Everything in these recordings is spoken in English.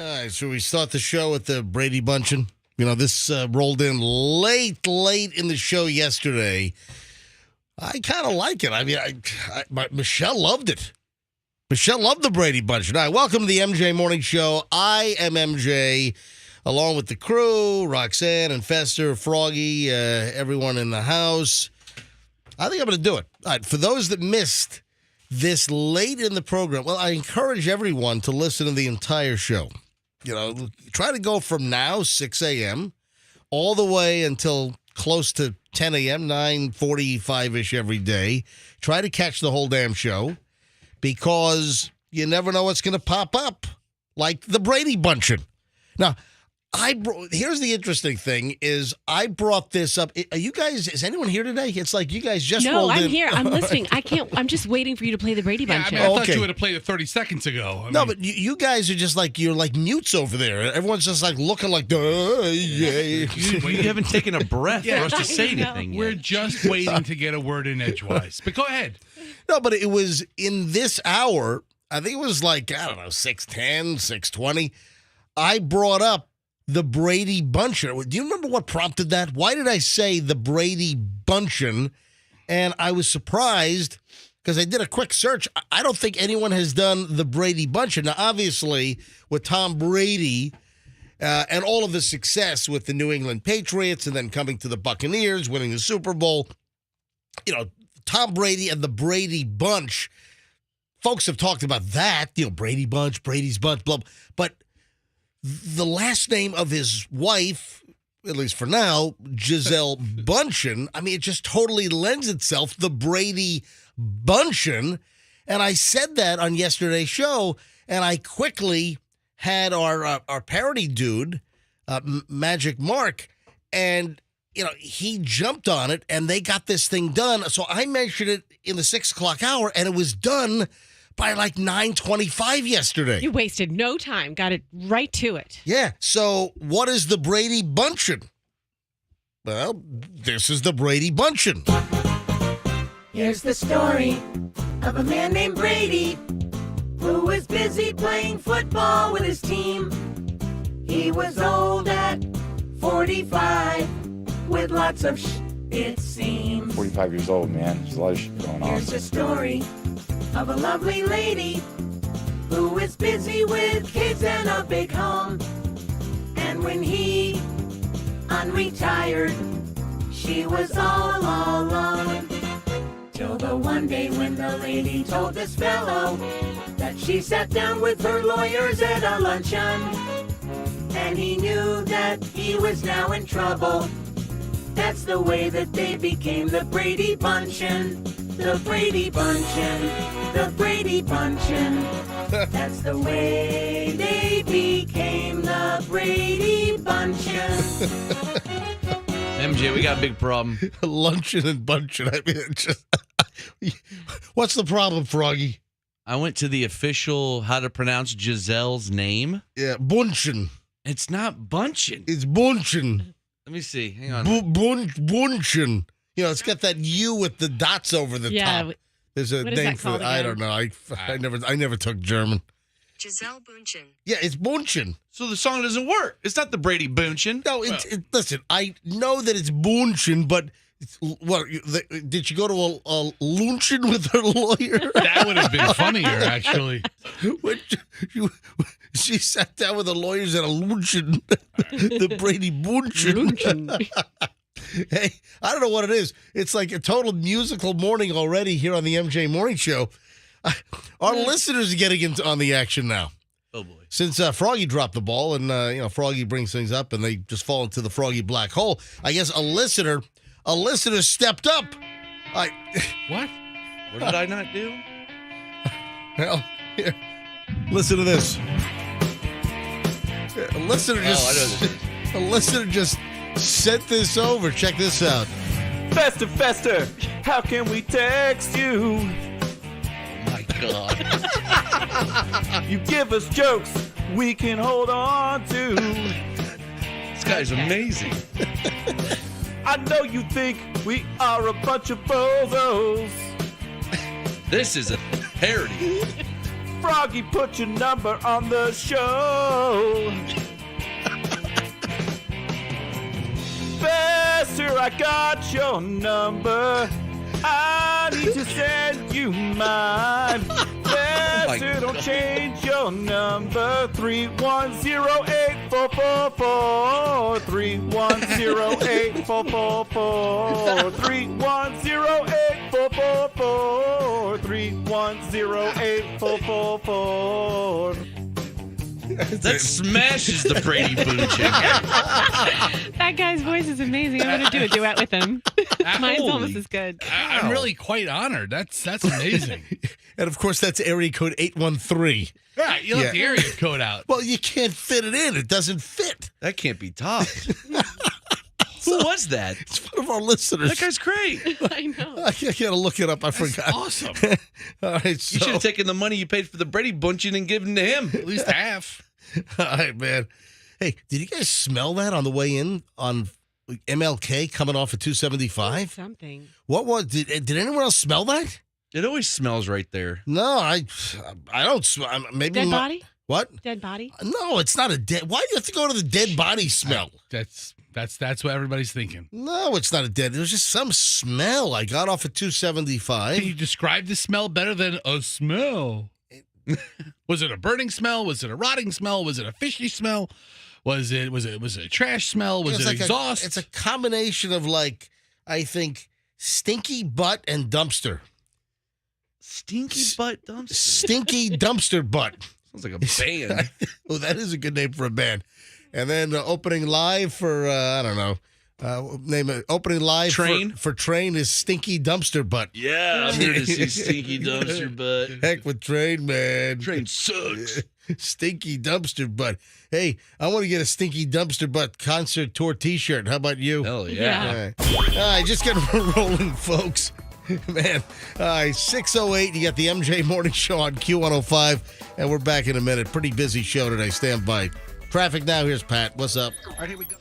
All right, so we start the show with the Brady bunchen. You know, this rolled in late in the show yesterday. I kind of like it. I mean, Michelle loved it. Michelle loved the Brady bunchen. All right, welcome to the MJ Morning Show. I am MJ, along with the crew, Roxanne and Fester, Froggy, everyone in the house. I think I'm going to do it. All right, for those that missed this late in the program, well, I encourage everyone to listen to the entire show. You know, try to go from now, 6 a.m., all the way until close to 10 a.m., 9:45-ish every day. Try to catch the whole damn show because you never know what's going to pop up, like the Brady bunchen. Now, here's the interesting thing is I brought this up. Are you guys, is anyone here today? It's like you guys just rolled in. No, I'm here. I'm listening. I'm just waiting for you to play the Brady bunch. I thought you would have played it 30 seconds ago. But you guys are just like, you're like mutes over there. Everyone's just like looking like, yeah. You haven't taken a breath for us to say anything yet. We're just waiting to get a word in edgewise. But go ahead. No, but it was in this hour, I think it was like, I don't know, 6:10, 6:20. I brought up the Brady bunchen. Do you remember what prompted that? Why did I say the Brady bunchen? And I was surprised because I did a quick search. I don't think anyone has done the Brady bunchen. Now, obviously, with Tom Brady and all of the success with the New England Patriots and then coming to the Buccaneers, winning the Super Bowl, you know, Tom Brady and the Brady bunch, folks have talked about that, you know, Brady bunch, Brady's bunch, blah, blah. But the last name of his wife, at least for now, Gisele Bündchen, I mean, it just totally lends itself, the Brady bunchen. And I said that on yesterday's show, and I quickly had our parody dude, Magic Mark, and, you know, he jumped on it, and they got this thing done. So I mentioned it in the 6 o'clock hour, and it was done by like 9:25 yesterday. You wasted no time. Got it right to it. Yeah. So what is the Brady bunchen? Well, this is the Brady bunchen. Here's the story of a man named Brady who was busy playing football with his team. He was old at 45 with lots of it seems. 45 years old, man. There's a lot of shit going on. Here's the story of a lovely lady who is busy with kids and a big home. And when he unretired, she was all alone. Till the one day when the lady told this fellow that she sat down with her lawyers at a luncheon. And he knew that he was now in trouble. That's the way that they became the Brady bunchen. The Brady bunchen, the Brady bunchen. That's the way they became the Brady bunchen. MJ, we got a big problem. Luncheon and bunchen. I mean, it just what's the problem, Froggy? I went to the official how to pronounce Gisele's name. Yeah, bunchen. It's not bunchen. It's bunchen. Let me see. Hang on. Bunchen. You know, it's got that U with the dots over the top. There's a name for it. I don't know. I never took German. Gisele Bündchen. Yeah, it's bunchen. So the song doesn't work. It's not the Brady bunchen. No, listen, I know that it's bunchen, but what? Did you go to a luncheon with her lawyer? That would have been funnier, actually. She sat down with the lawyers at a luncheon. The Brady bunchen. Hey, I don't know what it is. It's like a total musical morning already here on the MJ Morning Show. Our listeners are getting on the action now. Oh, boy. Since Froggy dropped the ball and, Froggy brings things up and they just fall into the Froggy black hole, I guess a listener stepped up. What? What did I not do? Well, here, listen to this. A listener just sent this over. Check this out. Fester, how can we text you? Oh, my God. You give us jokes we can hold on to. This guy's amazing. I know you think we are a bunch of bozos. This is a parody. Froggy, put your number on the show. Fester, I got your number. I need to send you mine. Fester, don't change your number. 3108444. 3108444. 3108444. 3108444. That smashes the Brady bunchen. That guy's voice is amazing. I'm going to do a duet with him. Mine's Holy almost as good. I'm really quite honored. That's amazing. And of course, that's area code 813. Yeah, you left the area code out. Well, you can't fit it in. It doesn't fit. That can't be topped. Who was that? It's one of our listeners. That guy's great. I know. I gotta look it up. I forgot. Awesome. All right, You so, should have taken the money you paid for the Brady bunchen and given to him. At least half. all right, man. Hey, did you guys smell that on the way in on MLK coming off at 275? Something. What was? Did anyone else smell that? It always smells right there. No, I don't smell. Maybe Dead body? What? Dead body? No, it's not a dead. Why do you have to go to the dead body smell? That's what everybody's thinking. No, it's not a dead. There was just some smell. I got off at 275. Can you describe the smell better than a smell? Was it a burning smell? Was it a rotting smell? Was it a fishy smell? Was it a trash smell? Was it like exhaust? It's a combination of I think stinky butt and dumpster. Stinky butt dumpster. Stinky dumpster butt. Sounds like a band. Oh, that is a good name for a band. And then opening live for I don't know. Name it. Opening live Train? for Train is Stinky Dumpster Butt. Yeah, I'm here to see Stinky Dumpster Butt. Heck with Train, man. Train sucks. Stinky Dumpster Butt. Hey, I want to get a Stinky Dumpster Butt concert tour T-shirt. How about you? Hell Yeah. All right, just get rolling, folks. Man, all right, 6:08. You got the MJ Morning Show on Q105, and we're back in a minute. Pretty busy show today. Stand by. Traffic now. Here's Pat. What's up? All right, here we go.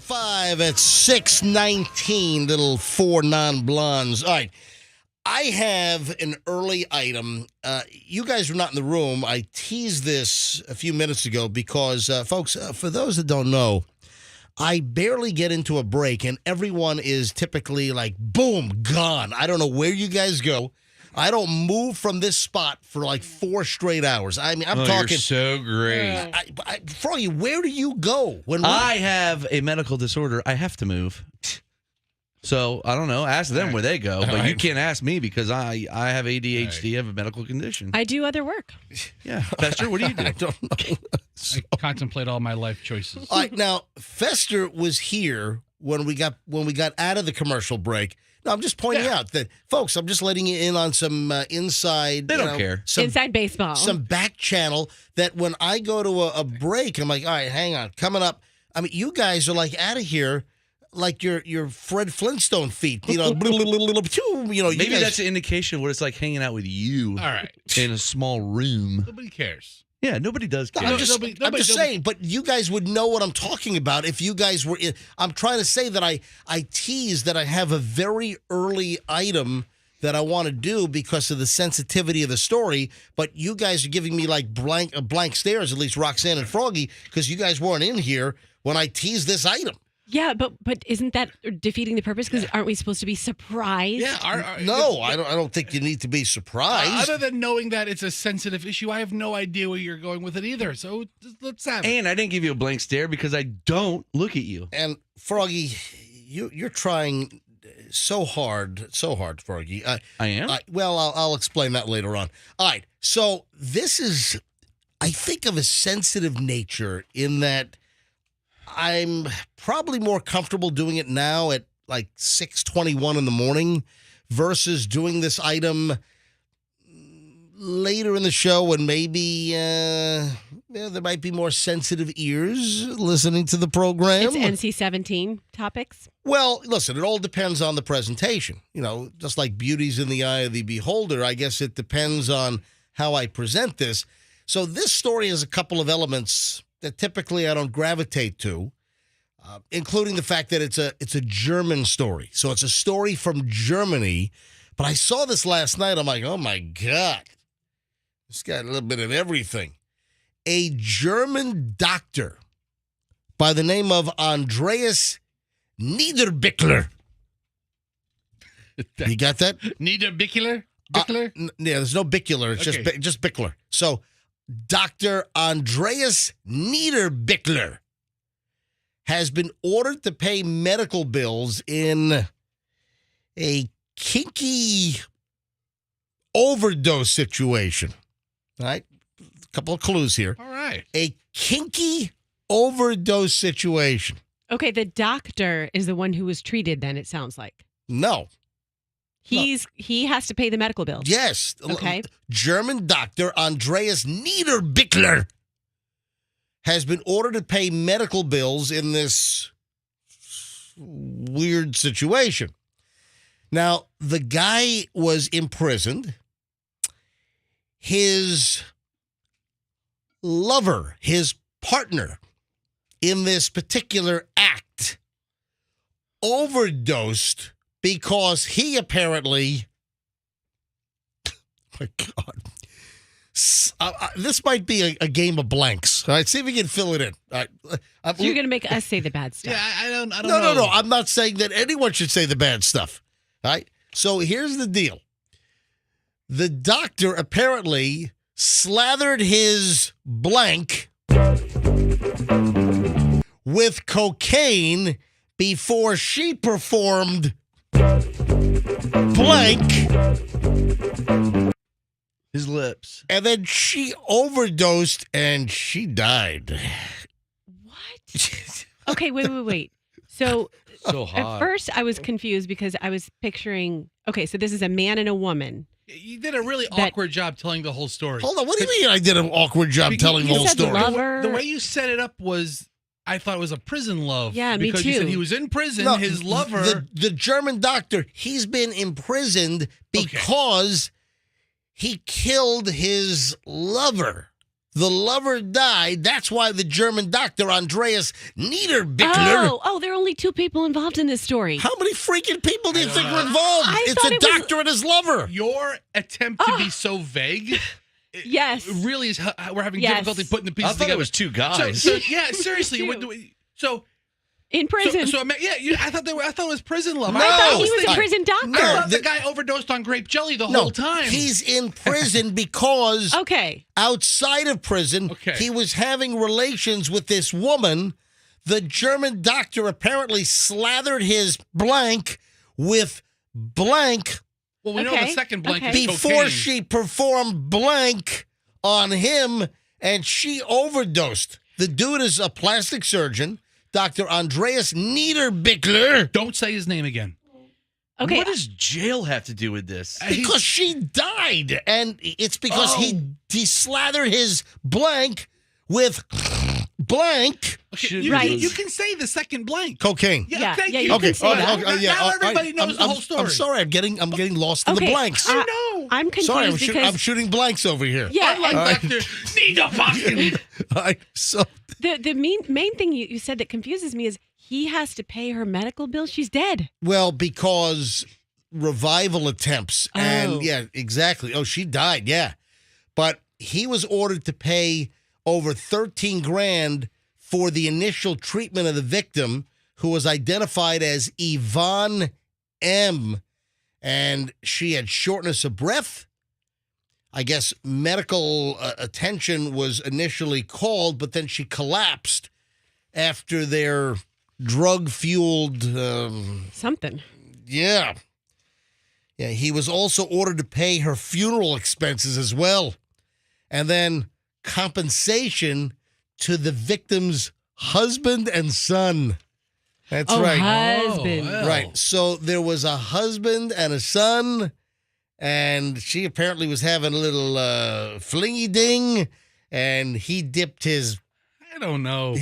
5 at 6:19, little 4 non-blondes. All right. I have an early item. You guys were not in the room. I teased this a few minutes ago because, folks, for those that don't know, I barely get into a break, and everyone is typically like, boom, gone. I don't know where you guys go. I don't move from this spot for like 4 straight hours. I mean, I'm talking. You're so great. Froggy, where do you go? I have a medical disorder. I have to move. So, I don't know. Ask them where they go. But you can't ask me because I have ADHD. I have a medical condition. I do other work. Yeah. Fester, what do you do? I don't know. I contemplate all my life choices. All right, now, Fester was here when we got out of the commercial break. No, I'm just pointing out that, folks, I'm just letting you in on some inside. They don't care. Inside baseball. Some back channel that when I go to a break, I'm like, all right, hang on, coming up. I mean, you guys are like out of here like your Fred Flintstone feet. You know, Maybe that's an indication of what it's like hanging out with you. All right. In a small room. Nobody cares. Yeah, nobody does care. I'm just saying, but you guys would know what I'm talking about if you guys were in. I'm trying to say that I tease that I have a very early item that I want to do because of the sensitivity of the story, but you guys are giving me like blank stares, at least Roxanne and Froggy, because you guys weren't in here when I teased this item. Yeah, but isn't that defeating the purpose? Because aren't we supposed to be surprised? Yeah. No, I don't think you need to be surprised. Other than knowing that it's a sensitive issue, I have no idea where you're going with it either. So let's have it. And I didn't give you a blank stare because I don't look at you. And Froggy, you're trying so hard, Froggy. I am? I'll explain that later on. All right, so this is, I think, of a sensitive nature in that I'm probably more comfortable doing it now at like 6:21 in the morning versus doing this item later in the show when maybe there might be more sensitive ears listening to the program. It's NC-17 topics. Well, listen, it all depends on the presentation. You know, just like beauty's in the eye of the beholder, I guess it depends on how I present this. So this story has a couple of elements that typically I don't gravitate to, including the fact that it's a German story. So it's a story from Germany. But I saw this last night. I'm like, oh, my God. It's got a little bit of everything. A German doctor by the name of Andreas Niederbickler. You got that? Niederbickler? Bickler? Yeah, there's no bicular. It's just Bickler. So Dr. Andreas Niederbickler has been ordered to pay medical bills in a kinky overdose situation. All right? A couple of clues here. All right. A kinky overdose situation. Okay, the doctor is the one who was treated then, it sounds like. No. He has to pay the medical bills. Yes. Okay. German doctor Andreas Niederbickler has been ordered to pay medical bills in this weird situation. Now, the guy was imprisoned. His lover, his partner in this particular act, overdosed because he apparently, my God, this might be a game of blanks. All right, see if we can fill it in. All right, So you're going to make us say the bad stuff. Yeah, I don't know. No. I'm not saying that anyone should say the bad stuff. All right, so here's the deal. The doctor apparently slathered his blank with cocaine before she performed blank. His lips. And then she overdosed and she died. What? Okay, wait. So hot. at first I was confused because I was picturing, okay, so this is a man and a woman. You did a really awkward job telling the whole story. Hold on, what do you mean I did an awkward job telling the whole said story? lover. The way you set it up was, I thought it was a prison love. Yeah, me because too. you said he was in prison, No, his lover. The German doctor, he's been imprisoned because he killed his lover. the lover died. That's why the German doctor, Andreas Niederbickler. Oh, there are only 2 people involved in this story. How many freaking people do you think were involved? I It's thought a it was- doctor and his lover. Your attempt to be so vague. Yes. It really is. We're having Yes. difficulty putting the I pieces thought together. it was 2 guys. So, yeah, seriously. Two. So In prison. I thought I thought it was prison love. No. I thought he was Stop. a prison doctor. No. I thought the guy overdosed on grape jelly the whole time. He's in prison because Okay. outside of prison, Okay. he was having relations with this woman. The German doctor apparently slathered his blank with blank Well, we know Okay. the second blank Okay. is before cocaine. she performed blank on him, and she overdosed. The dude is a plastic surgeon, Dr. Andreas Niederbickler, Don't say his name again. Okay. What does jail have to do with this? because she died, and it's because he slathered his blank with blank Okay, Right. you can say the second blank. cocaine. Yeah, thank yeah, you. you Okay, can say that. Now everybody knows the whole story. I'm sorry, I'm getting lost in the Okay, blanks. uh, know. I'm confused Sorry, I'm because shooting blanks over here. yeah, Unlike and Dr. Niederbickler. All right, so the main thing you said that confuses me is he has to pay her medical bill. She's dead. well, because revival attempts, Oh. and yeah, exactly. Oh, she died, yeah, but he was ordered to pay over 13 grand for the initial treatment of the victim, who was identified as Yvonne M. And she had shortness of breath. I guess medical attention was initially called, but then she collapsed after their drug-fueled, Something. yeah. Yeah, he was also ordered to pay her funeral expenses as well. And then compensation to the victim's husband and son. That's Oh, right. husband. Oh, wow. Right. So there was a husband and a son, and she apparently was having a little flingy ding, and he dipped his I don't know.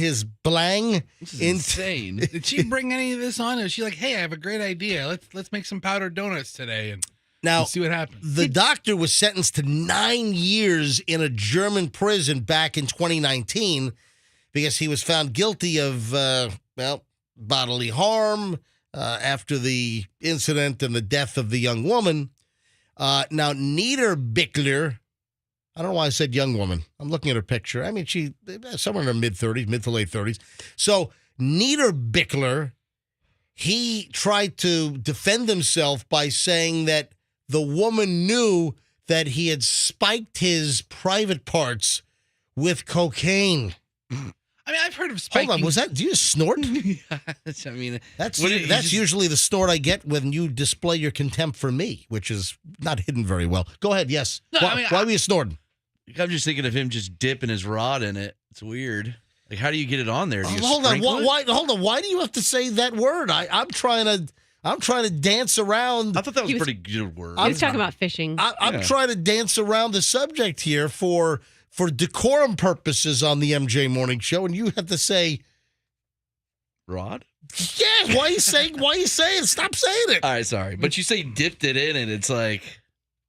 blang This is into insane. Did she bring any of this on? Is she like, hey, I have a great idea. Let's make some powdered donuts today and now. see what happens. The doctor was sentenced to 9 years in a German prison back in 2019 because he was found guilty of, bodily harm after the incident and the death of the young woman. Now, Niederbickler, I don't know why I said young woman. I'm looking at her picture. I mean, she somewhere in her mid to late 30s. So Niederbickler, he tried to defend himself by saying that the woman knew that he had spiked his private parts with cocaine. I mean, I've heard of spiking. Hold on, was that? Do you snort? I mean, That's what did he that's just- usually the snort I get when you display your contempt for me, which is not hidden very well. Go ahead. Yes. No, why, I mean, why were you snorting? I'm just thinking of him just dipping his rod in it. It's weird. Like, how do you get it on there? Do you Hold on. sprinkle it? Why? Hold on. Why do you have to say that word? I'm trying to dance around. I thought that was He a was- pretty good word. He was talking about fishing. I'm Yeah. trying to dance around the subject here for decorum purposes on the MJ Morning Show, and you have to say, rod? yeah. Why are you saying? Why are you saying? Stop saying it. All right, sorry. But you say dipped it in, and it's like,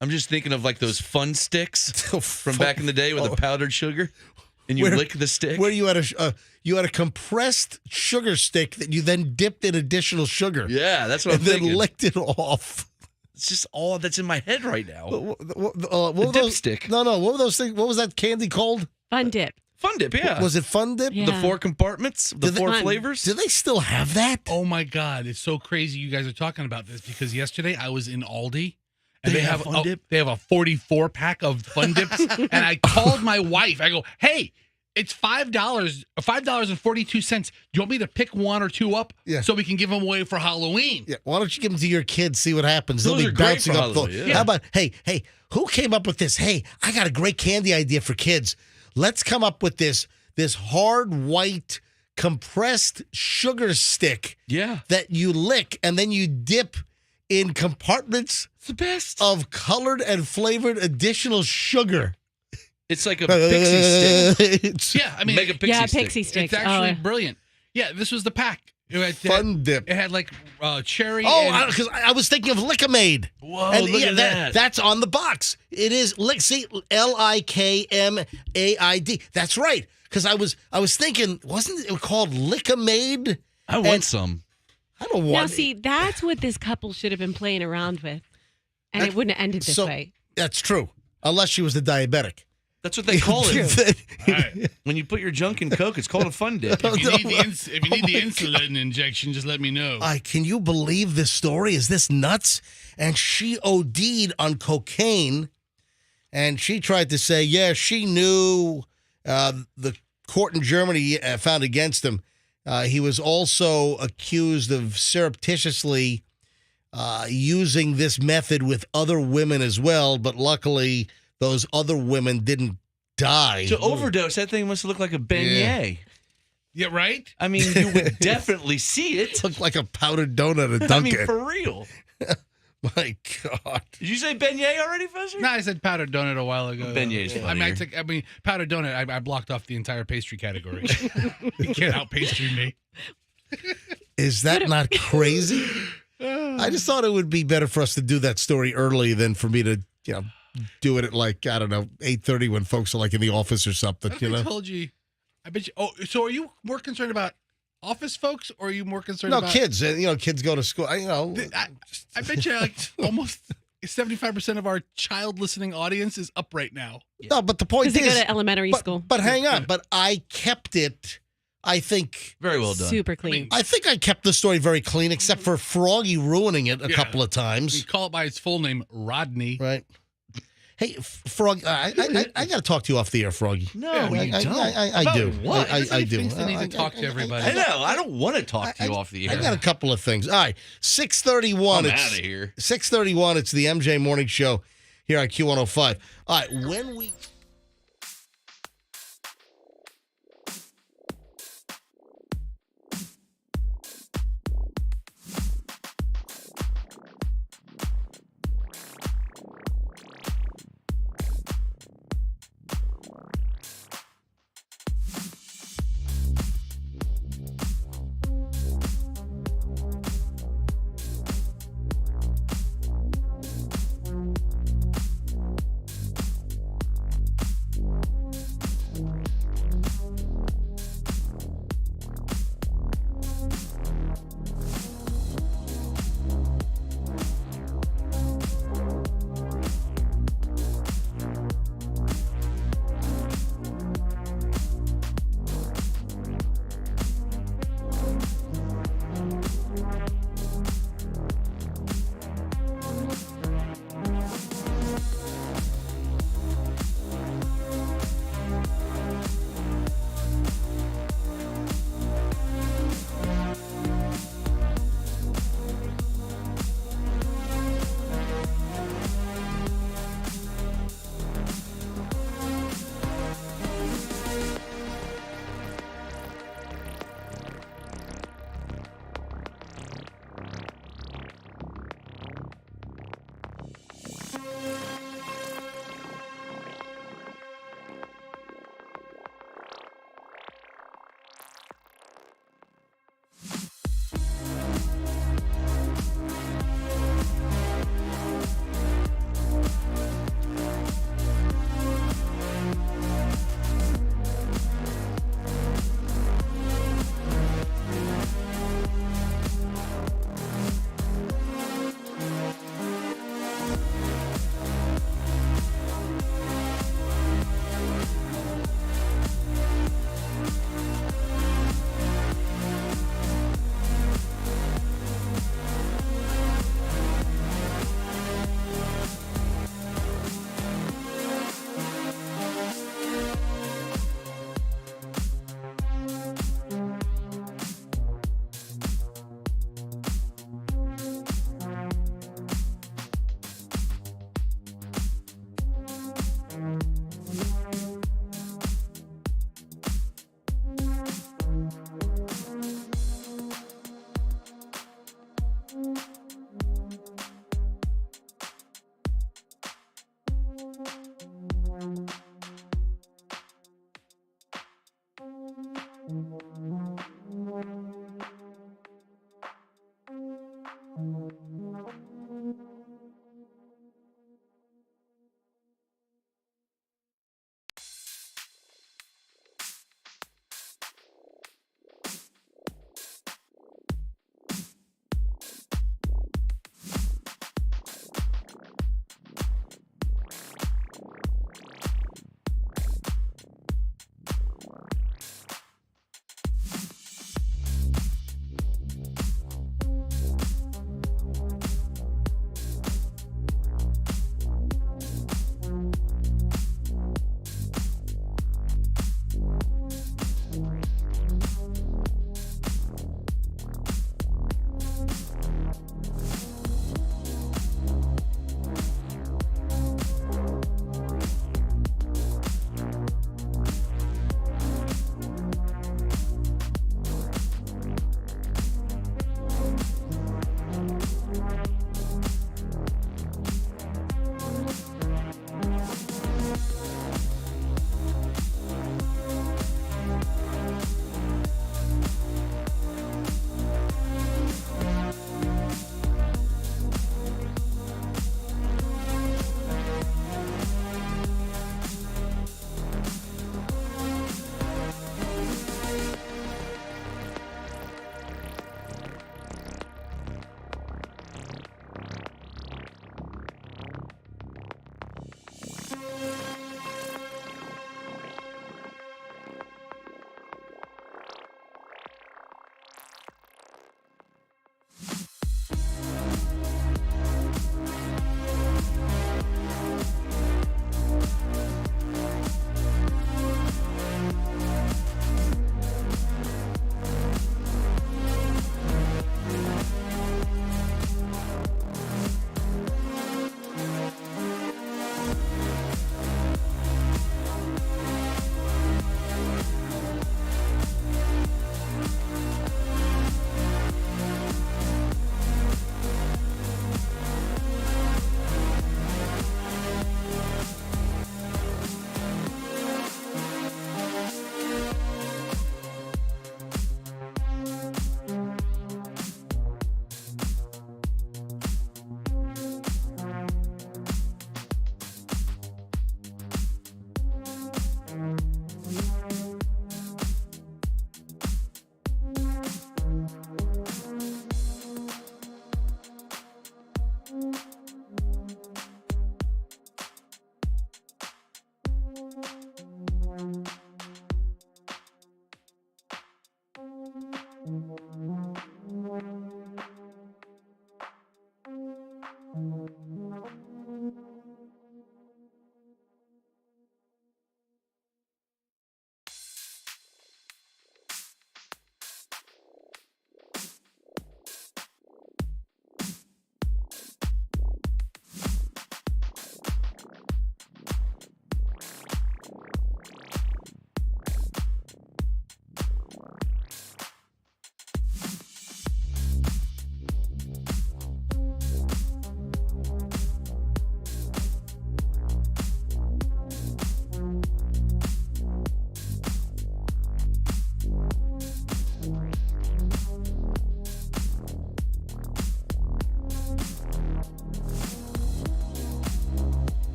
I'm just thinking of like those fun sticks from back in the day with the powdered sugar, and you Where- lick the stick. Where you had a compressed sugar stick that you then dipped in additional sugar. Yeah, that's what And I'm then thinking. licked it off. It's just all that's in my head right now. What were dip those, stick. No. What were those things? What was that candy called? Fun dip. Fun dip, yeah. Was it Fun Dip? Yeah. the 4 compartments, the Did they- 4 Fun. flavors? Do they still have that? Oh my God, it's so crazy you guys are talking about this because yesterday I was in Aldi and They they have have Fun Dip? they have a 44 pack of Fun Dips and I called my wife. I go, hey, it's $5.42. Do you want me to pick 1 or 2 up Yeah. so we can give them away for Halloween? Yeah. Why don't you give them to your kids? See what happens. Those They'll are be great bouncing for up. Halloween, yeah. How about hey? Who came up with this? Hey, I got a great candy idea for kids. Let's come up with this hard white compressed sugar stick Yeah. that you lick and then you dip in compartments It's the best. of colored and flavored additional sugar. It's like a pixie stick. It's- Yeah, I mean, Mega pixie Yeah, stick. pixie stick. it's actually Oh, brilliant. Yeah, this was the pack. Fun dip. It had like cherry. Oh, because I was thinking of Lickamaid. Whoa, and look at that. That's on the box. It is see Likmaid. That's right. Because I was thinking, wasn't it called Lickamaid? I want some. I don't want. Now, see, that's what this couple should have been playing around with, and it wouldn't have ended this way. That's true, unless she was the diabetic. That's what they call it. All right. When you put your junk in Coke, it's called a fun dip. If you need the insulin injection, just let me know. Can you believe this story? Is this nuts? And she OD'd on cocaine, and she tried to say, yeah, she knew the court in Germany found against him. He was also accused of surreptitiously using this method with other women as well, but luckily those other women didn't die. To overdose, that thing must look like a beignet. Yeah, right? I mean, you would definitely see it. Looked like a powdered donut at I mean, Dunkin'. for real. My God. Did you say beignet already, Fuzzy? No, I said powdered donut a while ago. Beignet's funnier. I mean, powdered donut. I blocked off the entire pastry category. You can't out pastry me. Is that not crazy? I just thought it would be better for us to do that story early than for me to, do it at like, I don't know, 8:30 when folks are like in the office or something, I told you. I bet you. Oh, so are you more concerned about office folks, or are you more concerned about kids? Kids go to school. I bet you like almost 75% of our child listening audience is up right now. No, but the point is, Because they go to elementary school. But hang on. But I kept it. I think Very well done. Super clean. I think I kept the story very clean, except for Froggy ruining it a couple of You times. call it by its full name, Rodney. Right. Hey, Frog, I got to talk to you off the air, Froggy. No, you don't. I do. What? I do. Thinks they need to talk to everybody. I know. I don't want to talk to you off the air. I got a couple of things. All right, 6:31. I'm It's out of here. 6:31. It's the MJ Morning Show here on Q105. All right, when we.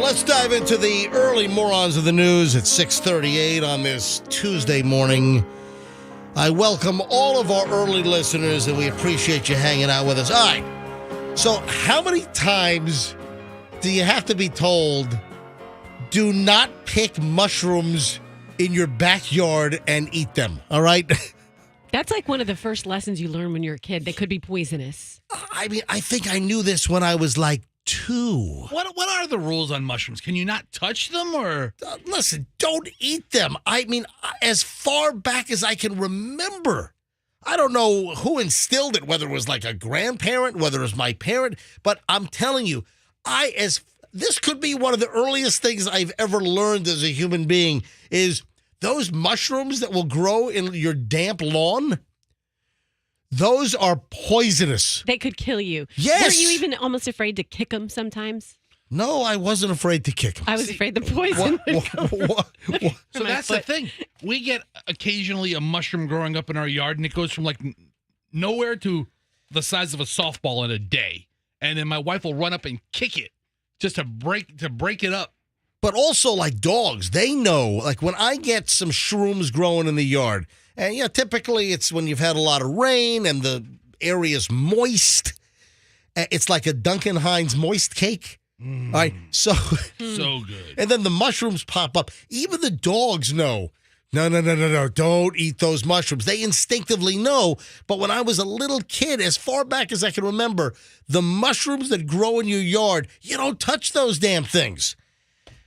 Let's dive into the early morons of the news at 6:38 on this Tuesday morning. I welcome all of our early listeners, and we appreciate you hanging out with us. All right, so how many times do you have to be told, do not pick mushrooms in your backyard and eat them, all right? That's like one of the first lessons you learn when you're a kid. They could be poisonous. I mean, I think I knew this when I was like 2. What are the rules on mushrooms? Can you not touch them or? Listen, don't eat them. I mean, as far back as I can remember, I don't know who instilled it, whether it was like a grandparent, whether it was my parent, but I'm telling you, this could be one of the earliest things I've ever learned as a human being is those mushrooms that will grow in your damp lawn. Those are poisonous. They could kill you. Yes. Weren't you even almost afraid to kick them sometimes? No, I wasn't afraid to kick them. I was afraid the poison would go. So that's the thing. We get occasionally a mushroom growing up in our yard, and it goes from like nowhere to the size of a softball in a day. And then my wife will run up and kick it just to break it up. But also, like dogs, they know. Like when I get some shrooms growing in the yard, and typically it's when you've had a lot of rain and the area's moist. It's like a Duncan Hines moist cake. All right, so good. And then the mushrooms pop up. Even the dogs know. No, don't eat those mushrooms. They instinctively know. But when I was a little kid, as far back as I can remember, the mushrooms that grow in your yard, you don't touch those damn things.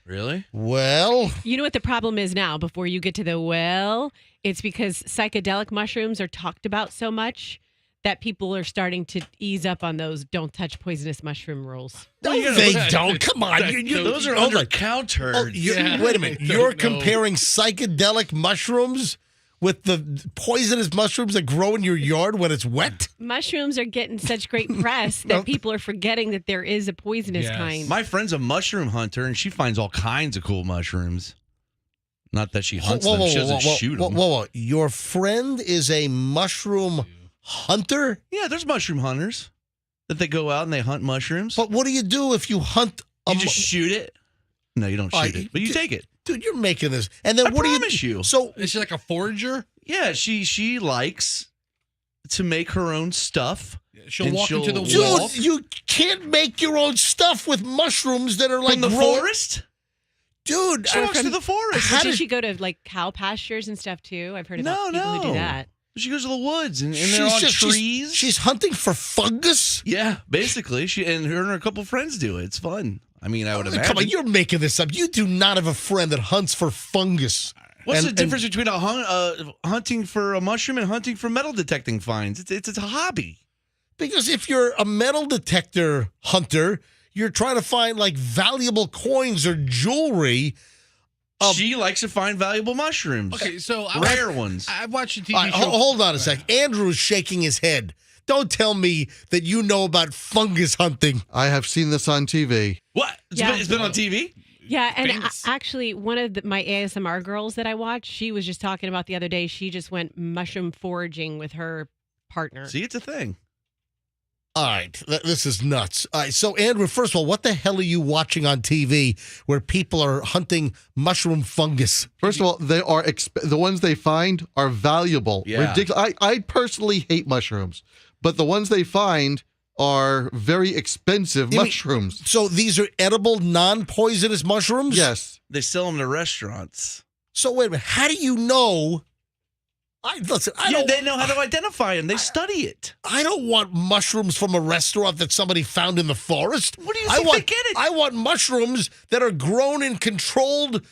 Really? Well, You know what the problem is now before you get to it's because psychedelic mushrooms are talked about so much that people are starting to ease up on those don't touch poisonous mushroom rules. they don't. Come on. Those are under counter. Wait a minute. You're comparing psychedelic mushrooms with the poisonous mushrooms that grow in your yard when it's wet? Mushrooms are getting such great press that people are forgetting that there is a poisonous kind. My friend's a mushroom hunter, and she finds all kinds of cool mushrooms. Not that she hunts them. She doesn't shoot them. Whoa. Your friend is a mushroom hunter? Yeah, there's mushroom hunters that they go out and they hunt mushrooms. But what do you do if you hunt You just shoot it? No, you don't shoot it, but you take it. Dude, you're making this. And then I what promise do you you. So Is she like a forager? Yeah, she likes to make her own stuff. She'll And walk into the dude, wall. you can't make your own stuff with mushrooms that are like From the grown- forest? Dude, She walks to the forest. How Did does- she go to like cow pastures and stuff too? I've heard No, about people who do no. that. She goes to the woods and they're on trees. She's hunting for fungus? Yeah, basically. Her and her couple friends do it. It's fun. I mean, I would imagine. Come on, you're making this up. You do not have a friend that hunts for fungus. What's the difference between hunting for a mushroom and hunting for metal detecting finds? It's a hobby. Because if you're a metal detector hunter, you're trying to find like valuable coins or jewelry. She likes to find valuable mushrooms. Okay, so rare ones. I've watched a TV All right, show. hold on a sec. Andrew's shaking his head. Don't tell me that you know about fungus hunting. I have seen this on TV. What? It's been on TV? Yeah, and Famous. actually, one of my ASMR girls that I watch, she was just talking about the other day. She just went mushroom foraging with her partner. See, it's a thing. All right, this is nuts. All right, so Andrew, first of all, what the hell are you watching on TV where people are hunting mushroom fungus? First of all, they are the ones they find are valuable. Yeah. Ridiculous. I personally hate mushrooms, but the ones they find are very expensive You mean- mushrooms. So these are edible, non-poisonous mushrooms? Yes. They sell them to restaurants. So wait a minute, how do you know? They know how to identify them. They study it. I don't want mushrooms from a restaurant that somebody found in the forest. What do you think they get it? I want mushrooms that are grown in controlled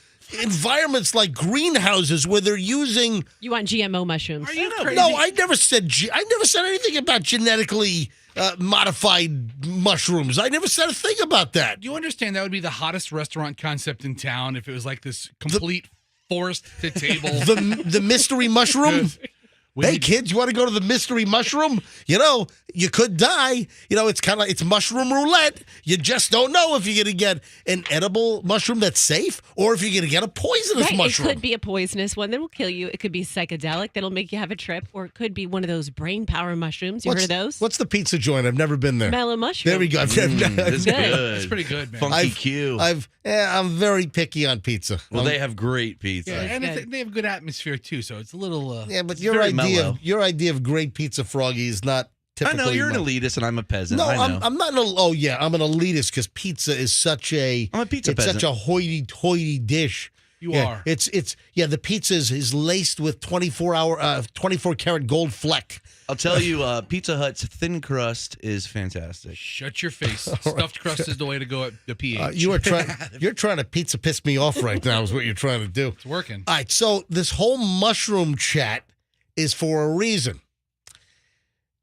environments like greenhouses where they're using. You want GMO mushrooms? Are you crazy? No, I never said anything about genetically modified mushrooms. I never said a thing about that. Do you understand that would be the hottest restaurant concept in town if it was like this complete forest to table? The mystery mushroom. Hey kids, you want to go to the mystery mushroom? You know, You could die. It's kind of it's mushroom roulette. You just don't know if you're going to get an edible mushroom that's safe or if you're going to get a poisonous mushroom. It could be a poisonous one that will kill you. It could be psychedelic that'll make you have a trip, or it could be one of those brain power mushrooms. Heard of those? What's the pizza joint? I've never been there. Mellow mushroom. There we go. It's Good. good. It's pretty good, man. Funky Q. I'm very picky on pizza. Well, they have great pizza. Yeah, and good. they have good atmosphere too, so it's a little. Yeah, but It's very mellow. your idea of great pizza, Froggy, is not I typically. know you're an mine. elitist and I'm a peasant. No, I know. I'm not. I'm an elitist because pizza is such a. I'm a pizza It's peasant. such a hoity-toity dish. You are. It's the pizza is laced with 24 karat gold fleck. I'll tell you, Pizza Hut's thin crust is fantastic. Shut your face. Stuffed crust is the way to go at the PH. You're trying to pizza piss me off right now. Is what you're trying to do. It's working. All right, so this whole mushroom chat is for a reason.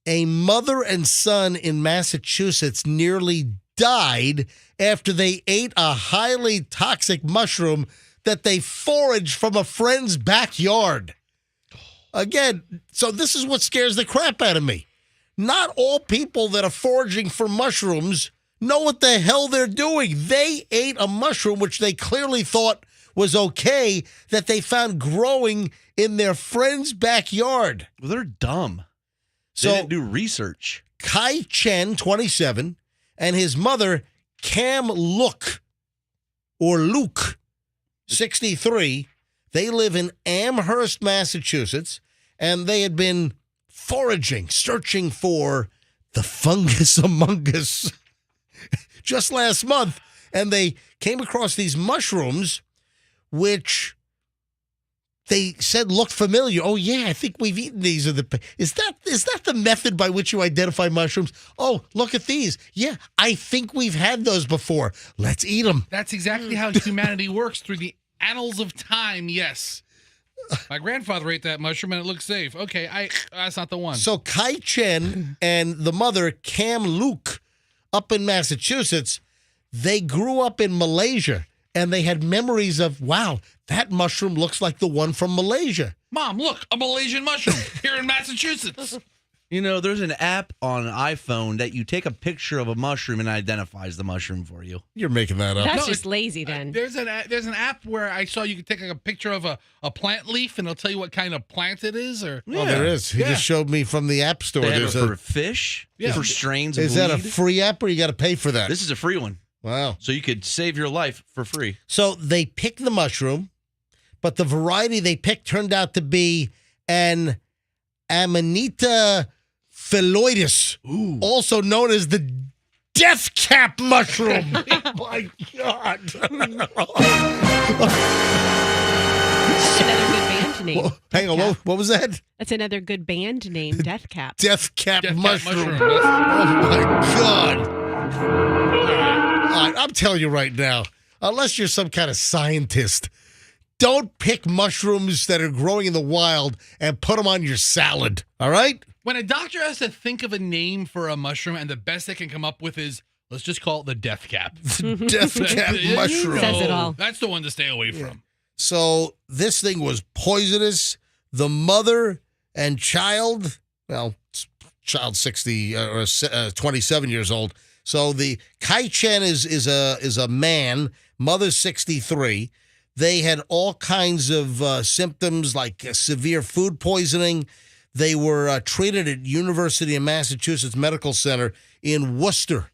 A mother and son in Massachusetts nearly died after they ate a highly toxic mushroom that they foraged from a friend's backyard. Again, so this is what scares the crap out of me. Not all people that are foraging for mushrooms know what the hell they're doing. They ate a mushroom which they clearly thought was okay that they found growing in their friend's backyard. Well, they're dumb. So They didn't do research. Kai Chen, 27, and his mother, Cam Luke, 63, they live in Amherst, Massachusetts, and they had been foraging, searching for the fungus among us just last month, and they came across these mushrooms, which they said looked familiar. Oh yeah, I think we've eaten these. Is that the method by which you identify mushrooms? Oh, look at these. Yeah, I think we've had those before. Let's eat them. That's exactly how humanity works through the annals of time. Yes. My grandfather ate that mushroom and it looked safe. Okay, that's not the one. So Kai Chen and the mother, Cam Luke, up in Massachusetts, they grew up in Malaysia and they had memories of, wow, that mushroom looks like the one from Malaysia. Mom, look, a Malaysian mushroom here in Massachusetts. You know, there's an app on an iPhone that you take a picture of a mushroom and it identifies the mushroom for you. You're making that up. That's No, just lazy then. There's an app where I saw you could take like a picture of a plant leaf and it'll tell you what kind of plant it is. Or Oh, there is. He Yeah. just showed me from the App Store. They have There's it for fish, Yeah. for strains of is that a weed. free app or you got to pay for that? This is a free one. Wow. So you could save your life for free. So they picked the mushroom, but the variety they picked turned out to be an Amanita phalloides, also known as the death cap mushroom. Oh, my God. That's another good band name. Whoa, hang on, Death Cap. what was that? That's another good band name, Death Cap. Death cap Death cap mushroom. mushroom. Oh, my God. All right, I'm telling you right now, unless you're some kind of scientist, don't pick mushrooms that are growing in the wild and put them on your salad, all right? When a doctor has to think of a name for a mushroom and the best they can come up with is, let's just call it the death cap. Death cap mushroom. Says it all. That's the one to stay away from. So this thing was poisonous. The mother and child, well, child 60 or 27 years old. So the Kai Chen is a man, mother's 63. They had all kinds of symptoms like severe food poisoning. They were treated at University of Massachusetts Medical Center in Worcester.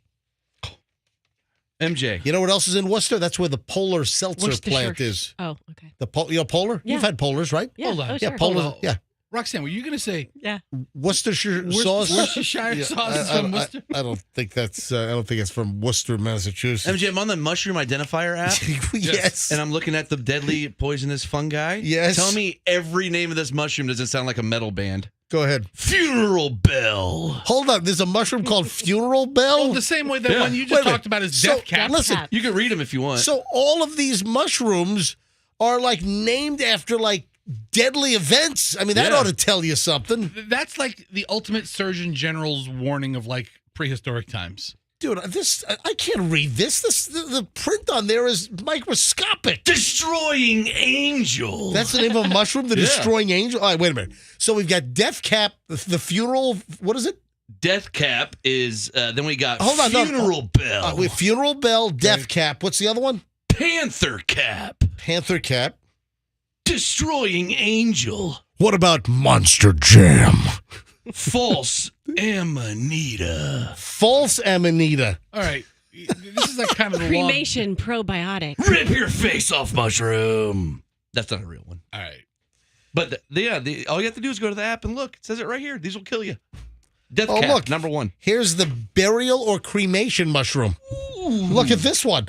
MJ. You know what else is in Worcester? That's where the Polar Seltzer plant is. Oh, okay. You know Polar? Yeah. You've had Polars, right? Yeah. Hold on. Oh, Yeah, sure. Polar. Hold on. Yeah. Roxanne, were you going to say Yeah. Worcestershire sauce. Worcestershire sauce is from Worcester? I don't think that's. I don't think it's from Worcester, Massachusetts. MJ, I'm on the mushroom identifier app. Yes. And I'm looking at the deadly poisonous fungi. Yes. Tell me every name of this mushroom doesn't sound like a metal band. Go ahead. Funeral bell. Hold on. There's a mushroom called funeral bell. Oh, the same way that Yeah. one you Wait just a minute. talked about is So, death cap. listen, Cap. You can read them if you want. So all of these mushrooms are like named after like deadly events. I mean, that Yeah. ought to tell you something. That's like the ultimate Surgeon General's warning of like prehistoric times. Dude, I can't read this. The print on there is microscopic. Destroying Angel. That's the name of a mushroom, the Yeah. destroying angel. All right, wait a minute. So we've got death cap, the funeral. What is it? Death cap is. Then we got Hold on, funeral bell. With funeral bell, death cap. What's the other one? Panther cap. Panther cap. Destroying angel. What about Monster Jam? False amanita. False amanita. All right. This is like kind of the long. Cremation probiotic. Rip your face off, mushroom. That's not a real one. All right. But all you have to do is go to the app and look. It says it right here. These will kill you. Death Oh, cap, look. number 1. Here's the burial or cremation mushroom. Look at this one.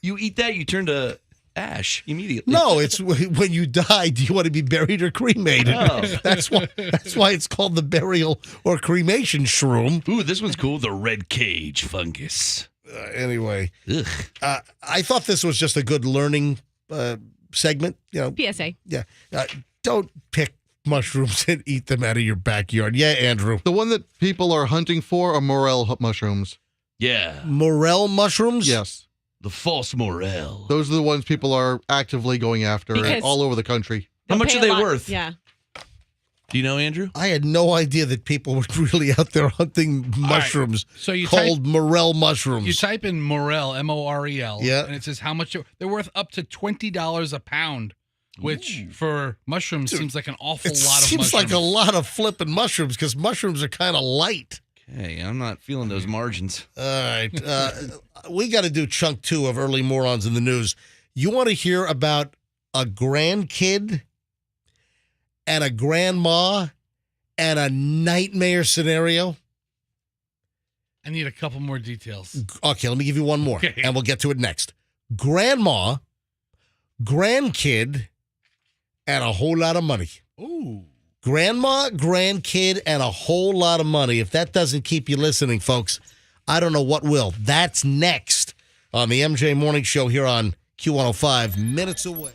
You eat that, you turn to ash immediately. No, it's when you die, do you want to be buried or cremated? Oh. That's why it's called the burial or cremation shroom. Ooh, this one's cool. The red cage fungus. Anyway, Ugh. I thought this was just a good learning segment. You know, PSA. yeah. Don't pick mushrooms and eat them out of your backyard. Yeah, Andrew. The one that people are hunting for are morel mushrooms. Yeah. Morel mushrooms? Yes. The false morel. Those are the ones people are actively going after Because- all over the country. How They'll much pay are a they lot. worth? Yeah. Do you know, Andrew? I had no idea that people were really out there hunting mushrooms So you called morel mushrooms. You type in Morel, M-O-R-E-L, Yeah. and it says how much they're worth up to $20 a pound, which for mushrooms seems like an awful it lot of seems mushrooms. like a lot of flipping mushrooms because mushrooms are kind of light. Okay, I'm not feeling those margins. All right. We got to do chunk 2 of Early Morons in the News. You want to hear about a grandkid and a grandma and a nightmare scenario? I need a couple more details. Okay, let me give you one more, Okay. and we'll get to it next. Grandma, grandkid, and a whole lot of money. Ooh. Grandma, grandkid, and a whole lot of money. If that doesn't keep you listening, folks, I don't know what will. That's next on the MJ Morning Show here on Q105, minutes away.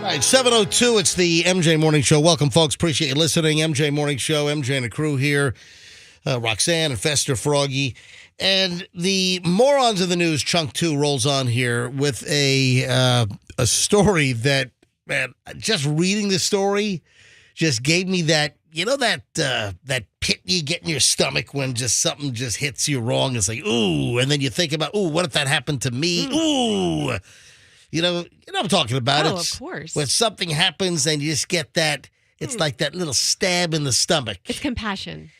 right, 7:02. It's the MJ Morning Show. Welcome, folks. Appreciate you listening. MJ Morning Show. MJ and the crew here. Roxanne and Fester, Froggy. And the morons of the news, chunk 2, rolls on here with a story that, man, just reading the story just gave me that, you know, that pit you get in your stomach when just something just hits you wrong. It's like, ooh, and then you think about, ooh, what if that happened to me? Ooh. You know what I'm talking about. Oh, It's of course. when something happens and you just get that, it's like that little stab in the stomach. It's compassion.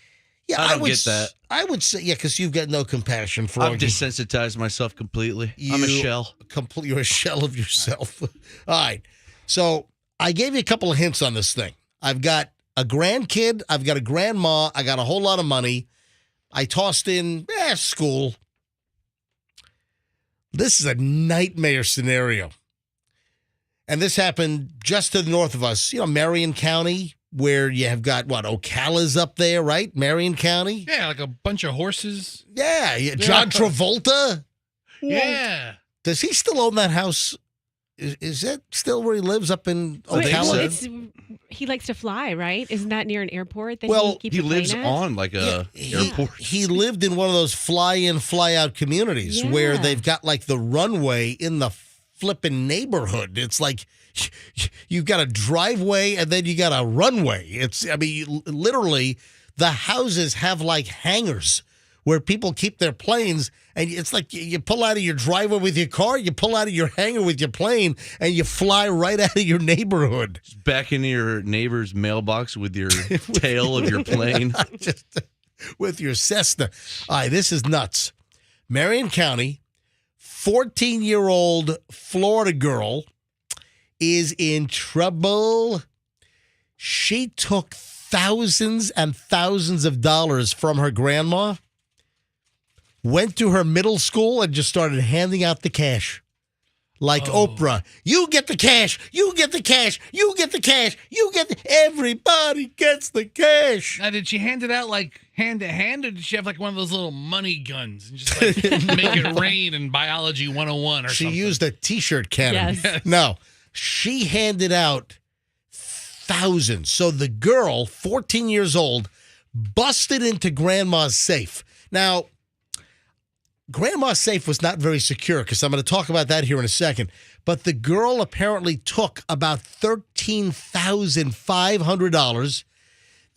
Yeah, I don't get that. I would say, yeah, because you've got no compassion for I've desensitized myself completely. I'm a shell. You're a shell of yourself. All right. So I gave you a couple of hints on this thing. I've got a grandkid. I've got a grandma. I got a whole lot of money. I tossed in school. This is a nightmare scenario. And this happened just to the north of us, Marion County, where you have got, Ocala's up there, right? Marion County? Yeah, like a bunch of horses. Yeah. John Travolta? Yeah. Does he still own that house? Is that still where he lives up in Ocala? He likes to fly, right? Isn't that near an airport that Well, he keeps He a plane lives at? on like a airport. He lived in one of those fly-in, fly-out communities where Yeah. they've got like the runway in the flipping neighborhood. It's like you've got a driveway and then you got a runway. Literally, the houses have like hangars where people keep their planes, and it's like you pull out of your driveway with your car, you pull out of your hangar with your plane, and you fly right out of your neighborhood. Just back into your neighbor's mailbox with your tail of your plane. Just with your Cessna. All right, this is nuts. Marion County, 14-year-old Florida girl is in trouble. She took thousands and thousands of dollars from her grandma, went to her middle school, and just started handing out the cash. Like Oprah. You get the cash. You get the cash. You get the cash. Everybody gets the cash. Now, did she hand it out like hand to hand, or did she have like one of those little money guns and just like make it rain in biology 101 or something? She used a T-shirt cannon. Yes. No, she handed out thousands. So the girl, 14 years old, busted into grandma's safe. Now, grandma's safe was not very secure, because I'm going to talk about that here in a second. But the girl apparently took about $13,500,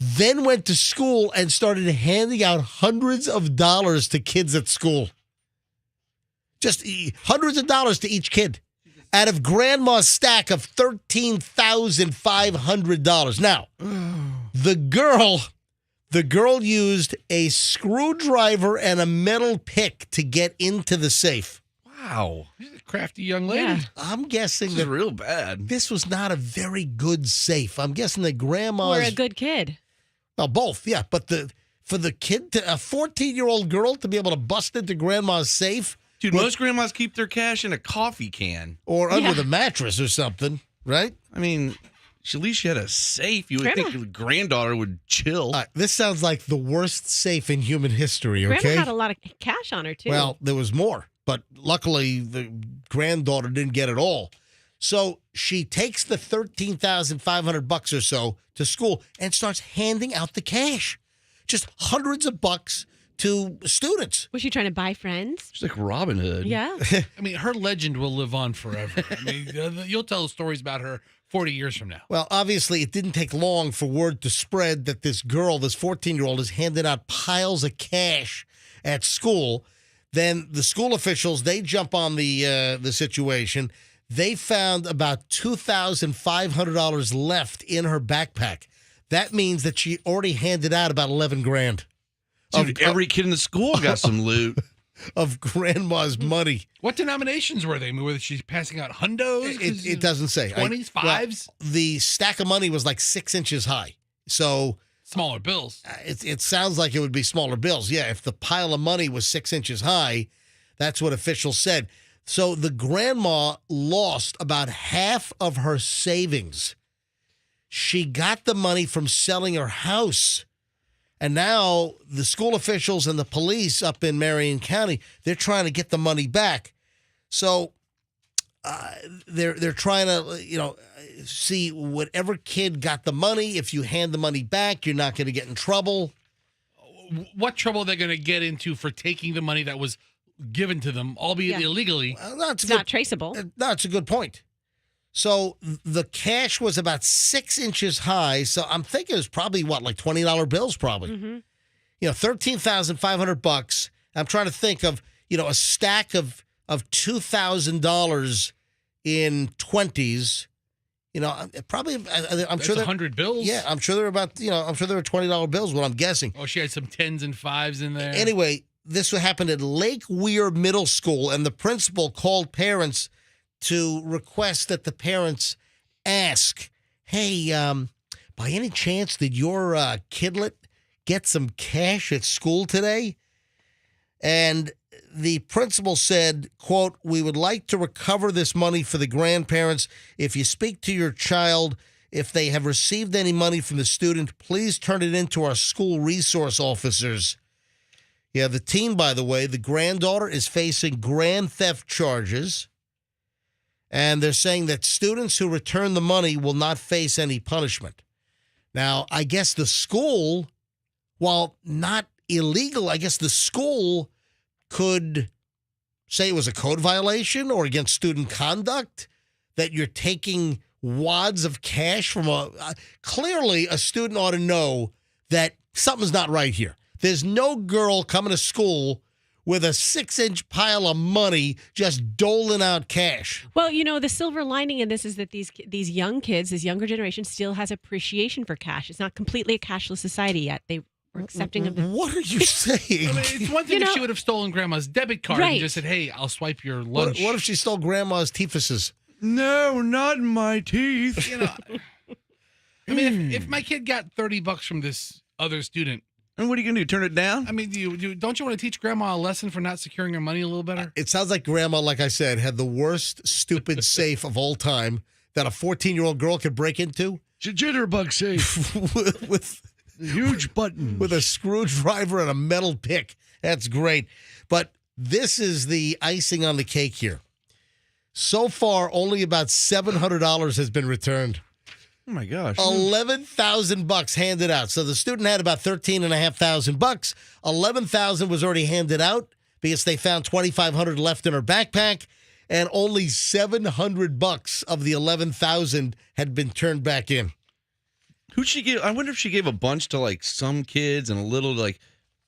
then went to school and started handing out hundreds of dollars to kids at school. Just hundreds of dollars to each kid out of grandma's stack of $13,500. Now, the girl used a screwdriver and a metal pick to get into the safe. Wow. She's a crafty young lady. Yeah. I'm guessing This is that real bad. this was not a very good safe. I'm guessing that grandma's... Or a good kid. Well, both, yeah. But for the kid, a 14-year-old girl to be able to bust into grandma's safe... Dude, most grandmas keep their cash in a coffee can. Or under the mattress or something, right? I mean, at least she had a safe. You would think your granddaughter would chill. This sounds like the worst safe in human history, okay? Grandma had a lot of cash on her, too. Well, there was more, but luckily the granddaughter didn't get it all. So she takes the $13,500 or so to school and starts handing out the cash. Just hundreds of bucks to students. Was she trying to buy friends? She's like Robin Hood. Yeah. I mean, her legend will live on forever. I mean, you'll tell stories about her 40 years from now. Well, obviously, it didn't take long for word to spread that this girl, this 14-year-old, is handing out piles of cash at school. Then the school officials, they jump on the situation. They found about $2,500 left in her backpack. That means that she already handed out about $11,000. Dude, every kid in the school got some loot. Of grandma's money. What denominations were they? Were she passing out hundos? It doesn't say. 20s, 5s? The stack of money was like 6 inches high. So Smaller bills. it sounds like it would be smaller bills. Yeah, if the pile of money was 6 inches high, that's what officials said. So the grandma lost about half of her savings. She got the money from selling her house. And now the school officials and the police up in Marion County, they're trying to get the money back. So they're trying to, see whatever kid got the money. If you hand the money back, you're not going to get in trouble. What trouble are they going to get into for taking the money that was given to them, albeit illegally? It's not traceable. No, it's a good point. So the cash was about 6 inches high. So I'm thinking it was probably like $20 bills, probably. Mm-hmm. $13,500. I'm trying to think of, a stack of $2,000 in 20s. Probably. I'm sure they're 100 bills. Yeah, I'm sure they're about. I'm sure there were $20 bills. What I'm guessing. Oh, she had some 10s and 5s in there. Anyway, this happened at Lake Weir Middle School, and the principal called parents to request that the parents ask, "Hey, by any chance, did your kidlet get some cash at school today?" And the principal said, quote, "We would like to recover this money for the grandparents. If you speak to your child, if they have received any money from the student, please turn it into our school resource officers." Yeah, the teen, by the way, the granddaughter is facing grand theft charges. And they're saying that students who return the money will not face any punishment. Now, I guess the school, while not illegal, I guess the school could say it was a code violation or against student conduct, that you're taking wads of cash from clearly a student ought to know that something's not right here. There's no girl coming to school with a 6-inch pile of money just doling out cash. Well, the silver lining in this is that these young kids, this younger generation, still has appreciation for cash. It's not completely a cashless society yet. They were accepting of the. What are you saying? I mean, it's one thing if she would have stolen grandma's debit card and just said, "Hey, I'll swipe your lunch." What if she stole grandma's teethuses? No, not my teeth. I mean, if my kid got $30 from this other student. And what are you going to do, turn it down? I mean, don't you want to teach grandma a lesson for not securing her money a little better? It sounds like grandma, like I said, had the worst stupid safe of all time that a 14-year-old girl could break into. It's a jitterbug safe. with huge buttons. With a screwdriver and a metal pick. That's great. But this is the icing on the cake here. So far, only about $700 has been returned. Oh my gosh! $11,000 handed out. So the student had about $13,500. $11,000 was already handed out because they found $2,500 left in her backpack, and only $700 of the $11,000 had been turned back in. Who'd she give? I wonder if she gave a bunch to like some kids and a little like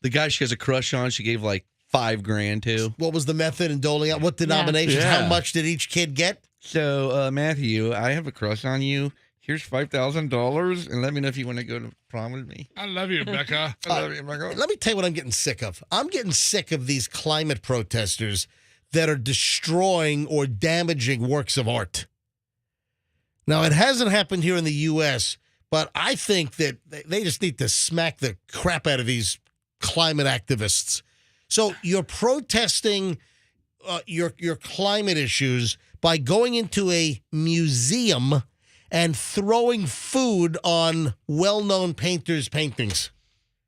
the guy she has a crush on. She gave like $5,000 to. What was the method in doling out? What denominations? Yeah. How much did each kid get? So Matthew, I have a crush on you. Here's $5,000, and let me know if you want to go to prom with me. I love you, Becca. I love you, Becca. Let me tell you what I'm getting sick of. I'm getting sick of these climate protesters that are destroying or damaging works of art. Now, it hasn't happened here in the U.S., but I think that they just need to smack the crap out of these climate activists. So you're protesting your climate issues by going into a museum and throwing food on well-known painters' paintings.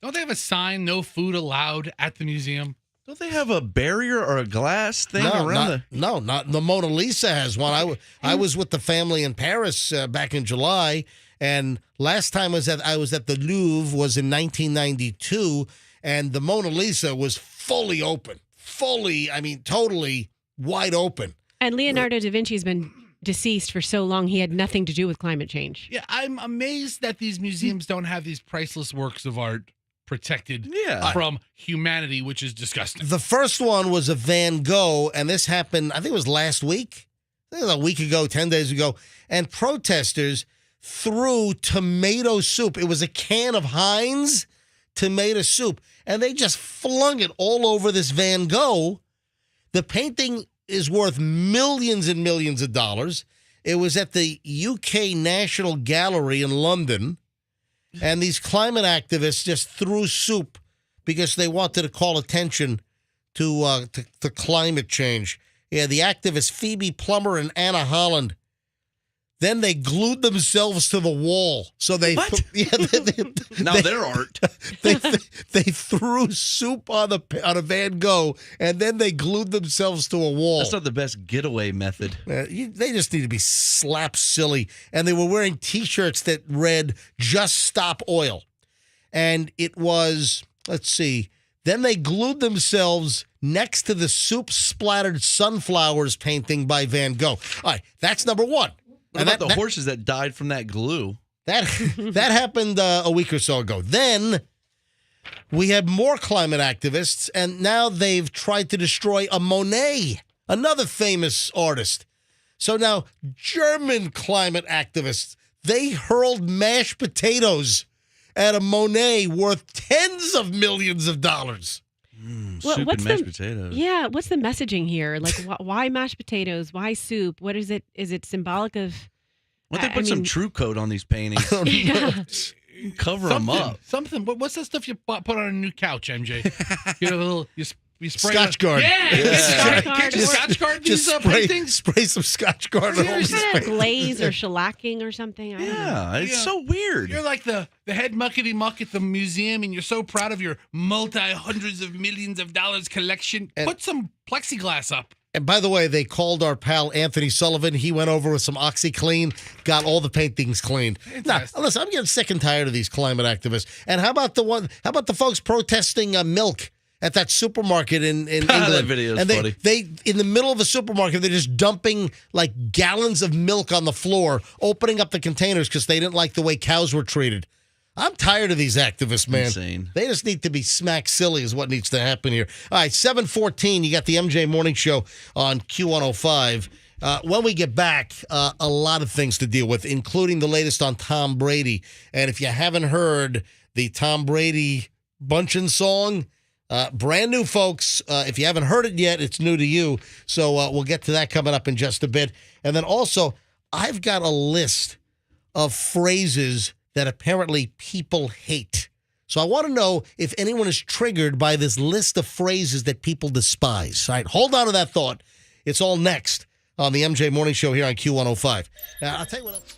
Don't they have a sign, "No food allowed" at the museum? Don't they have a barrier or a glass thing around No, not the Mona Lisa has one. I was with the family in Paris back in July, and last time I was at the Louvre was in 1992, and the Mona Lisa was fully open. Totally wide open. And Leonardo da Vinci has been deceased for so long, he had nothing to do with climate change. Yeah, I'm amazed that these museums don't have these priceless works of art protected from humanity, which is disgusting. The first one was a Van Gogh, and this happened, I think it was last week. I think it was a week ago, 10 days ago. And protesters threw tomato soup. It was a can of Heinz tomato soup, and they just flung it all over this Van Gogh. The painting is worth millions and millions of dollars. It was at the UK National Gallery in London, and these climate activists just threw soup because they wanted to call attention to climate change. Yeah, the activists Phoebe Plummer and Anna Holland, Then they glued themselves to the wall. So they What? Now they're art. they threw soup on a Van Gogh, and then they glued themselves to a wall. That's not the best getaway method. They just need to be slapped silly. And they were wearing T-shirts that read, "Just Stop Oil." And it was, let's see, then they glued themselves next to the soup-splattered sunflowers painting by Van Gogh. All right, that's number one. What about the horses that died from that glue? That happened a week or so ago. Then we had more climate activists, and now they've tried to destroy a Monet, another famous artist. So now German climate activists, they hurled mashed potatoes at a Monet worth tens of millions of dollars. Soup and mashed potatoes. Yeah, what's the messaging here? Like, why mashed potatoes? Why soup? What is it? Is it symbolic of? Why don't they put some True Coat on these paintings? Yeah. Cover them up. Something. What's that stuff you put on a new couch, MJ? You know, the little you spray Scotch Guard. Yeah. Scotch Can't you Guard. Scotch Guard Just these paintings? spray some Scotch Guard on all these Kind of paintings. glaze or shellacking or something. I don't know. Yeah, it's Yeah. so weird. You're like the head muckety muck at the museum, and you're so proud of your hundreds of millions of dollars collection. Put some plexiglass up. And by the way, they called our pal Anthony Sullivan. He went over with some OxyClean, got all the paintings cleaned. Now, Fantastic. listen, I'm getting sick and tired of these climate activists. And how about the folks protesting milk at that supermarket in England? That video is and funny. they in the middle of a supermarket, they're just dumping like gallons of milk on the floor, opening up the containers because they didn't like the way cows were treated. I'm tired of these activists, man. Insane. They just need to be smack silly is what needs to happen here. All right, 7:14, you got the MJ Morning Show on Q105. When we get back, a lot of things to deal with, including the latest on Tom Brady. And if you haven't heard the Tom Brady bunchen song, brand new, folks. If you haven't heard it yet, it's new to you. So we'll get to that coming up in just a bit. And then also, I've got a list of phrases that apparently people hate. So I want to know if anyone is triggered by this list of phrases that people despise. All right, hold on to that thought. It's all next on the MJ Morning Show here on Q105. Now, I'll tell you what else.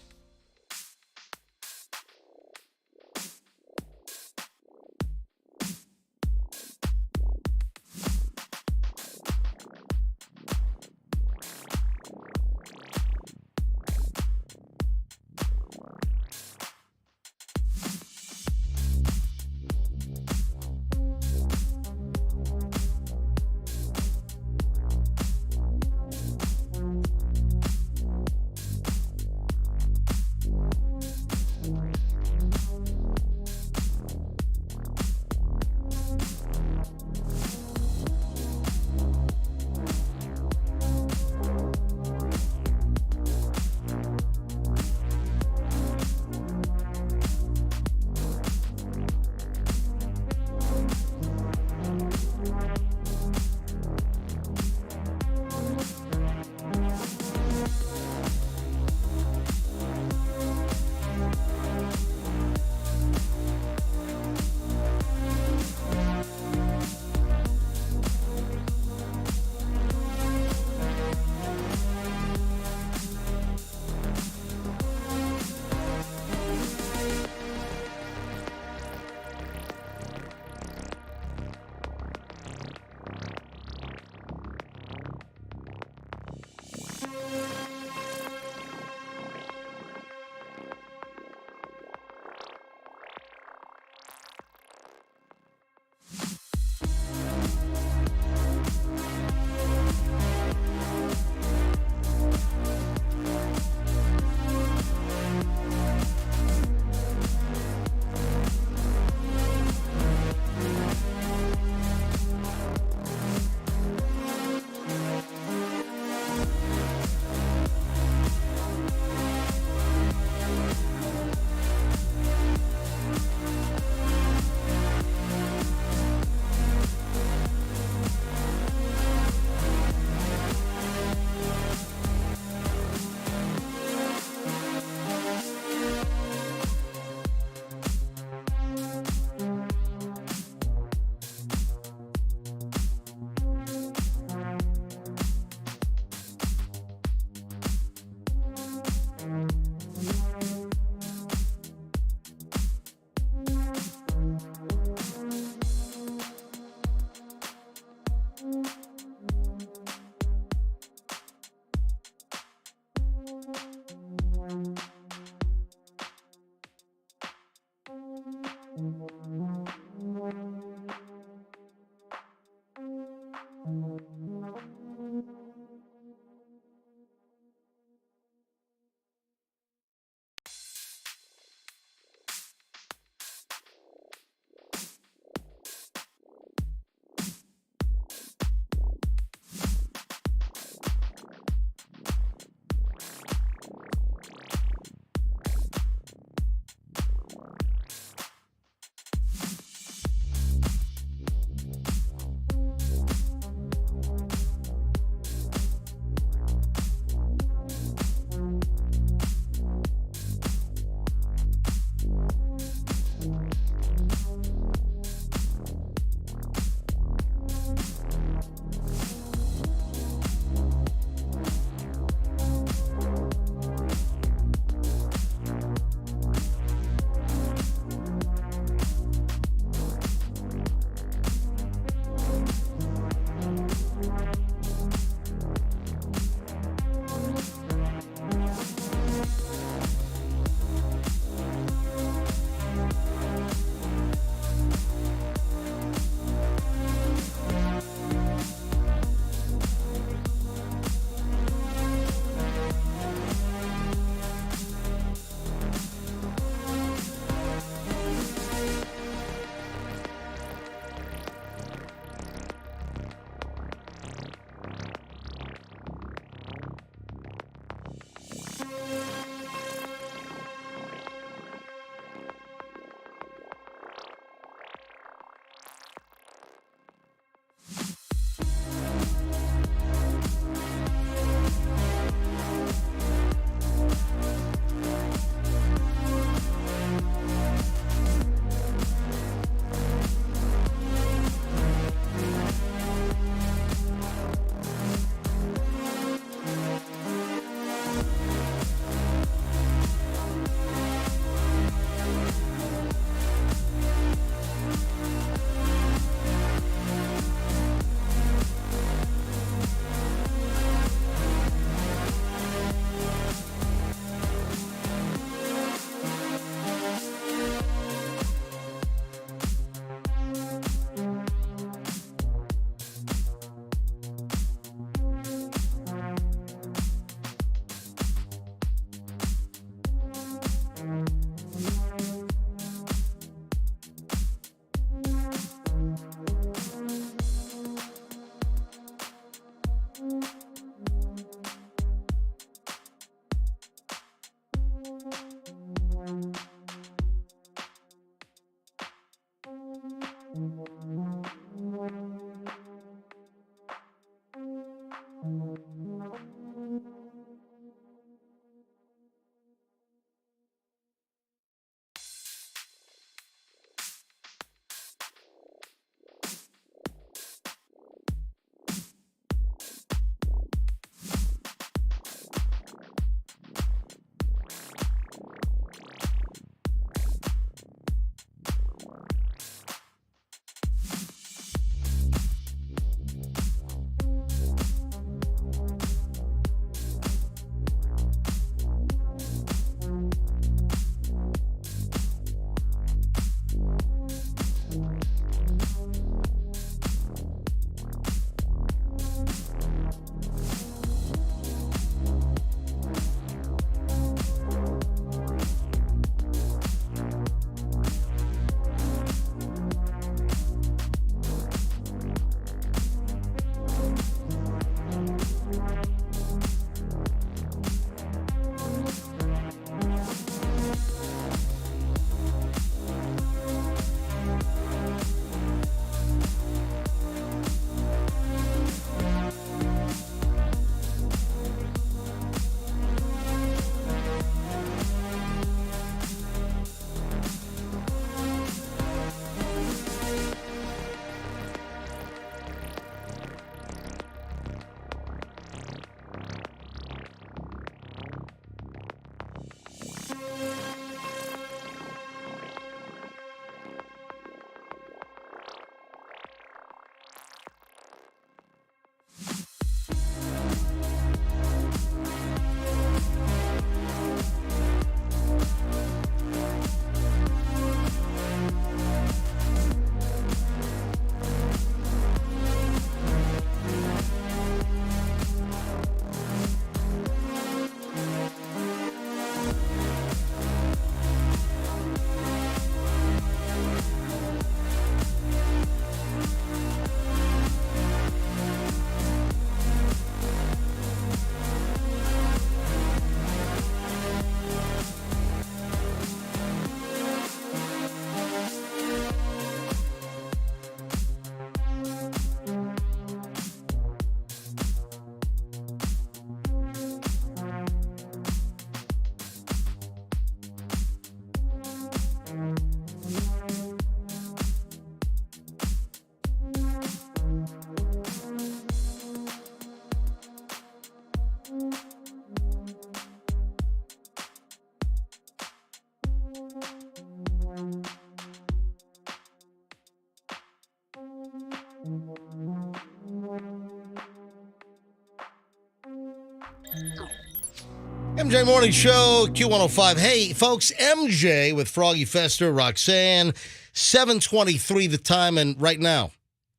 MJ Morning Show, Q105. Hey, folks, MJ with Froggy, Fester, Roxanne, 7:23 the time, and right now,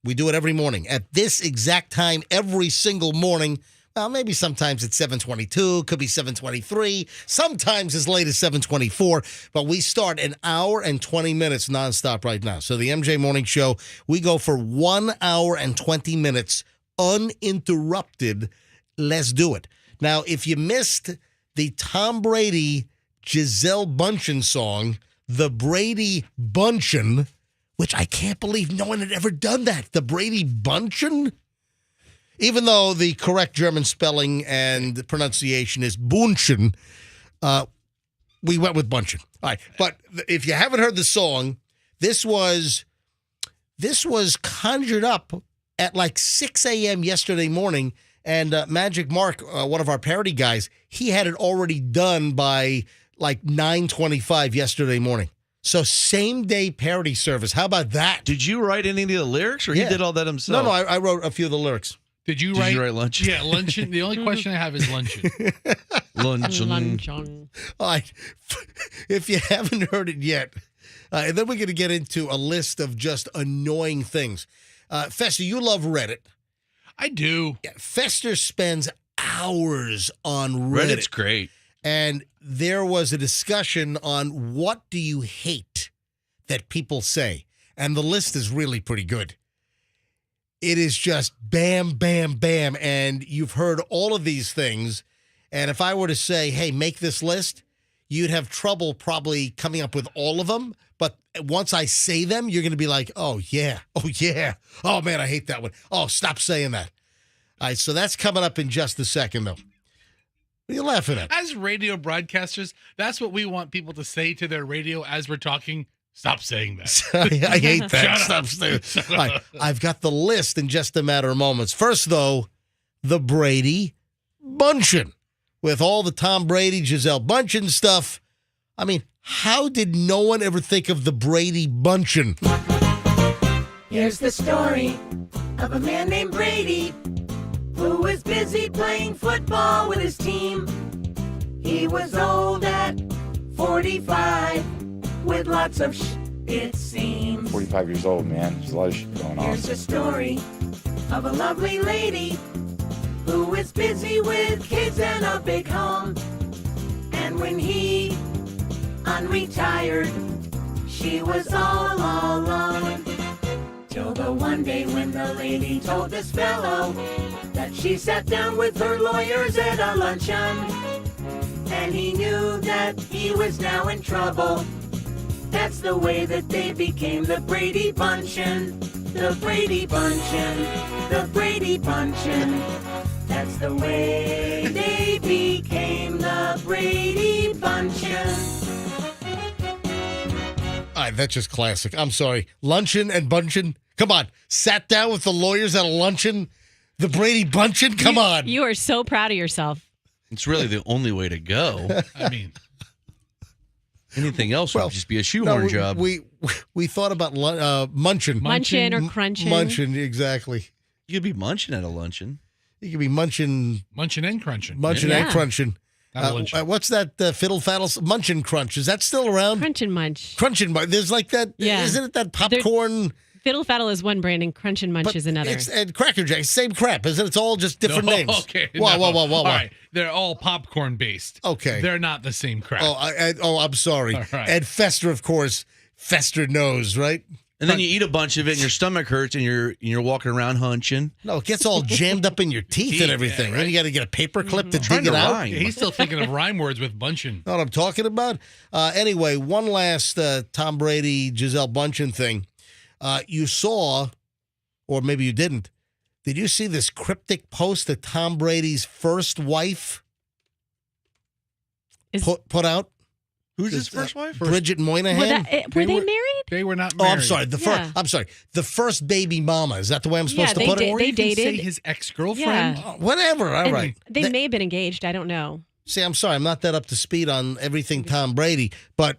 we do it every morning. At this exact time, every single morning, well, maybe sometimes it's 7:22, could be 7:23, sometimes as late as 7:24, but we start an hour and 20 minutes nonstop right now. So the MJ Morning Show, we go for 1 hour and 20 minutes uninterrupted. Let's do it. Now, if you missed the Tom Brady Giselle Bundchen song, the Brady Bunchen, which I can't believe no one had ever done that. The Brady Bunchen? Even though the correct German spelling and pronunciation is bunchen, we went with bunchen. All right, but if you haven't heard the song, this was conjured up at like 6 a.m. yesterday morning, and Magic Mark, one of our parody guys, he had it already done by like 9:25 yesterday morning. So same day parody service. How about that? Did you write any of the lyrics, or he did all that himself? No, I wrote a few of the lyrics. Did you write luncheon? Yeah, luncheon. The only question I have is luncheon. Luncheon. All right. If you haven't heard it yet, and then we're going to get into a list of just annoying things. Fester, you love Reddit. I do. Yeah, Fester spends hours on Reddit. Reddit's great. And there was a discussion on what do you hate that people say. And the list is really pretty good. It is just bam, bam, bam. And you've heard all of these things. And if I were to say, hey, make this list, you'd have trouble probably coming up with all of them. But once I say them, you're going to be like, oh, yeah. Oh, yeah. Oh, man, I hate that one. Oh, stop saying that. All right, so that's coming up in just a second, though. What are you laughing at? As radio broadcasters, that's what we want people to say to their radio as we're talking. Stop saying that. I hate that. Stop saying that. All right, I've got the list in just a matter of moments. First, though, the Brady Bunchen. With all the Tom Brady, Giselle Bundchen stuff. I mean, how did no one ever think of the Brady Bunchen? Here's the story of a man named Brady who was busy playing football with his team. He was old at 45 with lots of it seems. 45 years old, man. There's a lot of shit going on. Here's the story of a lovely lady who is busy with kids and a big home. And when he unretired, she was all alone. Till the one day when the lady told this fellow that she sat down with her lawyers at a luncheon. And he knew that he was now in trouble. That's the way that they became the Brady Bunchen. The Brady Bunchen. The Brady Bunchen. That's the way they became the Brady Bunchen. All right, that's just classic. I'm sorry. Luncheon and Bunchen? Come on. Sat down with the lawyers at a luncheon? The Brady Bunchen? Come on. You are so proud of yourself. It's really the only way to go. I mean, anything else would just be a shoehorn job. We thought about munchin. Munchin or crunching. Munchin, exactly. You could be munching at a luncheon. You could be munching. Munching and crunching. Munching and crunching. What's that fiddle faddle? Munchin Crunch. Is that still around? Crunch and Munch. Crunch and Munch. There's like that. Yeah. Isn't it that popcorn? Fiddle Faddle is one brand and Crunch and Munch is another. And Cracker Jack, same crap, isn't it? It's all just different names. Okay. Whoa. All right. They're all popcorn based. Okay. They're not the same crap. I'm sorry. All right. And Fester, of course. Fester knows, right? And then you eat a bunch of it and your stomach hurts and you're walking around hunching. No, it gets all jammed up in your teeth and everything. Right? You got to get a paper clip to dig it out. Rhyme. He's still thinking of rhyme words with bunchen. Know what I'm talking about? Anyway, one last Tom Brady, Giselle Bundchen thing. You saw, or maybe you didn't, did you see this cryptic post that Tom Brady's first wife put out? Who's his first wife? Bridget Moynihan. Were they married? They were not married. Oh, I'm sorry. The first baby mama. Is that the way I'm supposed to put it? They dated. Say his ex-girlfriend. Yeah. Whatever. All right. They may have been engaged. I don't know. See, I'm sorry. I'm not that up to speed on everything Tom Brady, but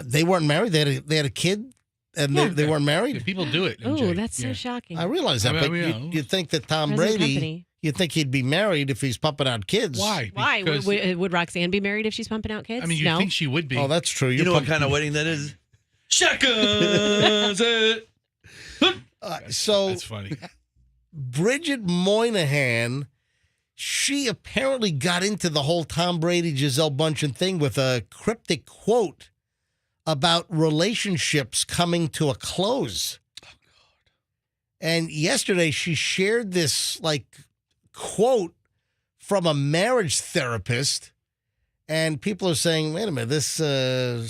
they weren't married. They had a kid, and they weren't married. Yeah, people do it. Oh, that's so shocking. I realize that, but you'd think that Tom Brady, You'd think he'd be married if he's pumping out kids. Why? Why? Because, Would Roxanne be married if she's pumping out kids? I mean, you'd no. think she would be. Oh, that's true. You know what kind of wedding that is? Shotguns. So That's funny. Bridget Moynihan, she apparently got into the whole Tom Brady, Gisele Bündchen thing with a cryptic quote about relationships coming to a close. Oh, God. And yesterday she shared this quote from a marriage therapist, and people are saying, wait a minute, this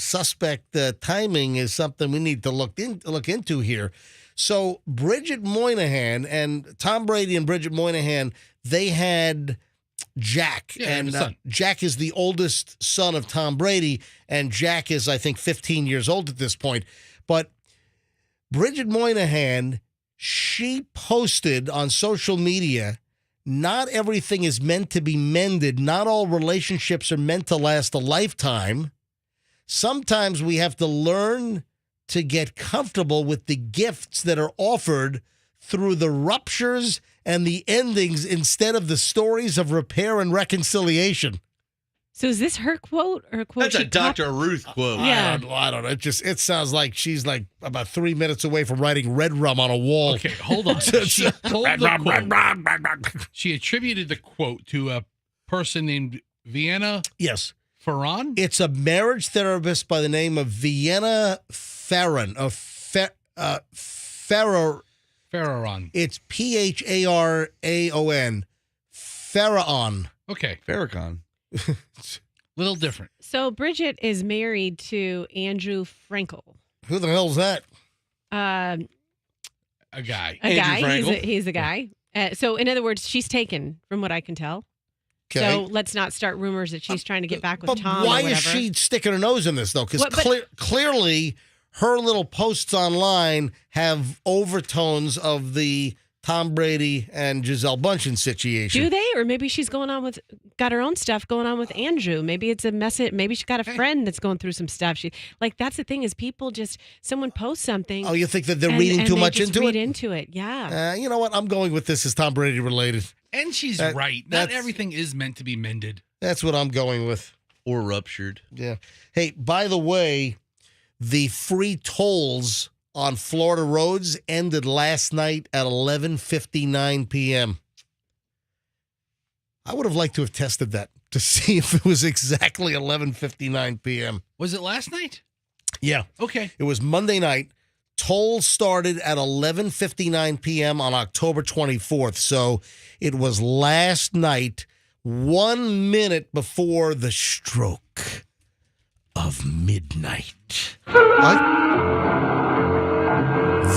suspect timing is something we need to look into here. So Bridget Moynihan and Tom Brady and Bridget Moynihan, they had Jack. Yeah, and son. Jack is the oldest son of Tom Brady, and Jack is, I think, 15 years old at this point. But Bridget Moynihan, she posted on social media, not everything is meant to be mended. Not all relationships are meant to last a lifetime. Sometimes we have to learn to get comfortable with the gifts that are offered through the ruptures and the endings instead of the stories of repair and reconciliation. So is this her quote or a quote? That's a she Dr. Ruth quote. Yeah. I don't know. It sounds like she's about 3 minutes away from writing red rum on a wall. Okay, hold on. She pulled the quote. She attributed the quote to a person named Vienna Yes. Ferran. It's a marriage therapist by the name of Vienna Ferran. Ferran. It's Pharaon. Pharaon. Okay, Farrakhan. little different. So Bridget is married to Andrew Frankel. Who the hell's that? A guy. A guy. Andrew Frankel. He's a guy. So in other words, she's taken, from what I can tell. Okay. So let's not start rumors that she's trying to get back with But Tom. why or is whatever. she sticking her nose in this, though? Because What- but- clearly her little posts online have overtones of the Tom Brady and Gisele Bündchen situation. Do they? Or maybe she's got her own stuff going on with Andrew. Maybe it's a mess. Maybe she's got a friend that's going through some stuff. That's the thing is someone posts something. Oh, you think that they're and- reading and too they much just into read it? into it, yeah. You know what? I'm going with this as Tom Brady related. And she's That- right. Not that's- everything is meant to be mended. That's what I'm going with. Or ruptured. Yeah. Hey, by the way, the free tolls on Florida roads ended last night at 11:59 p.m. I would have liked to have tested that to see if it was exactly 11:59 p.m. Was it last night? Yeah, Okay. it was Monday night. Tolls started at 11:59 p.m. on October 24th. So it was last night, 1 minute before the stroke of midnight.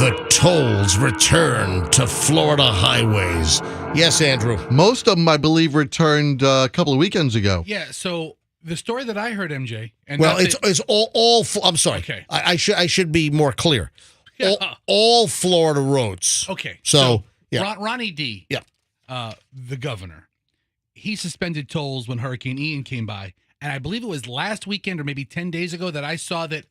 The tolls return to Florida highways. Yes, Andrew. Most of them, I believe, returned a couple of weekends ago. Yeah. So the story that I heard, MJ, and Well, not it's all. I'm sorry. Okay. I should be more clear. Yeah. All Florida roads. okay. So, yeah. Ronnie D. Yeah. The governor, he suspended tolls when Hurricane Ian came by, and I believe it was last weekend or maybe 10 days ago that I saw that.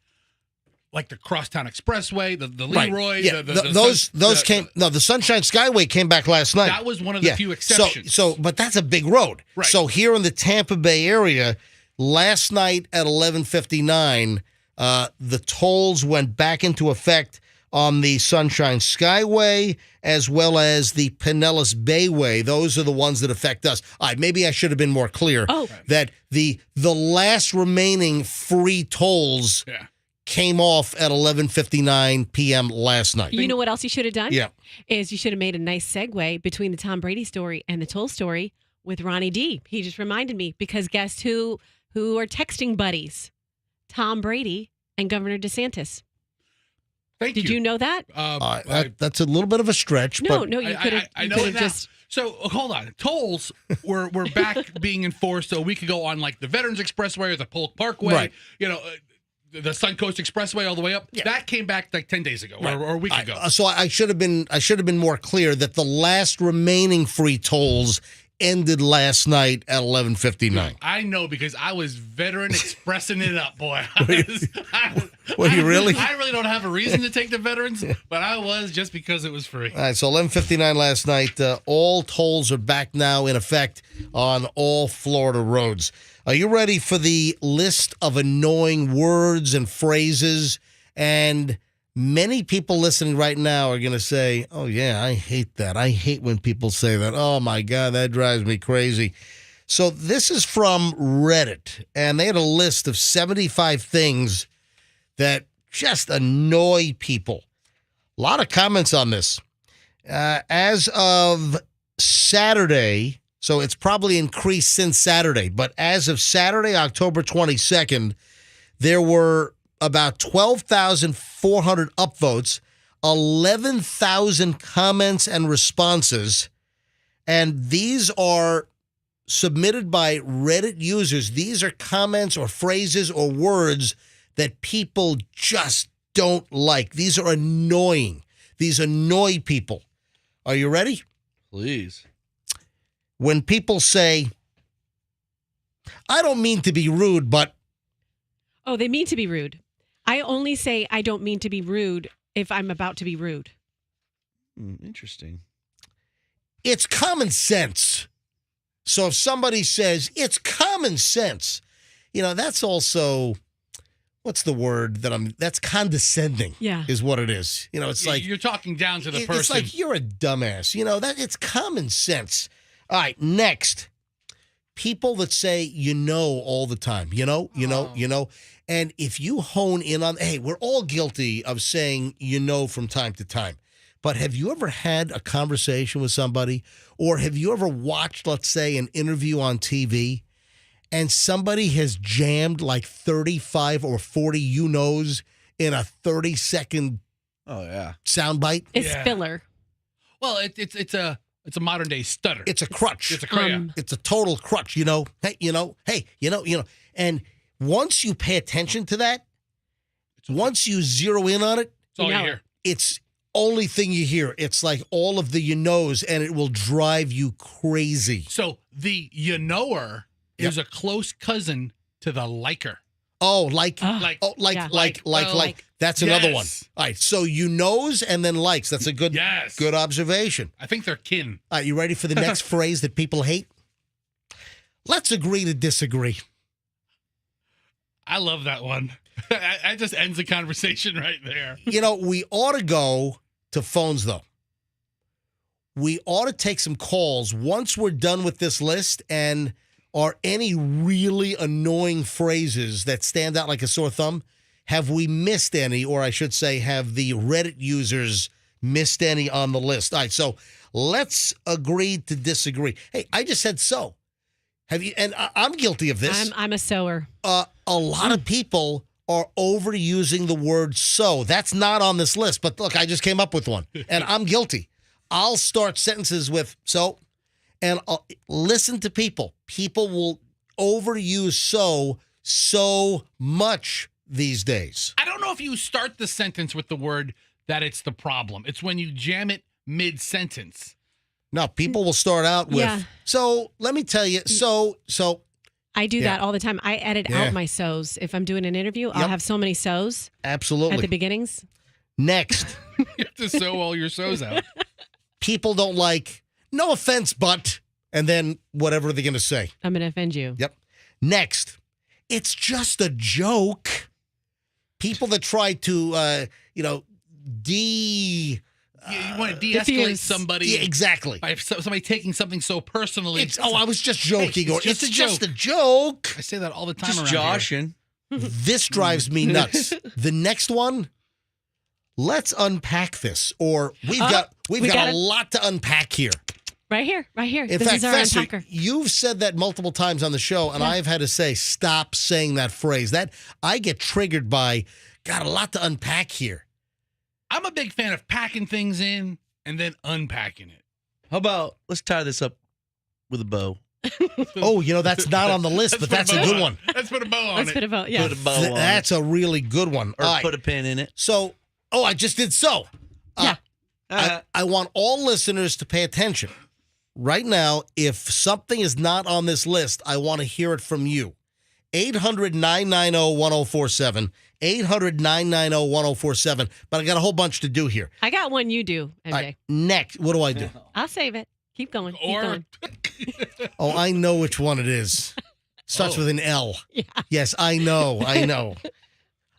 Like the Crosstown Expressway, the Right. Leroy, Yeah. the those came. No, the Sunshine Skyway came back last night. That was one of the few exceptions. But that's a big road. Right. So here in the Tampa Bay area, last night at 11:59, the tolls went back into effect on the Sunshine Skyway as well as the Pinellas Bayway. Those are the ones that affect us. All right, maybe I should have been more clear. Oh. That the last remaining free tolls yeah. came off at 11:59 p.m. last night. You know what else you should have done? Yeah. Is you should have made a nice segue between the Tom Brady story and the toll story with Ronnie D. He just reminded me because guess who are texting buddies? Tom Brady and Governor DeSantis. Thank Did you know that? That's a little bit of a stretch, No, but no, you could have. I know it now. So hold on. Tolls were back being enforced a week ago on like the Veterans Expressway or the Polk Parkway. Right. You know, the Suncoast Expressway all the way up. Yeah. That came back like 10 days ago or a week ago. So I should have been more clear that the last remaining free tolls ended last night at 11:59. I know because I was veteran expressing it up, boy. Were you really? I really don't have a reason to take the veterans, but I was just because it was free. All right, so 11:59 last night. All tolls are back now in effect on all Florida roads. Are you ready for the list of annoying words and phrases? And many people listening right now are going to say, oh, yeah, I hate that. I hate when people say that. Oh, my God, that drives me crazy. So this is from Reddit, and they had a list of 75 things that just annoy people. A lot of comments on this. As of Saturday, so it's probably increased since Saturday, but as of Saturday, October 22nd, there were about 12,400 upvotes, 11,000 comments and responses, and these are submitted by Reddit users. These are comments or phrases or words that people just don't like. These are annoying. These annoy people. Are you ready? Please. When people say, I don't mean to be rude, but... Oh, they mean to be rude. I only say I don't mean to be rude if I'm about to be rude. Interesting. It's common sense. So if somebody says, it's common sense, that's also... What's the word that's condescending? Yeah. Is what it is. It's like you're talking down to the person. It's like you're a dumbass. That it's common sense. All right, next. People that say all the time. And if you hone in on, hey, we're all guilty of saying from time to time. But have you ever had a conversation with somebody, or have you ever watched, let's say, an interview on TV? And somebody has jammed like 35 or 40 you-knows in a 30-second soundbite. It's filler. Well, it's a modern day stutter. It's a crutch. It's a crutch. It's a total crutch. Hey, And once you pay attention to that, once you zero in on it, it's all you hear. It's only thing you hear. It's like all of the you-knows, and it will drive you crazy. So the you-knower is a close cousin to the liker. Oh, like. That's another one. All right, so you-knows and then likes. That's a good observation. I think they're kin. All right, you ready for the next phrase that people hate? Let's agree to disagree. I love that one. That just ends the conversation right there. We ought to go to phones, though. We ought to take some calls once we're done with this list, and are any really annoying phrases that stand out like a sore thumb? Have we missed any, or I should say, have the Reddit users missed any on the list? All right, so let's agree to disagree. Hey, I just said so. Have you? And I'm guilty of this. I'm a sower. A lot of people are overusing the word so. That's not on this list, but look, I just came up with one, and I'm guilty. I'll start sentences with so, and listen to people. People will overuse so much these days. I don't know if you start the sentence with the word that it's the problem. It's when you jam it mid-sentence. No, people will start out with, so let me tell you, so. I do that all the time. I edit out my so's. If I'm doing an interview, I'll have so many so's. Absolutely. At the beginnings. Next. You have to sew all your so's out. People don't like, no offense, but, and then whatever they're going to say. I'm going to offend you. Yep. Next. It's just a joke. People that try to, you want to de-escalate somebody. Yeah, exactly. By somebody taking something so personally. I was just joking. Hey, or it's just a joke. I say that all the time just around joshing. here. This drives me nuts. The next one, let's unpack this. Or we've got a lot to unpack here. Right here. In this fact, is our Fester, unpacker. you've said that multiple times on the show, and I've had to say, stop saying that phrase. That I get triggered by, got a lot to unpack here. I'm a big fan of packing things in and then unpacking it. How about let's tie this up with a bow? Oh, that's not on the list, but that's a good one. Let's put a bow on Let's it. put a bow. Yeah. Put a bow on That's a really good one. Or put a pin in it. So, I just did so. Yeah. I want all listeners to pay attention. right now, if something is not on this list, I want to hear it from you. 800-990-1047. 800-990-1047. But I got a whole bunch to do here. I got one you do, MJ. All right, next, what do I do? I'll save it. Keep going. Keep Or going. Oh, I know which one it is. Starts with an L. Yeah. Yes, I know.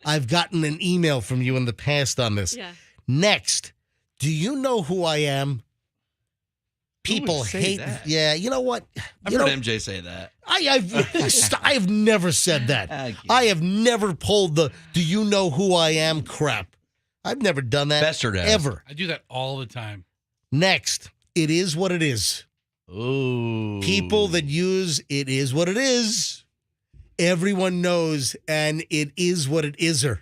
I've gotten an email from you in the past on this. Yeah. Next, do you know who I am? Who would People say hate. that? Yeah, you know what? I've You heard know, MJ say that. I've never said that. I have never pulled the "Do you know who I am?" crap. I've never done that. Bester does. Ever. I do that all the time. Next, it is what it is. Ooh. People that use "it is what it is," everyone knows, and it is what it is-er.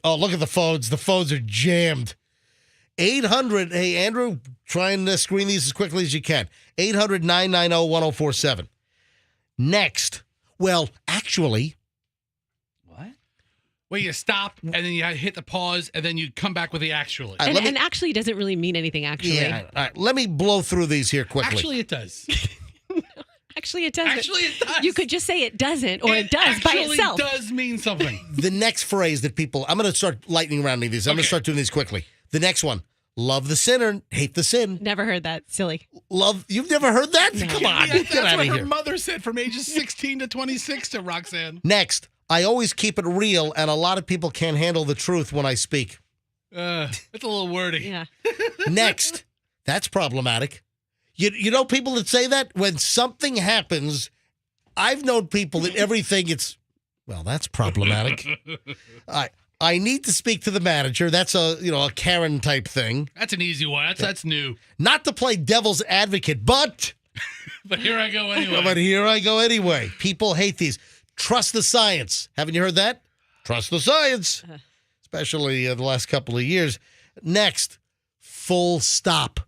Oh, look at the phones. The phones are jammed. 800, hey, Andrew, try and screen these as quickly as you can. 800-990-1047. Next, well, actually, What? Well, you stop and then you hit the pause and then you come back with the actually. All right, And actually doesn't really mean anything, actually. yeah, all right, let me blow through these here quickly. Actually, it does. Actually, it doesn't. Actually, it does. You could just say it doesn't, or it does by itself. It does mean something. The next phrase that people, I'm going to start lightning rounding these. I'm going to start doing these quickly. The next one, love the sinner, hate the sin. Never heard that. Silly. Love, you've never heard that? No. Come on, Yeah, get that's out what of her here. mother said from ages 16 to 26 to Roxanne. Next, I always keep it real, and a lot of people can't handle the truth when I speak. It's a little wordy. Yeah. Next, that's problematic. You know people that say that? When something happens, I've known people that everything that's problematic. I need to speak to the manager. That's a Karen type thing. That's an easy one. That's new. Not to play devil's advocate, but Here I go anyway. but here I go anyway. People hate these. Trust the science. Haven't you heard that? Trust the science. Especially the last couple of years. Next, full stop.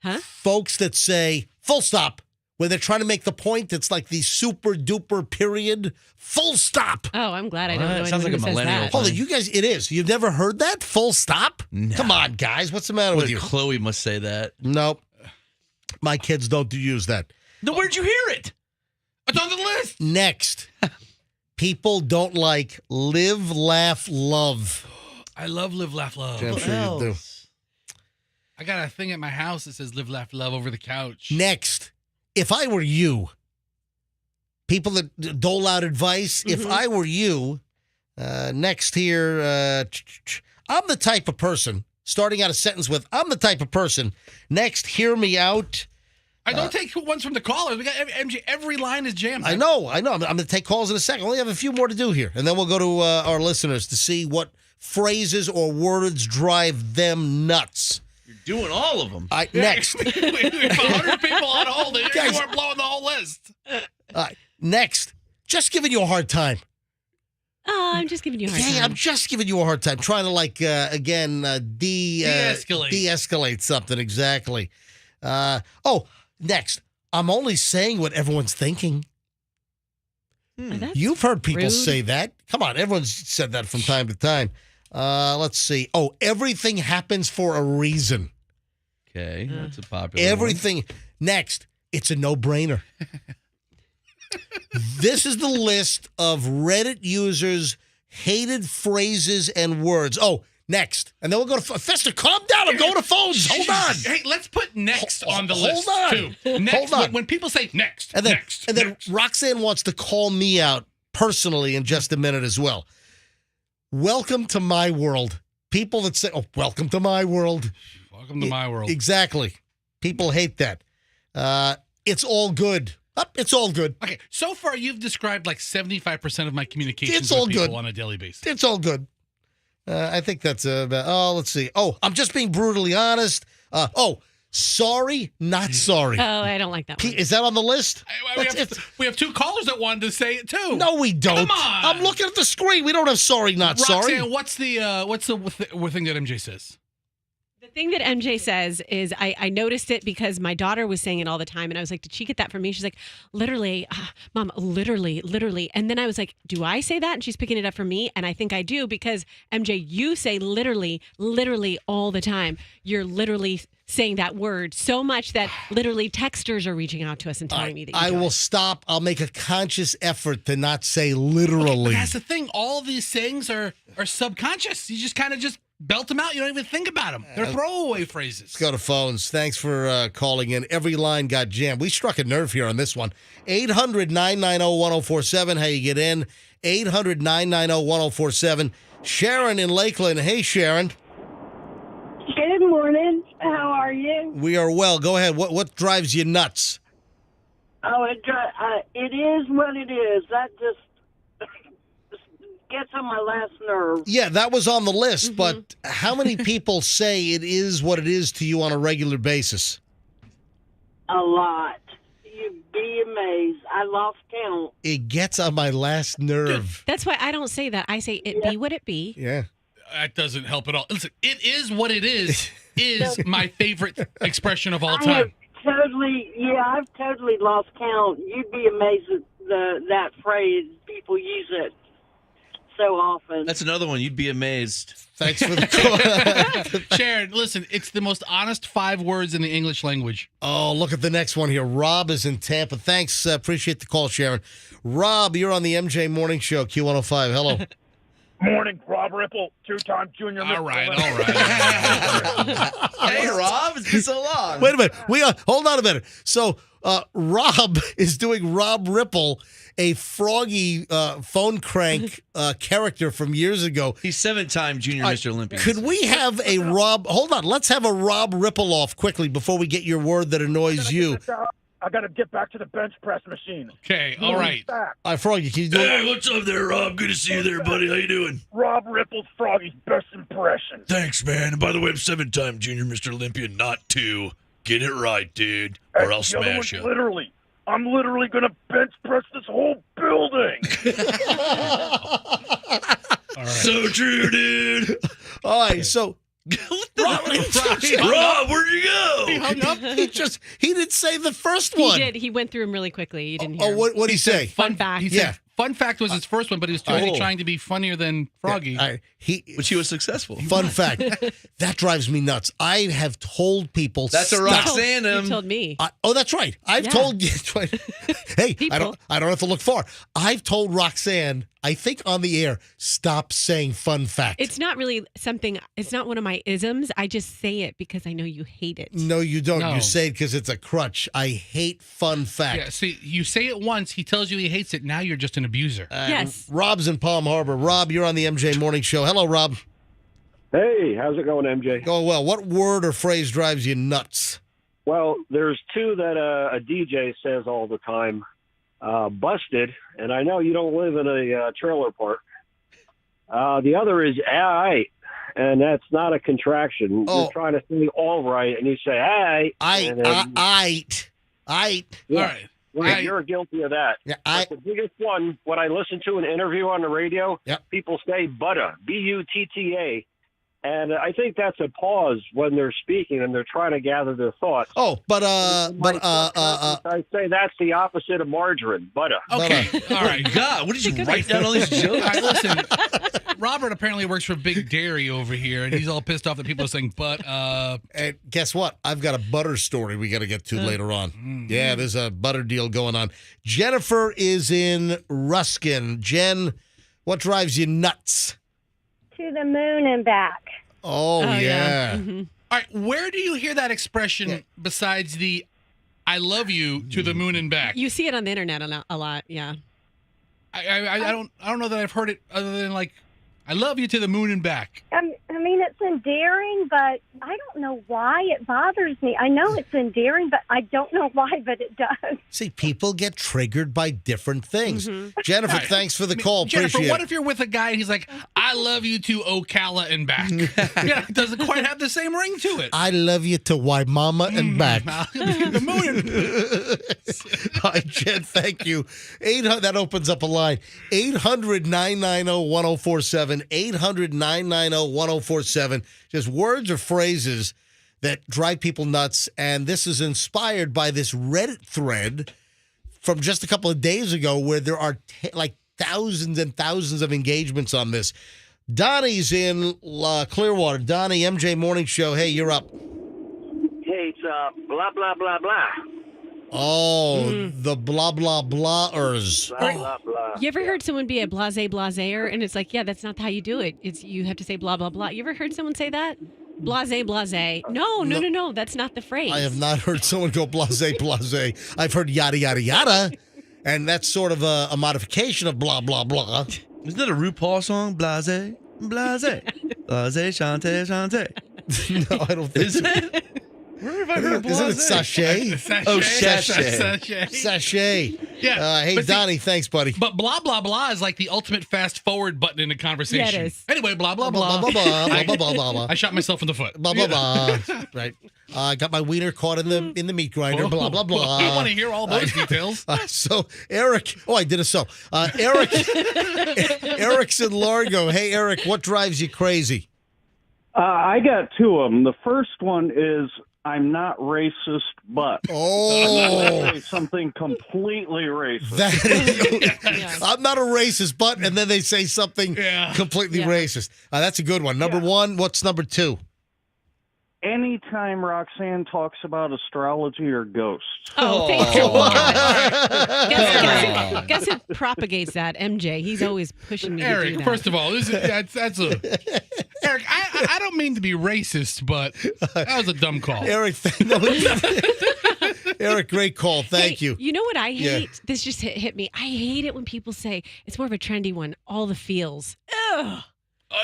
Huh? Folks that say full stop when they're trying to make the point that's like the super duper period. Full stop. Oh, I'm glad I don't What? know Sounds anyone like a who says millennial that. Hold on, you guys, it is. You've never heard that? Full stop? No. Come on, guys. What's the matter with you? Chloe must say that. Nope. My kids don't use that. Then where'd you hear it? It's on the list. Next, people don't like live, laugh, love. I love Live, Laugh, Love. I'm sure you do. I got a thing at my house that says Live, Laugh, Love over the couch. Next, if I were you, people that dole out advice, if I were you, next here, I'm the type of person, starting out a sentence with, I'm the type of person. Next, hear me out. I don't take ones from the callers. We got MJ. Every line is jammed. I know. I'm going to take calls in a second. We only have a few more to do here. And then we'll go to our listeners to see what phrases or words drive them nuts. You're doing all of them. Next. we have 100 people on hold. You Guys. weren't blowing the whole list. Next. Just giving you a hard time. Oh, I'm just giving you a hard time. Yeah, I'm just giving you a hard time. Trying to, de-escalate something. Exactly. Next. I'm only saying what everyone's thinking. That's You've heard people rude. say that. Come on, everyone's said that from time to time. Let's see. Oh, everything happens for a reason. Okay, that's a popular Everything. Next, it's a no-brainer. This is the list of Reddit users' hated phrases and words. Oh, next. And then we'll go to Fester. Calm down. I'm going to phones. Hold on. Hey, let's put next on the Hold list, on. too. Next, Hold on. When people say next, And then, next, and then next. Roxanne wants to call me out personally in just a minute as well. Welcome to my world. People that say, oh, welcome to my world. Welcome to my world. Exactly. People hate that. It's all good. It's all good. Okay, so far you've described like 75% of my communications It's all with people good. on a daily basis. It's all good. I think that's about, let's see. Oh, I'm just being brutally honest. Sorry, not sorry. Oh, I don't like that one. Is that on the list? We have two callers that wanted to say it too. No, we don't. Come on. I'm looking at the screen. We don't have sorry, not sorry. Roxanne, what's the thing that MJ says? The thing that MJ says is I noticed it because my daughter was saying it all the time. And I was like, did she get that from me? She's like, literally, Mom, literally. And then I was like, do I say that? And she's picking it up from me. And I think I do because, MJ, you say literally all the time. You're literally saying that word so much that literally texters are reaching out to us and telling me that I will stop. I'll make a conscious effort to not say literally. But that's the thing. All of these sayings are subconscious. You just kind of just belt them out. You don't even think about them. They're throwaway phrases. Let's go to phones. Thanks for calling in. Every line got jammed. We struck a nerve here on this one. 800-990-1047. How you get in? 800-990-1047. Sharon in Lakeland. Hey, Sharon. Good morning. How are you? We are well. Go ahead. What drives you nuts? Oh, it is what it is. That just gets on my last nerve. Yeah, that was on the list, but how many people say it is what it is to you on a regular basis? A lot. You'd be amazed. I lost count. It gets on my last nerve. That's why I don't say that. I say it be what it be. Yeah. That doesn't help at all. Listen, it is what it is my favorite expression of all time. I've totally lost count. You'd be amazed at that phrase. People use it so often. That's another one. You'd be amazed. Thanks for the call. Sharon, listen, it's the most honest 5 words in the English language. Oh, look at the next one here. Rob is in Tampa. Thanks. Appreciate the call, Sharon. Rob, you're on the MJ Morning Show, Q105. Hello. Morning, Rob Ripple, 2-time junior. All right. Hey, Rob, it's been so long. Wait a minute. Hold on a minute. So Rob is doing Rob Ripple, a Froggy phone crank character from years ago. He's 7-time junior Mr. Olympia. Could we have a Rob? Hold on. Let's have a Rob Ripple off quickly before we get your word that annoys you. I got to get back to the bench press machine. Okay, all right. All right, Froggy, can you do it? Hey, what's up there, Rob? Good to see you there, buddy. How you doing? Rob Ripple's Froggy's best impression. Thanks, man. And by the way, I'm 7-time junior Mr. Olympia, not 2. Get it right, dude, or I'll smash you. I'm literally going to bench press this whole building. All right. So true, dude. All right, so... Rob, where'd you go? He hung up. He didn't say the first one. He did. He went through him really quickly. You didn't hear him. What'd he say? Fun fact. He said Fun fact was his first one, but he was too busy trying to be funnier than Froggy. Which he was successful. Fun fact. That drives me nuts. I have told people. That's a Roxanne. You told me. That's right. I've told you. Hey, people. I don't have to look far. I've told Roxanne, I think on the air, stop saying fun fact. It's not really something, it's not one of my isms. I just say it because I know you hate it. No, you don't. No. You say it because it's a crutch. I hate fun fact. Yeah, see, you say it once, he tells you he hates it. Now you're just an abuser. Yes. Rob's in Palm Harbor. Rob, you're on the MJ Morning Show. Hello, Rob. Hey, how's it going, MJ? Going well. What word or phrase drives you nuts? Well, there's two that a DJ says all the time. Busted, and I know you don't live in a trailer park. The other is aight, and that's not a contraction. You're trying to say all right, and you say aight. Aight. Yeah. All right. Well, you're guilty of that. Yeah, But the biggest one, when I listen to an interview on the radio, people say butta, B-U-T-T-A. And I think that's a pause when they're speaking and they're trying to gather their thoughts. I say that's the opposite of margarine, butter. Okay, all right. God, what did you write down all these jokes? All right, listen. Robert apparently works for Big Dairy over here, and he's all pissed off that people are saying, but. And guess what? I've got a butter story we got to get to later on. Yeah, there's a butter deal going on. Jennifer is in Ruskin. Jen, what drives you nuts? To the moon and back. Oh yeah. Mm-hmm. All right, where do you hear that expression besides the "I love you" to the moon and back? You see it on the internet a lot, yeah. I don't know that I've heard it other than like "I love you" to the moon and back. I mean, it's endearing, but I don't know why it bothers me. I know it's endearing, but I don't know why, but it does. See, people get triggered by different things. Jennifer, thanks for the call. Jennifer, Appreciate what it. if you're with a guy and he's like, "I love you to Ocala and back"? Yeah, it doesn't quite have the same ring to it. I love you to Waimama and back. The moon. All right, Jen, thank you. 800, that opens up a line. 800-990-1047. 800-990-1047. 1047. Just words or phrases that drive people nuts. And this is inspired by this Reddit thread from just a couple of days ago where there are like thousands and thousands of engagements on this. Donnie's in Clearwater. Donnie, MJ Morning Show. Hey, you're up. Hey, it's blah, blah, blah, blah. Oh, the blah, blah, blahers. Blah, blah, blah. You ever heard someone be a blaser, and it's like, yeah, that's not how you do it. It's you have to say blah, blah, blah. You ever heard someone say that? Blase. No, that's not the phrase. I have not heard someone go blase. I've heard yada, yada, yada, and that's sort of a modification of blah, blah, blah. Isn't that a RuPaul song? Blase, Shante. No, I don't think so. Isn't it? Where have I heard Isn't it sachet? Oh, sachet. Sachet. Yeah. Hey, But see- Donnie, thanks, buddy. But blah, blah, blah is like the ultimate fast forward button in a conversation. Yeah, it is. Anyway, blah, blah, Blah, blah. blah, blah, blah, blah, blah, blah, blah. I shot myself in the foot. Blah, blah, blah. Right. I got my wiener caught in the meat grinder. Blah, blah, blah. I want to hear all those details. So, Eric. Oh, I did a so. Eric's in Largo. Hey, Eric, what drives you crazy? I got two of them. The first one is I'm not racist, but Oh. say something completely racist. That is, I'm not a racist, but, and then they say something completely racist. That's a good one. Number one, what's number two? Anytime Roxanne talks about astrology or ghosts. Oh, thank you. Guess who propagates that? MJ. He's always pushing me to do Eric, that. first of all, that's a Eric. I don't mean to be racist, but that was a dumb call. Eric, Eric, great call. Thank you. You know what I Yeah. hate? This just hit me. I hate it when people say, it's more of a trendy one, all the feels. Ugh.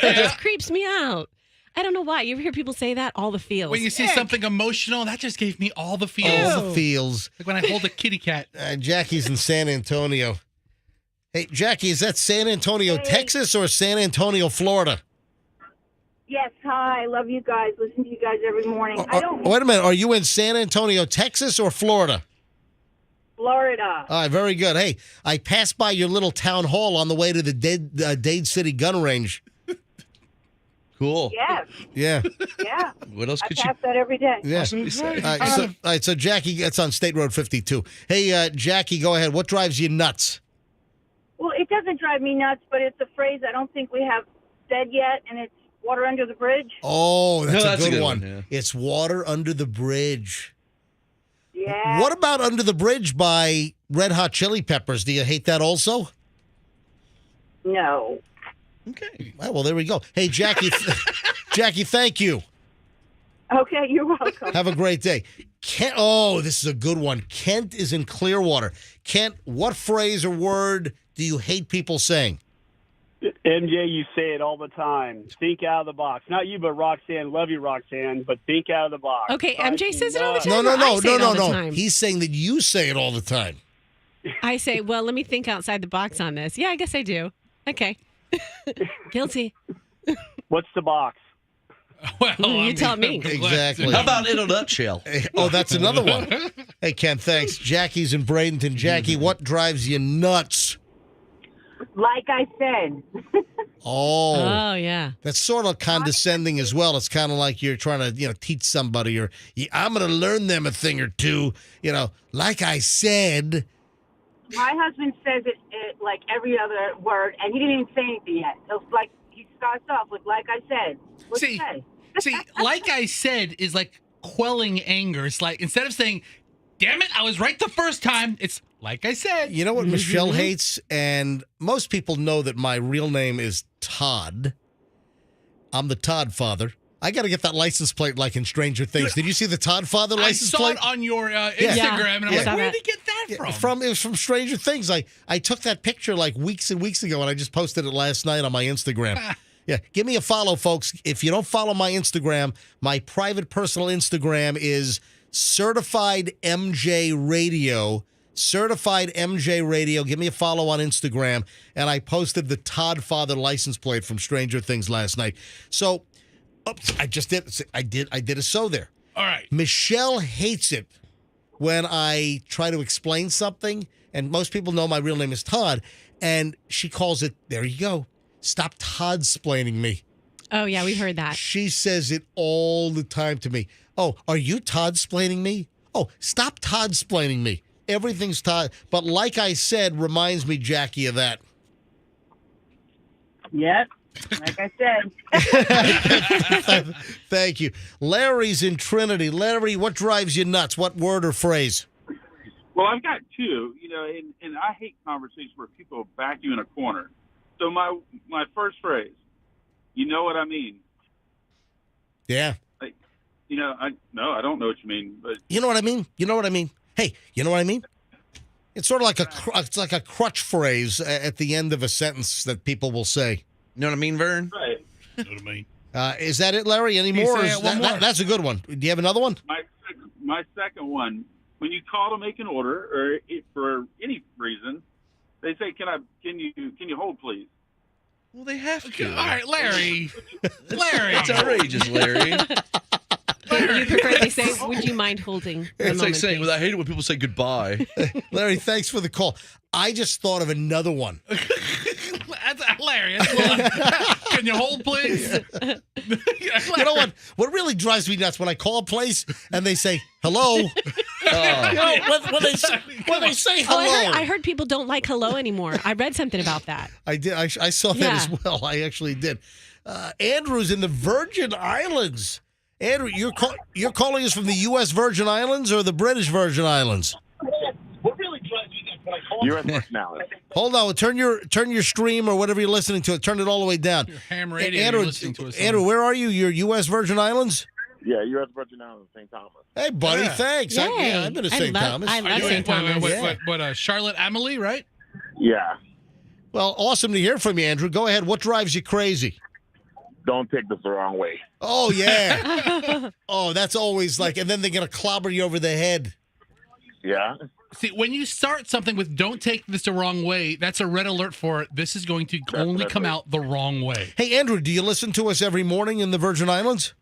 That just creeps me out. I don't know why. You ever hear people say that? All the feels. When you see something emotional, that just gave me all the feels. All the feels. Like when I hold a kitty cat. Jackie's in San Antonio. Hey, Jackie, is that San Antonio, Texas, or San Antonio, Florida? Yes, hi. I love you guys. Listen to you guys every morning. I don't. Wait a minute. Are you in San Antonio, Texas, or Florida? Florida. All right, very good. Hey, I passed by your little town hall on the way to the Dade City gun range. Cool. Yes. Yeah. Yeah. What else I could pass that every day. Yeah. All right, so Jackie gets on State Road 52. Hey, Jackie, go ahead. What drives you nuts? Well, it doesn't drive me nuts, but it's a phrase I don't think we have said yet, and it's water under the bridge. Oh, that's, No, a good one. yeah. It's water under the bridge. Yeah. What about Under the Bridge by Red Hot Chili Peppers? Do you hate that also? No. Okay. Well, there we go. Hey, Jackie, Jackie, thank you. Okay, you're welcome. Have a great day. Kent, oh, this is a good one. Kent is in Clearwater. Kent, what phrase or word do you hate people saying? MJ, you say it all the time. Think out of the box. Not you, but Roxanne. Love you, Roxanne, but think out of the box. Okay, MJ says it all the time. No, no, or I no, say no, it all no, the no. time? He's saying that you say it all the time. I say, well, let me think outside the box on this. Yeah, I guess I do. Okay. Guilty. What's the box? Well, you tell me. Exactly. How about in a nutshell? Hey, oh, that's another one. Hey, Ken, thanks. Jackie's in Bradenton. Jackie, what drives you nuts? Like I said. Oh, yeah. That's sort of condescending as well. It's kind of like you're trying to, teach somebody, or I'm going to learn them a thing or two. Like I said. My husband says it like every other word, and he didn't even say anything yet. So it's like he starts off with, like I said. What'd you say? See, like I said, is like quelling anger. It's like instead of saying, damn it, I was right the first time, it's like I said. You know what Michelle hates? And most people know that my real name is Todd. I'm the Todd father. I got to get that license plate like in Stranger Things. Did you see the Todd father license plate? I saw it on your Instagram, and I was like, where did he get that from? It was from Stranger Things. I took that picture like weeks and weeks ago, and I just posted it last night on my Instagram. Yeah, give me a follow, folks. If you don't follow my Instagram, my private personal Instagram is Certified MJ Radio. Certified MJ Radio. Give me a follow on Instagram. And I posted the Todd father license plate from Stranger Things last night. So, oops, I did a so there. All right. Michelle hates it when I try to explain something, and most people know my real name is Todd, and she calls it, there you go, stop Todd-splaining me. Oh, yeah, we heard that. She says it all the time to me. Oh, are you Todd-splaining me? Oh, stop Todd-splaining me. Everything's Todd. But like I said, reminds me, Jackie, of that. Yep. Like I said. Thank you. Larry's in Trinity. Larry, what drives you nuts? What word or phrase? Well, I've got two, and I hate conversations where people back you in a corner. So my first phrase, you know what I mean? Yeah. I don't know what you mean, but you know what I mean? You know what I mean? Hey, you know what I mean? It's sort of like it's like a crutch phrase at the end of a sentence that people will say. You know what I mean, Vern? right. You know what I mean? Is that it, Larry? Any more? say it one more. That's a good one. Do you have another one? My second one, when you call to make an order or for any reason, they say, "Can you hold, please?" Well, they have to. All right, Larry. Larry. It's outrageous, Larry. You prefer they say, would you mind holding for a It's like moment, saying, please? well, I hate it when people say goodbye. Larry, thanks for the call. I just thought of another one. That's hilarious. Can you hold, please? You know what? What really drives me nuts when I call a place and they say hello. You know, when they say hello. Oh, I heard people don't like hello anymore. I read something about that. I did. I saw that as well. I actually did. Andrew's in the Virgin Islands. Andrew, you're calling us from the U.S. Virgin Islands or the British Virgin Islands? What really drives you nuts when I call U.S. Virgin Islands. Hold on. Turn your stream or whatever you're listening to. Turn it all the way down. Your ham radio. Andrew, you're listening to us on. Andrew, where are you? You're U.S. Virgin Islands? Yeah, U.S. Virgin Islands, St. Thomas. Hey, buddy. Yeah. Thanks. I've been to St. Thomas. I love St. Thomas. What, Charlotte Amalie, right? Yeah. Well, awesome to hear from you, Andrew. Go ahead. What drives you crazy? Don't take this the wrong way. Oh, yeah. Oh, that's always like, and then they're going to clobber you over the head. Yeah. See, when you start something with "don't take this the wrong way," that's a red alert for this is going to only come out the wrong way. Hey, Andrew, do you listen to us every morning in the Virgin Islands?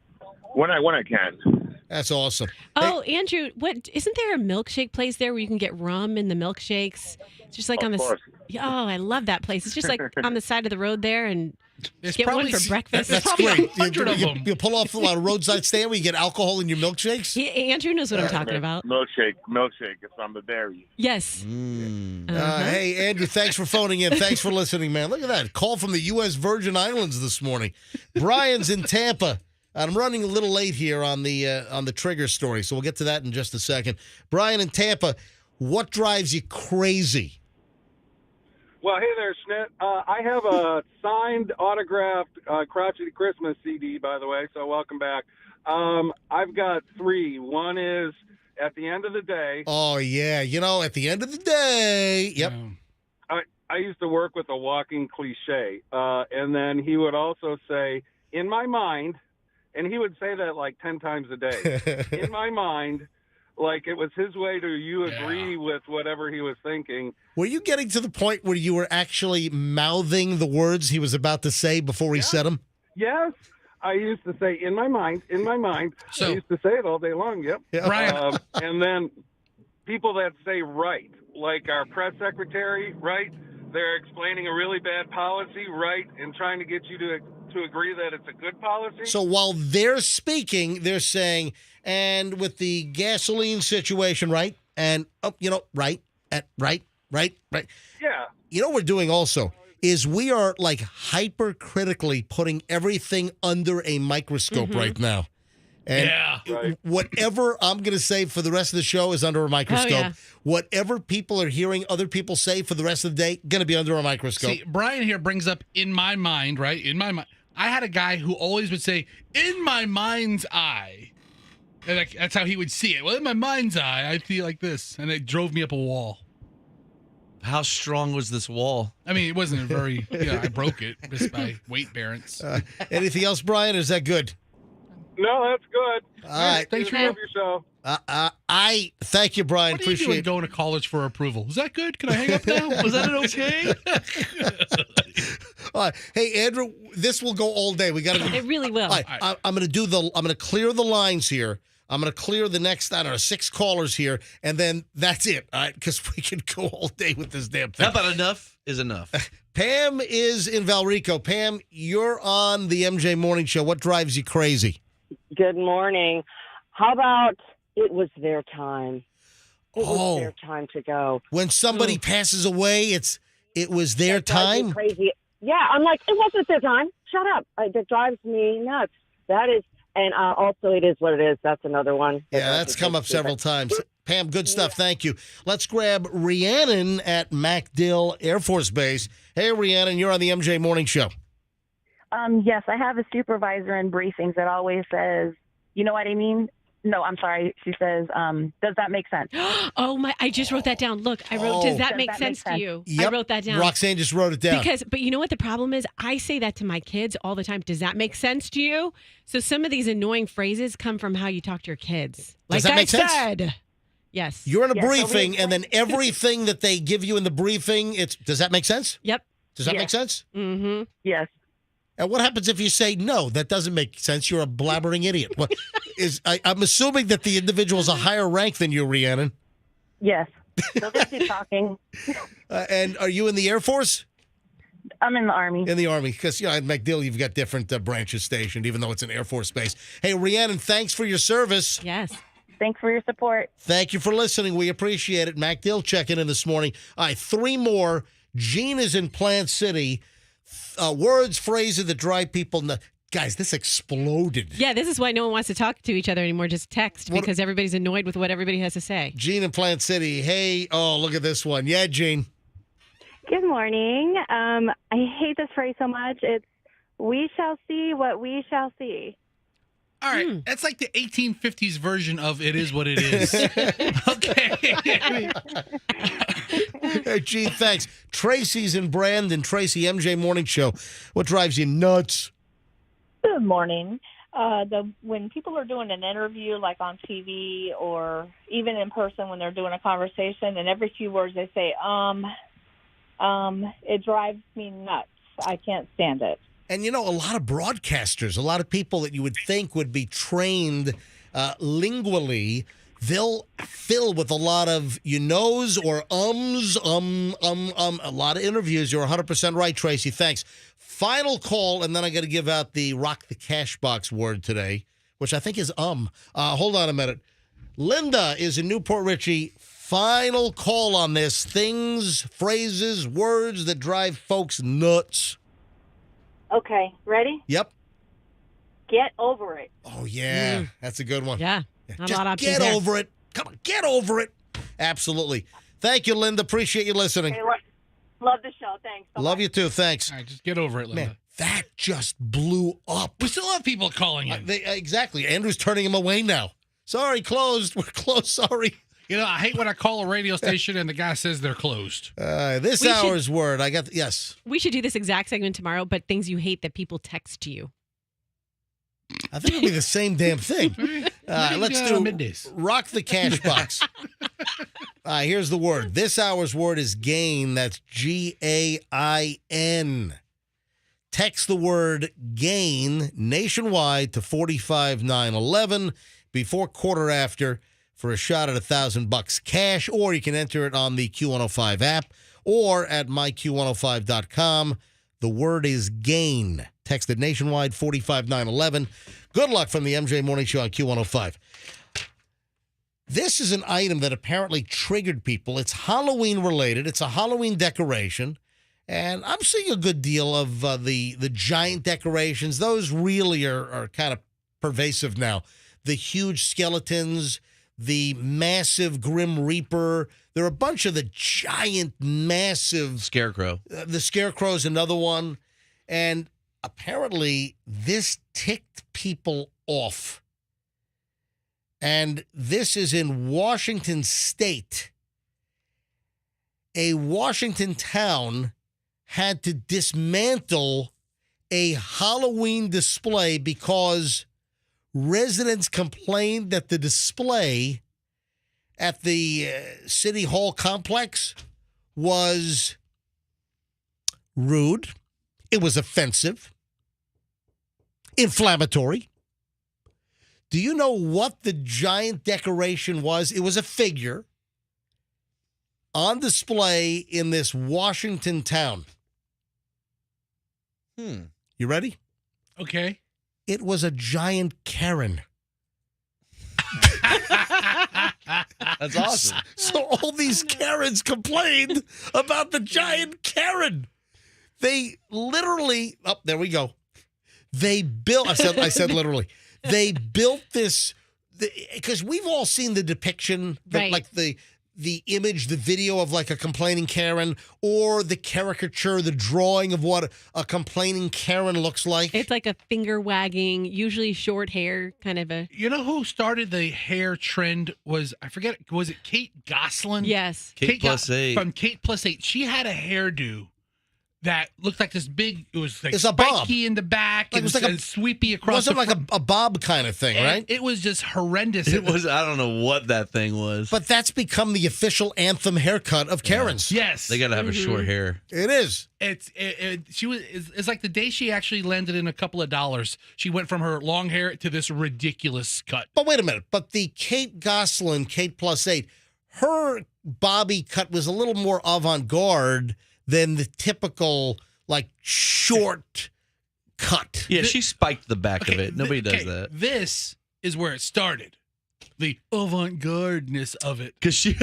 When I can. That's awesome. Oh, Andrew, isn't there a milkshake place there where you can get rum in the milkshakes? It's just like Of on the. course. Oh, I love that place. It's just like on the side of the road there, and There's get one probably for breakfast. That's That's probably great. 100 of them. You pull off a roadside stand where you get alcohol in your milkshakes? Andrew knows what I'm talking about. Milkshake. It's on the dairy. Yes. Hey, Andrew, thanks for phoning in. Thanks for listening, man. Look at that. Call from the U.S. Virgin Islands this morning. Brian's in Tampa. I'm running a little late here on the trigger story, so we'll get to that in just a second. Brian in Tampa, what drives you crazy? Well, hey there, Schnitt. I have a signed, autographed Crotchety Christmas CD, by the way, so welcome back. I've got three. One is at the end of the day. Oh, yeah. At the end of the day. Yep. I used to work with a walking cliche, and then he would also say, in my mind, and he would say that like 10 times a day. In my mind, like it was his way to agree with whatever he was thinking. Were you getting to the point where you were actually mouthing the words he was about to say before he said them? Yes. I used to say, in my mind. So- I used to say it all day long, yep. Yeah. Brian. And then people that say right, like our press secretary, right? They're explaining a really bad policy, right? And trying to get you to agree that it's a good policy. So while they're speaking, they're saying, and with the gasoline situation, right? And, right. Yeah. You know what we're doing also is we are like hypercritically putting everything under a microscope right now. And whatever I'm going to say for the rest of the show is under a microscope. yeah. Whatever people are hearing other people say for the rest of the day, going to be under a microscope. See, Brian here brings up in my mind, right? In my mind. I had a guy who always would say, in my mind's eye. And that's how he would see it. Well, in my mind's eye, I feel like this. And it drove me up a wall. How strong was this wall? I mean, it wasn't a very, I broke it just by weight bearance. Anything else, Brian? Is that good? No, that's good. All right. Thanks for Love your show. I thank you, Brian. What are you Appreciate doing it. going to college for approval? Is that good? Can I hang up now? Was that an okay? All right. Hey, Andrew, this will go all day. We got to. It really will. All right. I'm going to clear the lines here. I'm going to clear the next, 6 callers here, and then that's it. All right, because we could go all day with this damn thing. How about enough is enough? Pam is in Valrico. Pam, you're on the MJ Morning Show. What drives you crazy? Good morning. How about it was their time? It was their time to go. When somebody passes away, it was their time? Crazy. Yeah, I'm like, it wasn't their time. Shut up. That drives me nuts. That is, and also it is what it is. That's another one. Yeah, that's come up several times. Pam, good stuff. Thank you. Let's grab Rhiannon at MacDill Air Force Base. Hey, Rhiannon, you're on the MJ Morning Show. Yes, I have a supervisor in briefings that always says, you know what I mean? No, I'm sorry. She says, does that make sense? Oh, my. I just wrote that down. Look, I wrote, does that make sense to you? Yep. I wrote that down. Roxanne just wrote it down. But you know what the problem is? I say that to my kids all the time. Does that make sense to you? So some of these annoying phrases come from how you talk to your kids. Does that make sense? Yes. You're in a briefing, and then everything that they give you in the briefing, does that make sense? Yep. Does that make sense? Mm-hmm. Yes. And what happens if you say, no, that doesn't make sense? You're a blabbering idiot. What I'm assuming that the individual is a higher rank than you, Rhiannon. Yes. So they keep talking. And are you in the Air Force? I'm in the Army. In the Army, because at MacDill, you've got different branches stationed, even though it's an Air Force base. Hey, Rhiannon, thanks for your service. Yes. Thanks for your support. Thank you for listening. We appreciate it. MacDill checking in this morning. All right, 3 more. Gene is in Plant City. Words, phrases that drive people nuts. Guys, this exploded. Yeah, this is why no one wants to talk to each other anymore. Just text because everybody's annoyed with what everybody has to say. Gene in Plant City. Hey, look at this one. Yeah, Gene. Good morning. I hate this phrase so much. It's, we shall see what we shall see. All right, that's like the 1850s version of it is what it is. Okay. Hey, Gene, thanks. Tracy's in Brandon. Tracy, MJ Morning Show. What drives you nuts? Good morning. When people are doing an interview, like on TV or even in person when they're doing a conversation, and every few words they say, it drives me nuts. I can't stand it. And, a lot of broadcasters, a lot of people that you would think would be trained lingually, they'll fill with a lot of you-knows or ums. A lot of interviews. You're 100% right, Tracy. Thanks. Final call, and then I got to give out the Rock the Cash Box word today, which I think is Hold on a minute. Linda is in Newport Richie. Final call on this. Things, phrases, words that drive folks nuts. Okay, ready? Yep. Get over it. Oh, yeah. That's a good one. Yeah. Not a lot of options Get there. over it. Come on, get over it. Absolutely. Thank you, Linda. Appreciate you listening. Okay, love the show. Thanks. Bye-bye. Love you too. Thanks. All right, just get over it, Linda. Man, that just blew up. We still have people calling in. Exactly. Andrew's turning them away now. Sorry, closed. We're closed. Sorry. I hate when I call a radio station and the guy says they're closed. This hour's word. I got yes. We should do this exact segment tomorrow, but things you hate that people text to you. I think it'll be the same damn thing. Let's do middays. Rock the Cash Box. Here's the word. This hour's word is gain. That's GAIN. Text the word gain nationwide to 45911 before quarter after for a shot at $1,000 cash, or you can enter it on the Q105 app or at myQ105.com. The word is gain. Text it nationwide, 45911. Good luck from the MJ Morning Show on Q105. This is an item that apparently triggered people. It's Halloween related. It's a Halloween decoration. And I'm seeing a good deal of the giant decorations. Those really are kind of pervasive now. The huge skeletons, the massive Grim Reaper. There are a bunch of the giant, massive... Scarecrow. The Scarecrow's another one. And apparently this ticked people off. And this is in Washington State. A Washington town had to dismantle a Halloween display because residents complained that the display at the City Hall complex was rude. It was offensive, inflammatory. Do you know what the giant decoration was? It was a figure on display in this Washington town. You ready? Okay. It was a giant Karen. That's awesome. So all these Karens complained about the giant Karen. They literally, there we go. They built, I said literally, they built this, because we've all seen the depiction, like the image, the video of like a complaining Karen, or the caricature, the drawing of what a complaining Karen looks like. It's like a finger wagging, usually short hair, kind of a. You know who started the hair trend was it Kate Gosselin? Yes. Kate plus 8. From Kate plus 8. She had a hairdo that looked like this big, it was like it's a bob. spiky in the back Like, and, it was like and sweepy across the front. It wasn't like a bob kind of thing, right? It was just horrendous. It was, I don't know what that thing was. But that's become the official anthem haircut of Karens. Yes. They got to have a short hair. It is. It's like the day she actually landed in a couple of dollars, she went from her long hair to this ridiculous cut. But wait a minute. But the Kate Gosselin, Kate plus 8, her bobby cut was a little more avant-garde than the typical, like, short cut. Yeah, she spiked the back of it. Nobody does that. This is where it started. The avant-gardeness of it. Because she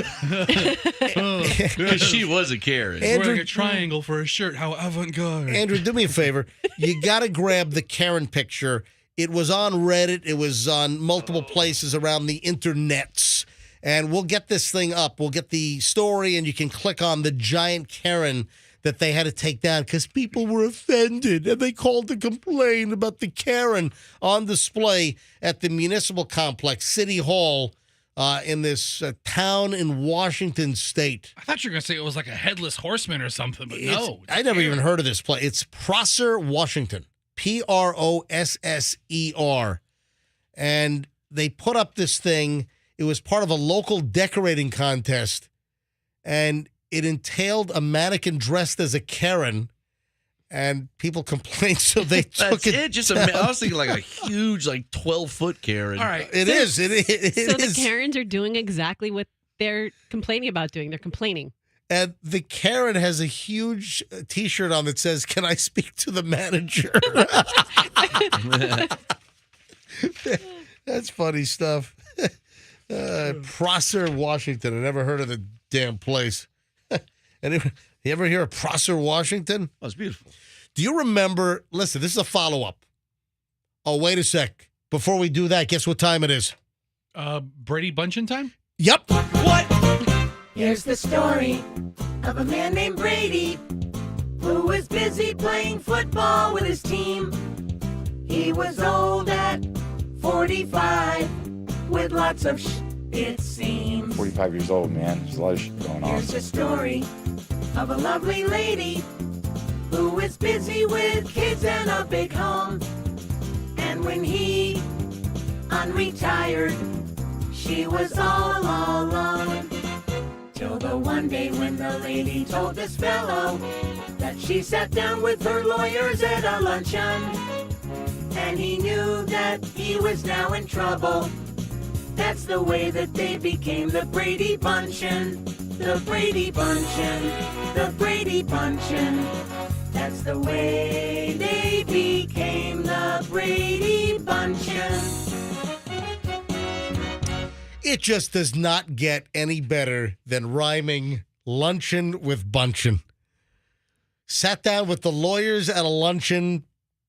was a Karen. Wearing a triangle for a shirt. How avant-garde. Andrew, do me a favor. You got to grab the Karen picture. It was on Reddit. It was on multiple places around the internets. And we'll get this thing up. We'll get the story, and you can click on the giant Karen that they had to take down because people were offended, and they called to complain about the Karen on display at the municipal complex, City Hall, in this town in Washington State. I thought you were going to say it was like a headless horseman or something, but no. I never even heard of this place. It's Prosser, Washington, Prosser. And they put up this thing. It was part of a local decorating contest, and it entailed a mannequin dressed as a Karen, and people complained, so they took it. Just I was thinking like a huge, like 12-foot Karen. All right, it is. It so is. The Karens are doing exactly what they're complaining about doing. They're complaining. And the Karen has a huge T-shirt on that says, "Can I speak to the manager?" That's funny stuff. Prosser, Washington. I never heard of the damn place. You ever hear of Prosser, Washington? Oh, it's beautiful. Do you remember? Listen, this is a follow-up. Oh, wait a sec. Before we do that, guess what time it is? Brady bunchen time? Yep. What? Here's the story of a man named Brady who was busy playing football with his team. He was old at 45 with lots of it seems. 45 years old, man. There's a lot of shit going on. Here's the story of a lovely lady who is busy with kids and a big home. And when he unretired, she was all alone. Till the one day when the lady told this fellow that she sat down with her lawyers at a luncheon. And he knew that he was now in trouble. That's the way that they became the Brady bunchen. The Brady bunchen. The Brady bunchen. That's the way they became the Brady bunchen. It just does not get any better than rhyming luncheon with bunchen. Sat down with the lawyers at a luncheon,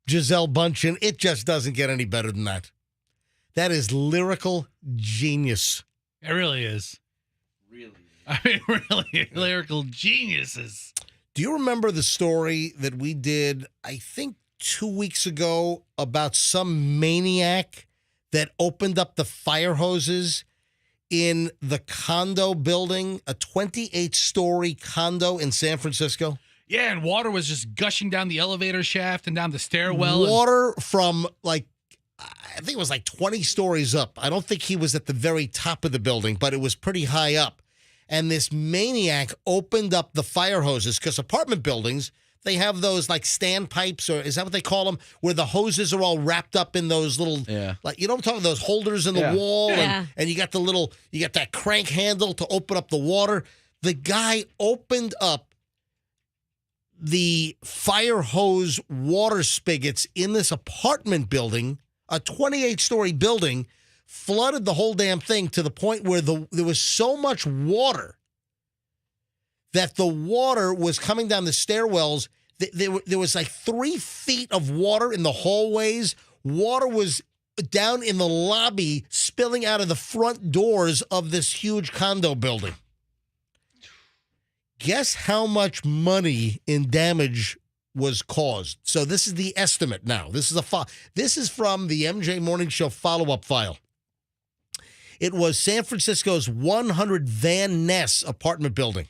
Giselle Bunchen. It just doesn't get any better than that. That is lyrical genius. It really is. Really? I mean, really, lyrical geniuses. Do you remember the story that we did, I think, 2 weeks ago about some maniac that opened up the fire hoses in the condo building, a 28-story condo in San Francisco? Yeah, and water was just gushing down the elevator shaft and down the stairwell. Water from, like, I think it was like 20 stories up. I don't think he was at the very top of the building, but it was pretty high up. And this maniac opened up the fire hoses because apartment buildings, they have those like standpipes, or is that what they call them? Where the hoses are all wrapped up in those little, like, you know what I'm talking about? Those holders in the wall. Yeah. And you got you got that crank handle to open up the water. The guy opened up the fire hose water spigots in this apartment building, a 28-story building, flooded the whole damn thing to the point where there was so much water that the water was coming down the stairwells. There was like 3 feet of water in the hallways. Water was down in the lobby, spilling out of the front doors of this huge condo building. Guess how much money in damage was caused? So this is the estimate now. This is from the MJ Morning Show follow-up file. It was San Francisco's 100 Van Ness apartment building.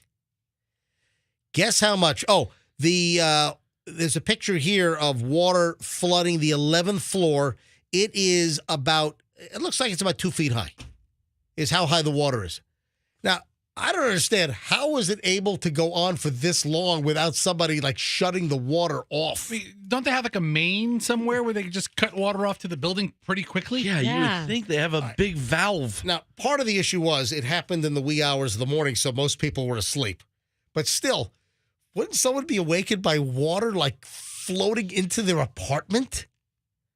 Guess how much? Oh, there's a picture here of water flooding the 11th floor. It looks like it's about 2 feet high, is how high the water is. Now, I don't understand. How was it able to go on for this long without somebody like shutting the water off? I mean, don't they have like a main somewhere where they can just cut water off to the building pretty quickly? Yeah, you would think they have a big valve. Now, part of the issue was it happened in the wee hours of the morning, so most people were asleep. But still, wouldn't someone be awakened by water like floating into their apartment?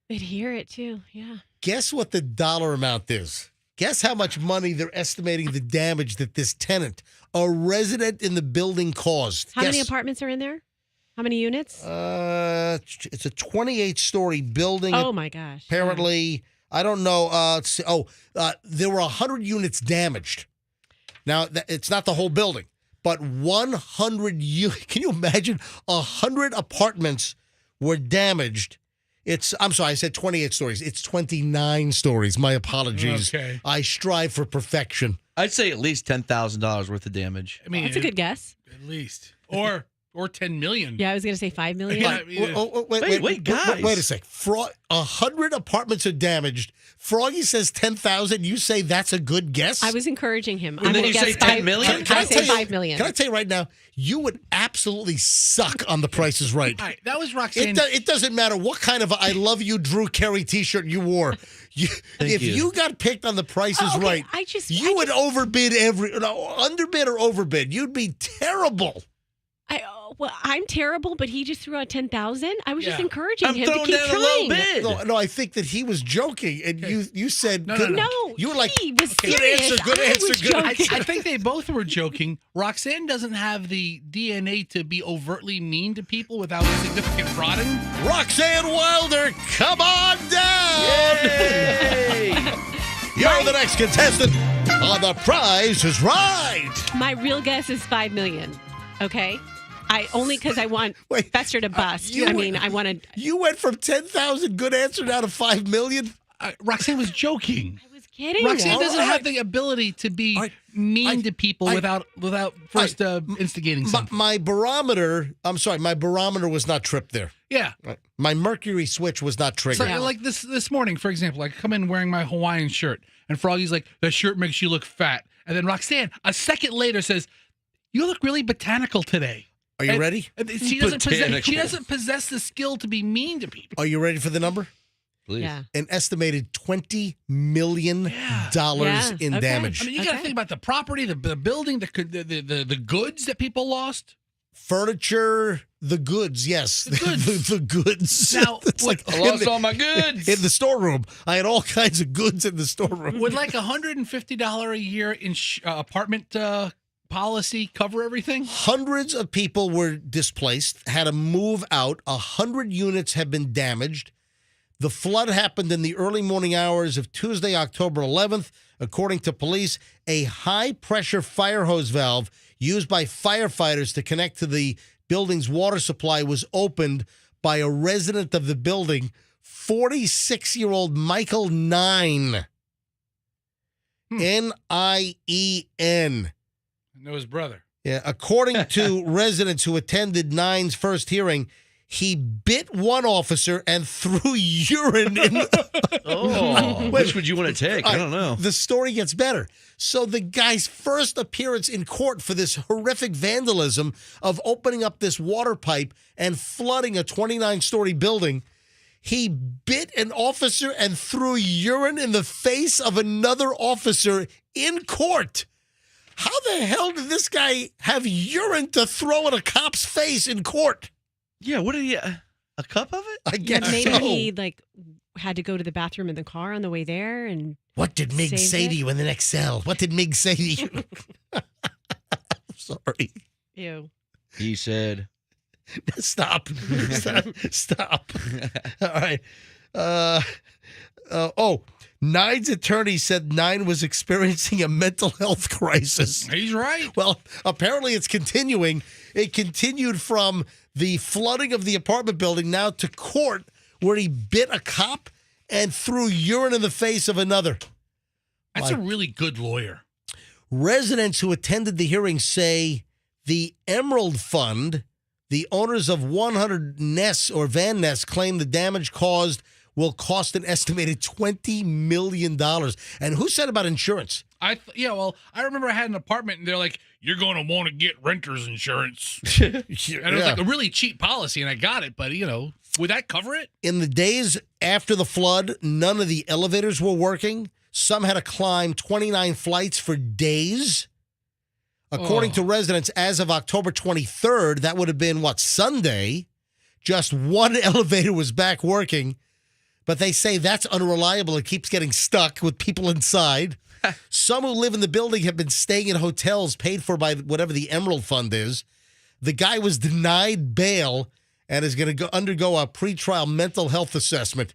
They'd hear it too, yeah. Guess what the dollar amount is? Guess how much money they're estimating the damage that this tenant, a resident in the building, caused. How many apartments are in there? How many units? It's a 28-story building. Oh, my gosh. Apparently, I don't know. There were 100 units damaged. Now, it's not the whole building, but 100 units. Can you imagine? 100 apartments were damaged. I'm sorry, I said 28 stories. It's 29 stories. My apologies. Okay. I strive for perfection. I'd say at least $10,000 worth of damage. I mean, That's a good guess. At least. Or 10 million. Yeah, I was going to say 5 million. Wait, guys. Wait a sec. 100 apartments are damaged. Froggy says 10,000. You say that's a good guess? I was encouraging him. And I'm then going you to say guess 10 million? I say 5 million. Can I tell you right now, you would absolutely suck on The Price is Right. All right, that was Roxanne. It doesn't matter what kind of I love you, Drew Carey t-shirt you wore. If you got picked on The Price is Right, you would overbid underbid or overbid. You'd be terrible. I'm terrible, but he just threw out 10,000. I was just encouraging I'm him to throwing keep down trying. a low bid. No, I think that he was joking, and you said No, you were like, he was good serious. answer, good I answer, was good joking. answer. I think they both were joking. Roxanne doesn't have the DNA to be overtly mean to people without significant prodding. Roxanne Wilder, come on down! You're the next contestant on The Price is Right. My real guess is 5 million. Okay? Because I want Fester to bust. I wanted. You went from 10,000 good answer down to 5 million? Roxanne was joking. I was kidding. Roxanne doesn't have the ability to be mean to people without first instigating something. My barometer was not tripped there. Yeah. My Mercury switch was not triggered. So, like this morning, for example, I come in wearing my Hawaiian shirt, and Froggy's like, "That shirt makes you look fat." And then Roxanne, a second later, says, "You look really botanical today." Are you ready? She doesn't possess the skill to be mean to people. Are you ready for the number? Please. Yeah. An estimated $20 million in damage. I mean, you got to think about the property, the building, the goods that people lost. Furniture, the goods, yes. The goods. Now, it's like I lost all my goods. In the storeroom. I had all kinds of goods in the storeroom. Would like $150 a year in apartment policy cover everything? Hundreds of people were displaced, had to move out. 100 units have been damaged. The flood happened in the early morning hours of Tuesday, October 11th. According to police, a high-pressure fire hose valve used by firefighters to connect to the building's water supply was opened by a resident of the building, 46-year-old Michael Nine. Nien. I know his brother. Yeah, according to residents who attended Nine's first hearing, he bit one officer and threw urine in Which would you want to take? I don't know. The story gets better. So the guy's first appearance in court for this horrific vandalism of opening up this water pipe and flooding a 29-story building, he bit an officer and threw urine in the face of another officer in court. How the hell did this guy have urine to throw at a cop's face in court? Yeah, what did he... a cup of it? I guess Maybe so. he had to go to the bathroom in the car on the way there. And What did Mig saved say it? to you in the next cell? What did Mig say to you? Sorry. Ew. He said... Stop. Stop. All right. Nine's attorney said Nine was experiencing a mental health crisis. He's right. Well, apparently it's continuing. It continued from the flooding of the apartment building now to court, where he bit a cop and threw urine in the face of another. That's a really good lawyer. Residents who attended the hearing say the Emerald Fund, the owners of 100 nests or van nests, claim the damage caused will cost an estimated $20 million. And who said about insurance? I remember I had an apartment and they're like, you're going to want to get renter's insurance. And it was like a really cheap policy and I got it, but would that cover it? In the days after the flood, none of the elevators were working. Some had to climb 29 flights for days. According to residents, as of October 23rd, that would have been, Sunday, just one elevator was back working. But they say that's unreliable. It keeps getting stuck with people inside. Some who live in the building have been staying in hotels paid for by whatever the Emerald Fund is. The guy was denied bail and is going to undergo a pretrial mental health assessment.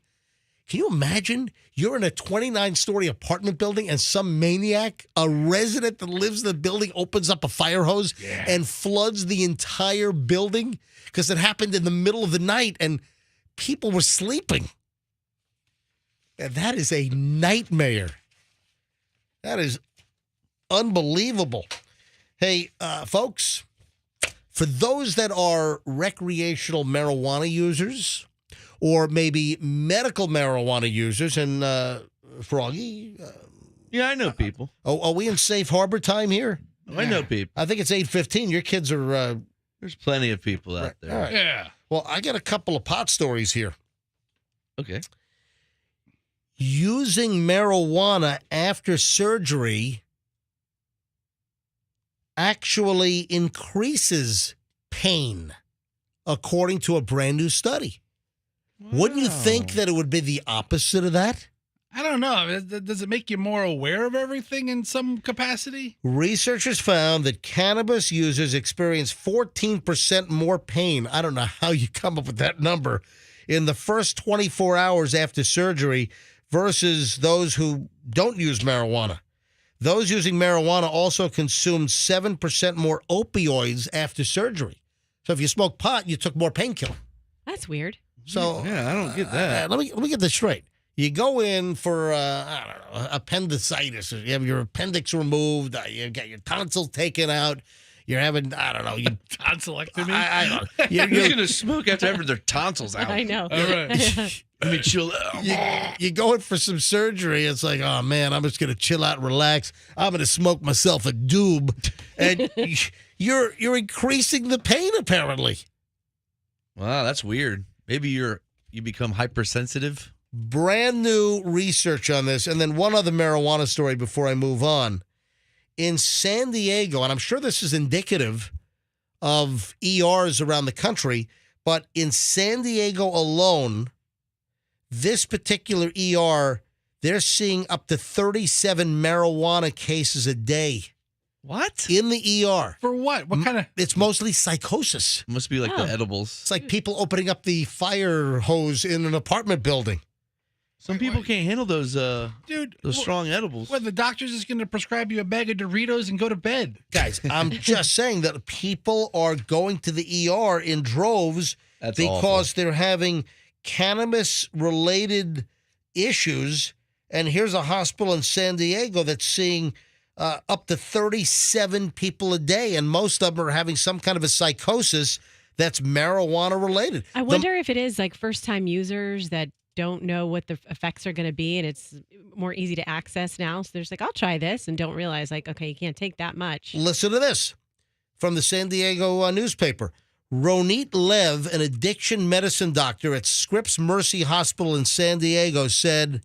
Can you imagine? You're in a 29-story apartment building and some maniac, a resident that lives in the building, opens up a fire hose and floods the entire building because it happened in the middle of the night and people were sleeping. And that is a nightmare. That is unbelievable. Hey, folks, for those that are recreational marijuana users or maybe medical marijuana users, and Froggy. Yeah, I know people. Are we in safe harbor time here? I know people. I think it's 8:15. Your kids are... There's plenty of people out there. All right. Yeah. Well, I got a couple of pot stories here. Okay. Using marijuana after surgery actually increases pain, according to a brand new study. Wow. Wouldn't you think that it would be the opposite of that? I don't know. Does it make you more aware of everything in some capacity? Researchers found that cannabis users experience 14% more pain. I don't know how you come up with that number in the first 24 hours after surgery versus those who don't use marijuana. Those using marijuana also consumed 7% more opioids after surgery. So if you smoke pot, you took more painkiller. That's weird. So yeah, I don't get that. Let me get this straight. You go in for I don't know, appendicitis. You have your appendix removed. You got your tonsils taken out. You're having tonsillectomy. I don't know. You're gonna smoke after having their tonsils out. I know. All right. Let me chill out. You go in for some surgery. It's like, oh man, I'm just gonna chill out and relax. I'm gonna smoke myself a doob, and you're increasing the pain apparently. Wow, that's weird. Maybe you become hypersensitive. Brand new research on this, and then one other marijuana story before I move on. In San Diego, and I'm sure this is indicative of ERs around the country, but in San Diego alone, this particular ER, they're seeing up to 37 marijuana cases a day. What? In the ER. For what? What kind of? It's mostly psychosis. Must be like the edibles. It's like people opening up the fire hose in an apartment building. Some people can't handle those strong edibles. Well, the doctor's just going to prescribe you a bag of Doritos and go to bed. Guys, I'm just saying that people are going to the ER in droves because they're having cannabis-related issues. And here's a hospital in San Diego that's seeing up to 37 people a day, and most of them are having some kind of a psychosis that's marijuana-related. I wonder if it is like first-time users that don't know what the effects are going to be, and it's more easy to access now. So there's like, I'll try this, and don't realize like, okay, you can't take that much. Listen to this from the San Diego newspaper. Ronit Lev, an addiction medicine doctor at Scripps Mercy Hospital in San Diego, said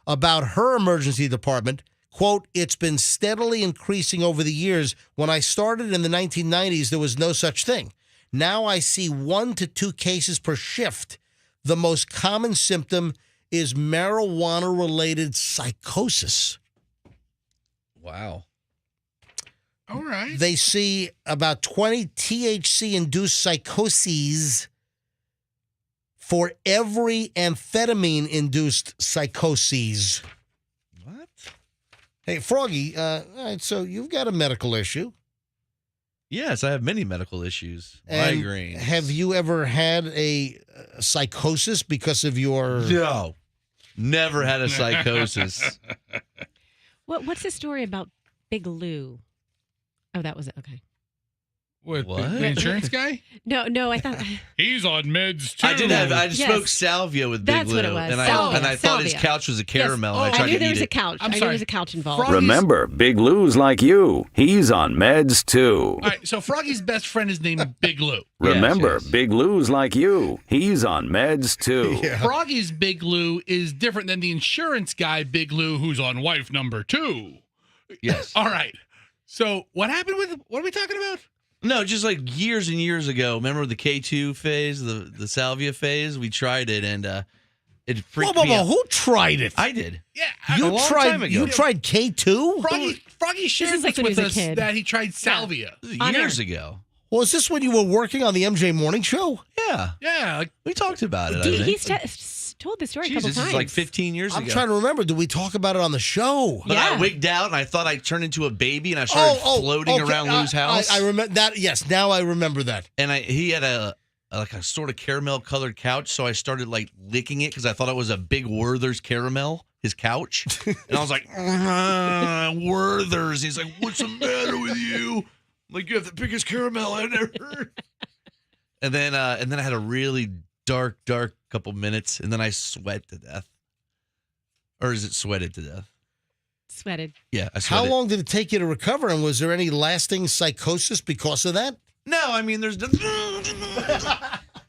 about her emergency department, Quote, it's been steadily increasing over the years. When I started in the 1990s, there was no such thing. Now I see 1 to 2 cases per shift. The most common symptom is marijuana-related psychosis. Wow. All right. They see about 20 THC-induced psychoses for every amphetamine-induced psychoses. What? Hey, Froggy, all right, so you've got a medical issue. Yes, I have many medical issues. And Migraines. have you ever had a psychosis because of your... No. Never had a psychosis. What's the story about Big Lou? Oh, that was it. Okay. What? What? The insurance guy? No, I thought He's on meds too. I smoked salvia with Big That's Lou. what it was. And Salvia. I thought his couch was a caramel. Yes. And I tried I knew to there eat was a it. couch. I'm I knew sorry. there was a couch involved. Froggy's- Remember, Big Lou's like you. He's on meds too. All right, so Froggy's best friend is named Big Lou. Remember, Yes. Big Lou's like you. He's on meds too. Froggy's Big Lou is different than the insurance guy Big Lou, who's on wife number 2. Yes. All right. So what happened with? What are we talking about? No, just like years and years ago. Remember the K2 phase, the salvia phase? We tried it and it freaked me out. Who tried it? I did. Yeah, a long time ago. You tried K2? Froggy shared is like this when he with was a us kid. that he tried salvia. Years ago. Well, is this when you were working on the MJ Morning Show? Yeah. Yeah, like, We talked about it. I He's think. told the story a Jeez, couple this times. is like 15 years I'm ago. trying to remember. Did we talk about it on the show? But I wigged out and I thought I turned into a baby and I started floating okay. around Lou's house. I remember that. Yes, now I remember that. And he had a sort of caramel colored couch, so I started like licking it because I thought it was a big Werther's caramel, his couch. And I was like, Werther's. He's like, what's the matter with you? I'm like, you have the biggest caramel I've ever heard. And then I had a really dark couple minutes, and then I sweat to death. Or is it sweated to death? Sweated. Yeah, I How sweated. long did it take you to recover? And was there any lasting psychosis because of that? No, I mean, there's no,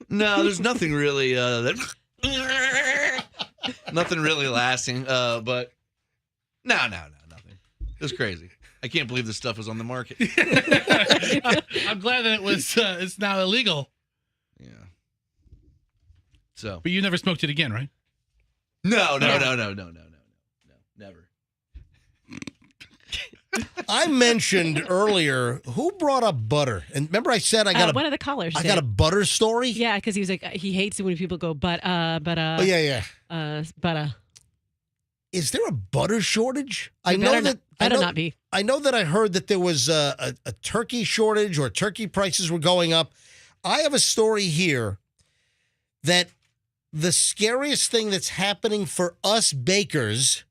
there's nothing really nothing really lasting. But no, nothing. It was crazy. I can't believe this stuff was on the market. I'm glad that it was. It's now illegal. Yeah. So, But you never smoked it again, right? no, never. I mentioned earlier, who brought up butter? And remember I said I got one of the callers. I got a butter story? Yeah, because he was like, he hates it when people go, Oh, yeah. Butter. Is there a butter shortage? There better not be. I know that I heard that there was a turkey shortage or turkey prices were going up. I have a story here that the scariest thing that's happening for us bakers,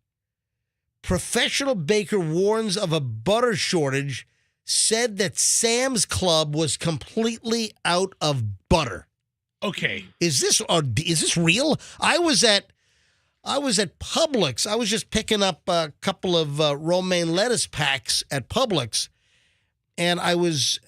professional baker warns of a butter shortage, said that Sam's Club was completely out of butter. Okay. Is this real? I was at Publix. I was just picking up a couple of romaine lettuce packs at Publix, and I was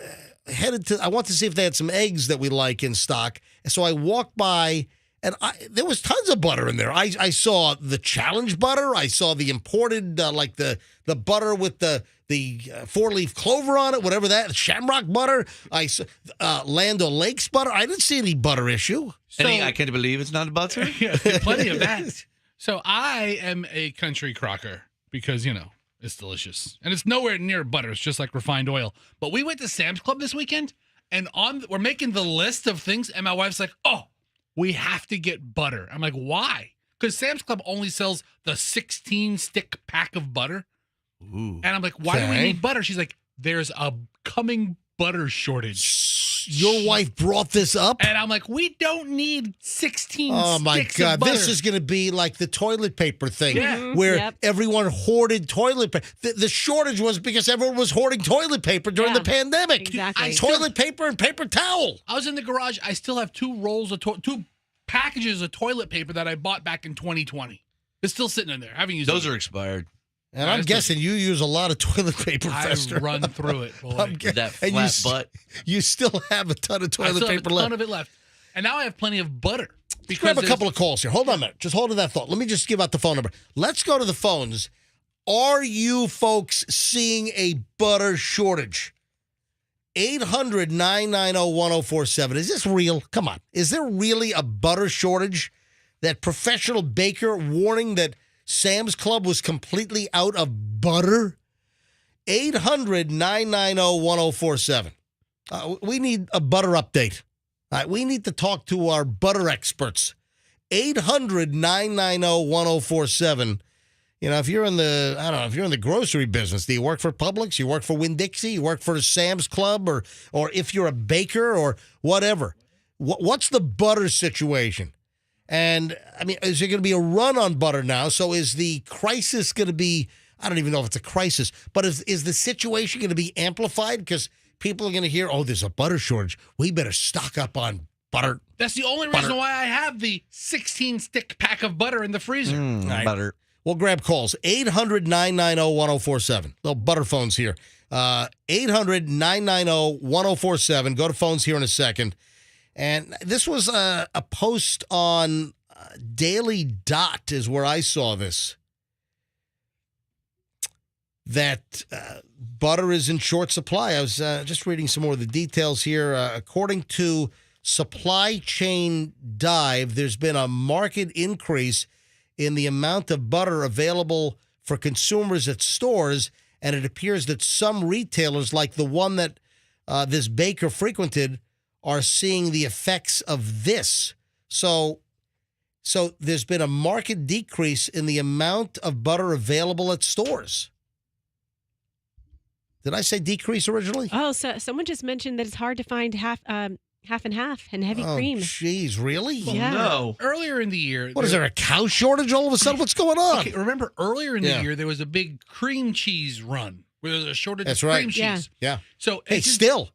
headed to. I wanted to see if they had some eggs that we like in stock. And so I walked by, and there was tons of butter in there. I saw the Challenge butter. I saw the imported, like the butter with the 4-leaf clover on it, whatever that, Shamrock butter. I saw Land O'Lakes butter. I didn't see any butter issue. I can't believe it's not butter. Yeah, plenty of that. So I am a country crocker because, it's delicious. And it's nowhere near butter. It's just like refined oil. But we went to Sam's Club this weekend, and we're making the list of things, and my wife's like, oh, we have to get butter. I'm like, why? Because Sam's Club only sells the 16-stick pack of butter. Ooh. And I'm like, why do we need butter? She's like, there's a coming butter shortage. Your wife brought this up? And I'm like, we don't need 16 Oh, my sticks God. of butter. This is going to be like the toilet paper thing Yeah. where everyone hoarded toilet paper. The shortage was because everyone was hoarding toilet paper during the pandemic. Exactly. Toilet paper and paper towel. I was in the garage. I still have two packages of toilet paper that I bought back in 2020. It's still sitting in there. I haven't used Those it. are expired. And I'm guessing you use a lot of toilet paper, Fester. I run through it, boy. That flat butt. You still have a ton of I toilet still have paper a left. ton of it left. And now I have plenty of butter. Let's grab a couple of calls here. Hold on a minute. Just hold on that thought. Let me just give out the phone number. Let's go to the phones. Are you folks seeing a butter shortage? 800-990-1047. Is this real? Come on. Is there really a butter shortage? That professional baker warning that Sam's Club was completely out of butter? 800-990-1047. We need a butter update. We need to talk to our butter experts. 800-990-1047. You know, if you're in the, I don't know, if you're in the grocery business, do you work for Publix? You work for Winn-Dixie? You work for Sam's Club? Or if you're a baker or whatever. What's the butter situation? And, I mean, is there going to be a run on butter now? So is the crisis going to be, I don't even know if it's a crisis, but is the situation going to be amplified? Because people are going to hear, oh, there's a butter shortage. We better stock up on butter. That's the only reason why I have the 16-stick pack of butter in the freezer. Right. Butter. We'll grab calls. 800-990-1047. Little butter phones here. 800-990-1047. Go to phones here in a second. And this was a post on Daily Dot is where I saw this. That butter is in short supply. I was just reading some more of the details here. According to Supply Chain Dive, there's been a market increase in the amount of butter available for consumers at stores, and it appears that some retailers, like the one that this baker frequented, are seeing the effects of this. So there's been a market decrease in the amount of butter available at stores. Did I say decrease originally? Oh, so someone just mentioned that it's hard to find half and half and heavy cream. Jeez, really? Yeah. No. Earlier in the year. What, is there a cow shortage all of a sudden? What's going on? Okay, remember earlier in the year, there was a big cream cheese run where there was a shortage That's of right. cream cheese. Yeah. So hey,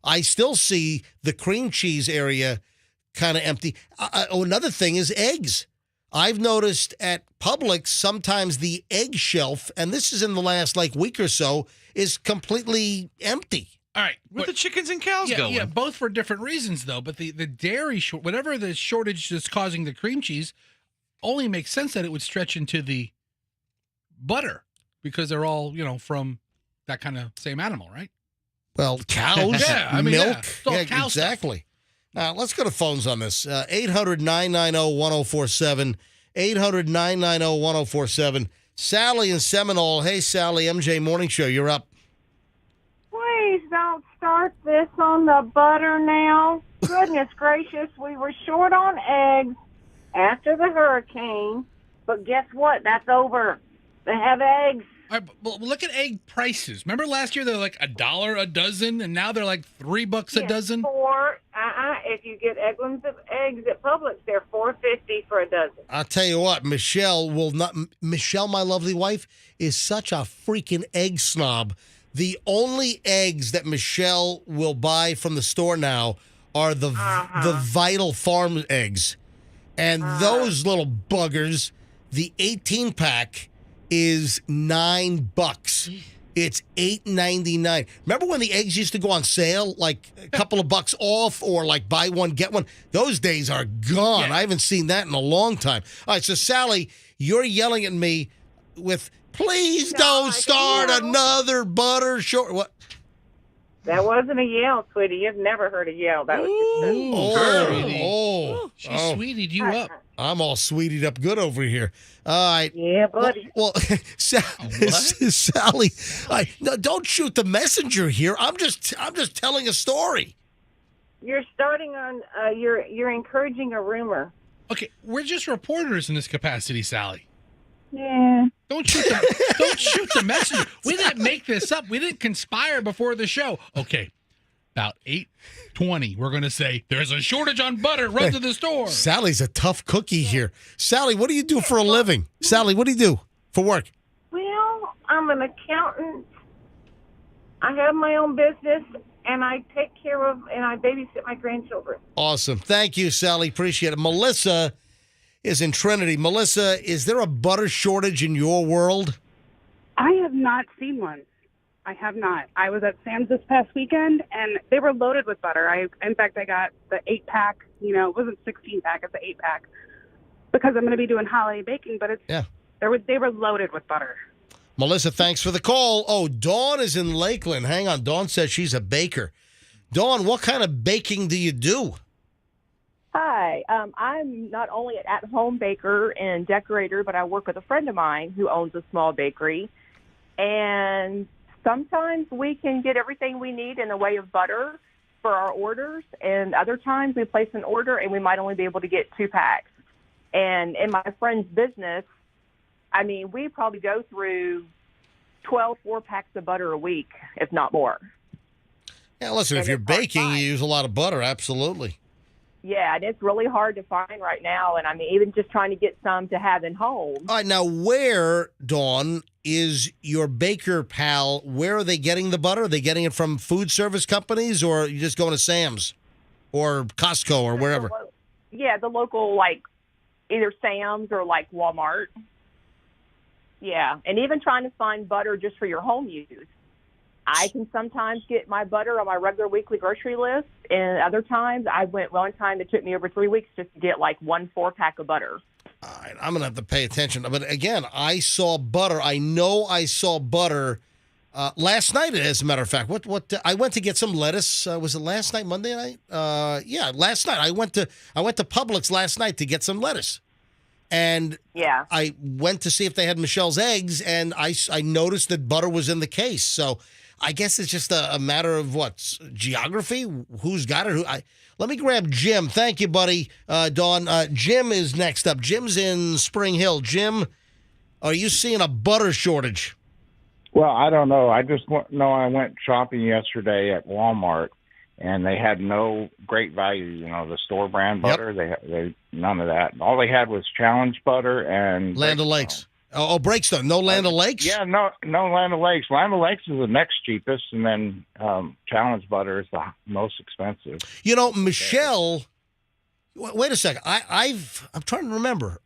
I still see the cream cheese area kind of empty. Another thing is eggs. I've noticed at Publix sometimes the egg shelf, and this is in the last week or so, is completely empty. All right. Where the chickens and cows going? Yeah, both for different reasons, though. But the dairy, whatever the shortage that's causing the cream cheese, only makes sense that it would stretch into the butter because they're all, from that kind of same animal, right? Well, cows, milk. Yeah, cow exactly. Let's go to phones on this. 800-990-1047. 800-990-1047. Sally in Seminole. Hey, Sally, MJ Morning Show. You're up. Please don't start this on the butter now. Goodness gracious, we were short on eggs after the hurricane, but guess what? That's over. They have eggs. All right, but look at egg prices. Remember last year they were like $1 a dozen, and now they're like $3 a dozen? If you get eggs at Publix, they're $4.50 for a dozen. I'll tell you what, Michelle, my lovely wife, is such a freaking egg snob. The only eggs that Michelle will buy from the store now are the Vital Farm eggs. And those little buggers, the 18-pack is $9. It's $8.99. Remember when the eggs used to go on sale, like a couple of bucks off, or like buy one, get one? Those days are gone. Yeah. I haven't seen that in a long time. All right, so Sally, you're yelling at me with, please don't start another butter short. What? That wasn't a yell, sweetie. You've never heard a yell. That was She sweetied you up. I'm all sweetied up good over here. All right. Yeah, buddy. Well, Sally, no, don't shoot the messenger here. I'm just telling a story. You're starting on. You're encouraging a rumor. Okay, we're just reporters in this capacity, Sally. Yeah. Don't shoot the messenger. We didn't make this up. We didn't conspire before the show. Okay, about 8:20, we're going to say, there's a shortage on butter. Run to the store. Sally's a tough cookie here. Sally, what do you do for a living? Sally, what do you do for work? Well, I'm an accountant. I have my own business, and I take care of and I babysit my grandchildren. Awesome. Thank you, Sally. Appreciate it. Melissa is in Trinity. Melissa, is there a butter shortage in your world? I have not seen one. I have not. I was at Sam's this past weekend, and they were loaded with butter. In fact, I got the 8-pack. It wasn't 16-pack; it's the 8-pack because I'm going to be doing holiday baking. But they were loaded with butter. Melissa, thanks for the call. Oh, Dawn is in Lakeland. Hang on. Dawn says she's a baker. Dawn, what kind of baking do you do? Hi, I'm not only an at-home baker and decorator, but I work with a friend of mine who owns a small bakery. And sometimes we can get everything we need in the way of butter for our orders, and other times we place an order and we might only be able to get 2 packs. And in my friend's business, I mean, we probably go through 12 4-packs of butter a week, if not more. Yeah, listen, if you're baking, you use a lot of butter, absolutely. Yeah, and it's really hard to find right now. And I mean, even just trying to get some to have in home. All right, now where, Dawn, is your baker pal? Where are they getting the butter? Are they getting it from food service companies, or are you just going to Sam's or Costco or wherever? Yeah, the local, like, either Sam's or, like, Walmart. Yeah, and even trying to find butter just for your home use. I can sometimes get my butter on my regular weekly grocery list, and other times one time it took me over 3 weeks just to get like 1 4-pack of butter. All right, I'm going to have to pay attention. But again, I saw butter. I know I saw butter last night, as a matter of fact. I went to get some lettuce. Was it last night, Monday night? Yeah, last night. I went to Publix last night to get some lettuce. And yeah, I went to see if they had Michelle's eggs, and I noticed that butter was in the case. So I guess it's just a matter of what? Geography? Who's got it? Let me grab Jim. Thank you, buddy, Dawn. Jim is next up. Jim's in Spring Hill. Jim, are you seeing a butter shortage? Well, I don't know. I just know I went shopping yesterday at Walmart, and they had no great value. The store brand butter. Yep. They none of that. All they had was Challenge butter and Land O'Lakes. Oh, Breakstone. No Land O'Lakes? Yeah, no Land O'Lakes. Land O'Lakes is the next cheapest, and then Challenge butter is the most expensive. Michelle. Wait a second. I'm trying to remember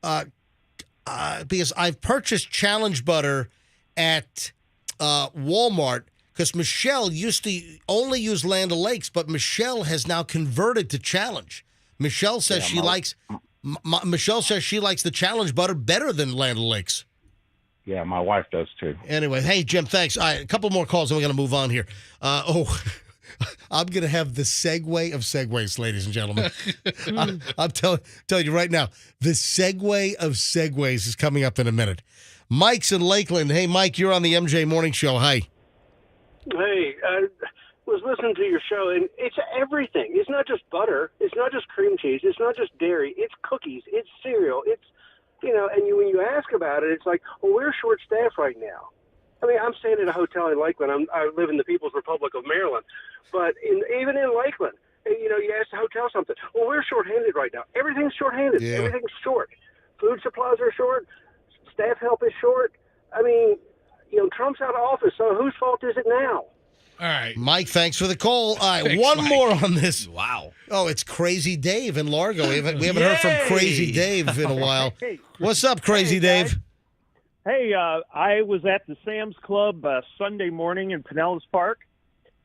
because I've purchased Challenge butter at Walmart because Michelle used to only use Land O'Lakes, but Michelle has now converted to Challenge. Michelle says Michelle says she likes the Challenge butter better than Land O'Lakes. Yeah, my wife does too. Anyway, hey, Jim, thanks. All right, a couple more calls and we're going to move on here. I'm going to have the segue of segues, ladies and gentlemen. I'm telling you right now, the segue of segues is coming up in a minute. Mike's in Lakeland. Hey, Mike, you're on the MJ Morning Show. Hi. Hey, I was listening to your show, and it's everything. It's not just butter. It's not just cream cheese. It's not just dairy. It's cookies. It's cereal. It's, when you ask about it, it's like, well, we're short-staffed right now. I mean, I'm staying at a hotel in Lakeland. I live in the People's Republic of Maryland. But even in Lakeland, you ask the hotel something. Well, we're short-handed right now. Everything's short-handed. Yeah. Everything's short. Food supplies are short. Staff help is short. I mean, Trump's out of office, so whose fault is it now? All right. Mike, thanks for the call. All right, Thanks, one Mike. more on this. Wow. Oh, it's Crazy Dave in Largo. We haven't heard from Crazy Dave in a while. Hey. What's up, Crazy Dave? Hey, I was at the Sam's Club Sunday morning in Pinellas Park.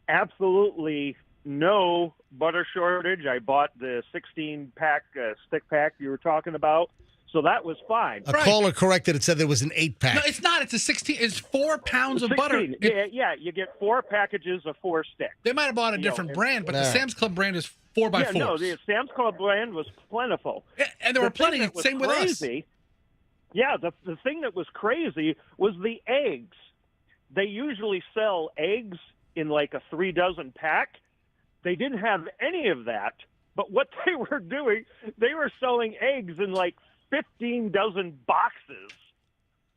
Absolutely no butter shortage. I bought the 16-pack stick pack you were talking about, so that was fine. A caller corrected. It said there was an 8-pack. No, it's not. It's a 16. It's 4 pounds of 16. butter. Yeah, you get 4 packages of 4 sticks. They might have bought a different brand, but the Sam's Club brand is 4x4s. Yeah, no, the Sam's Club brand was plentiful. Yeah, and there were plenty. Same with us. Yeah, the thing that was crazy was the eggs. They usually sell eggs in like a 3 dozen pack. They didn't have any of that, but what they were doing, they were selling eggs in like 15 dozen boxes.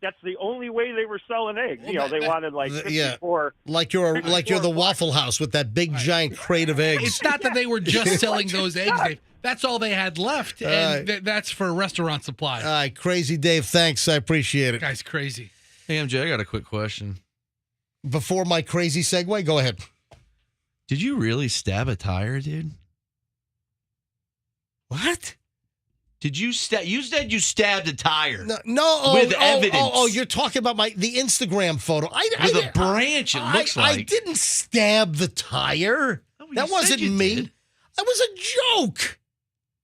That's the only way they were selling eggs. They wanted like 54. Like you're the Waffle House with that big giant crate of eggs. It's not that they were just selling those eggs, Dave. That's all they had left, and that's for restaurant supply. All right, Crazy Dave, thanks. I appreciate it. Guy's crazy. Hey, MJ, I got a quick question. Before my crazy segue, go ahead. Did you really stab a tire, dude? What? Did you stab? You said you stabbed a tire. No, with evidence. Oh, you're talking about the Instagram photo. With a branch, it looks like. I didn't stab the tire. That wasn't me. Did. That was a joke.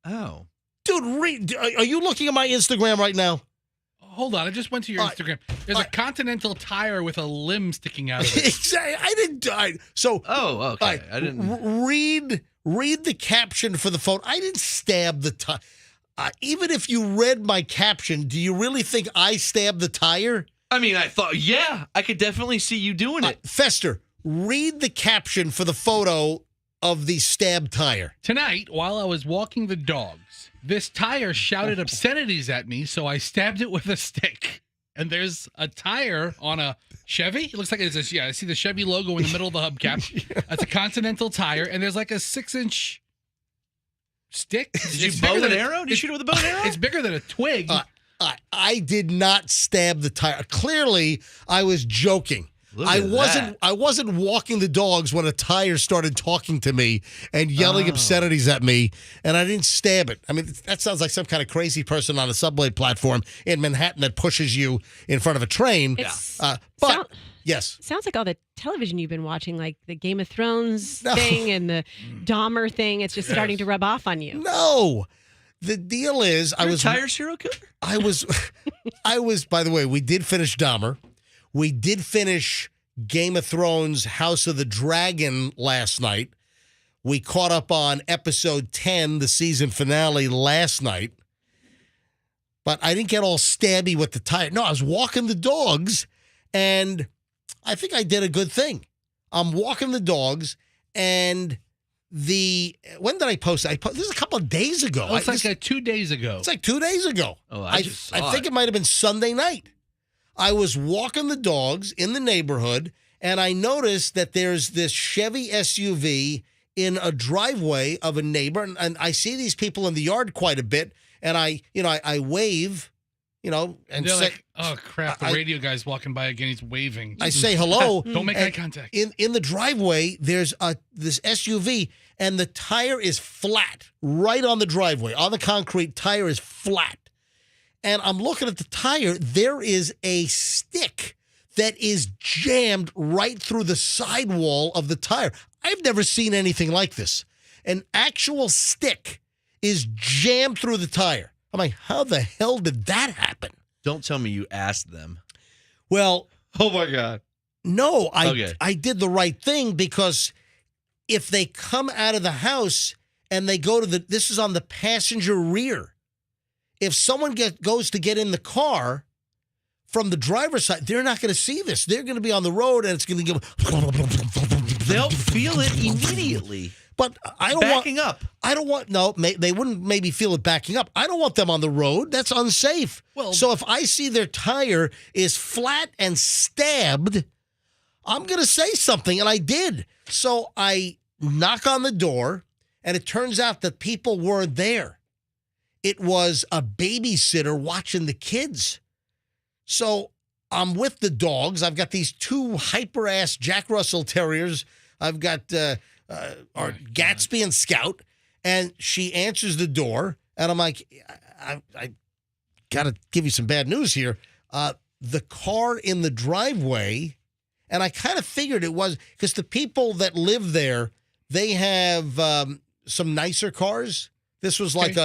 Oh. Dude, are you looking at my Instagram right now? Hold on, I just went to your Instagram. There's a Continental tire with a limb sticking out of it. Exactly. I didn't die. So. Oh, okay. I didn't read the caption for the phone. I didn't stab the tire. Even if you read my caption, do you really think I stabbed the tire? I mean, I thought, yeah, I could definitely see you doing it. Fester, read the caption for the photo of the stabbed tire. Tonight, while I was walking the dogs, this tire shouted obscenities at me, so I stabbed it with a stick. And there's a tire on a Chevy. It looks like it's a, I see the Chevy logo in the middle of the hubcap. That's a Continental tire, and there's like a 6-inch stick. Did you bow and arrow? Did you shoot it with a bow and arrow? It's bigger than a twig. I did not stab the tire. Clearly, I was joking. I wasn't walking the dogs when a tire started talking to me and yelling obscenities at me, and I didn't stab it. I mean, that sounds like some kind of crazy person on a subway platform in Manhattan that pushes you in front of a train. Yes. Sounds like all the television you've been watching, like the Game of Thrones thing and the Dahmer thing. It's just starting to rub off on you. No. The deal is, You're a tire serial killer? I was, by the way, we did finish Dahmer. We did finish Game of Thrones House of the Dragon last night. We caught up on episode 10, the season finale, last night. But I didn't get all stabby with the tire. No, I was walking the dogs, and I think I did a good thing. I'm walking the dogs, and when did I post? This is a couple of days ago. Oh, it's like 2 days ago. It's like 2 days ago. Oh, I think it might have been Sunday night. I was walking the dogs in the neighborhood, and I noticed that there's this Chevy SUV in a driveway of a neighbor, and I see these people in the yard quite a bit, and I wave, and they're say, like, oh crap, the radio guy's walking by again, he's waving. I say hello. Don't make eye contact. In the driveway, there's this SUV, and the tire is flat right on the driveway. On the concrete, tire is flat. And I'm looking at the tire. There is a stick that is jammed right through the sidewall of the tire. I've never seen anything like this. An actual stick is jammed through the tire. I'm like, how the hell did that happen? Don't tell me you asked them. Well, oh my God. No, I did the right thing, because if they come out of the house and they go to this is on the passenger rear. If someone goes to get in the car from the driver's side, they're not going to see this. They're going to be on the road, and it's going to go. They'll feel it immediately. But I don't backing up. I don't want. No, they wouldn't maybe feel it backing up. I don't want them on the road. That's unsafe. Well, so if I see their tire is flat and stabbed, I'm going to say something, and I did. So I knock on the door, and it turns out that people weren't there. It was a babysitter watching the kids. So I'm with the dogs. I've got these two hyper-ass Jack Russell Terriers. I've got our Gatsby and Scout. And she answers the door. And I'm like, I got to give you some bad news here. The car in the driveway, and I kind of figured it was, because the people that live there, they have some nicer cars. This was like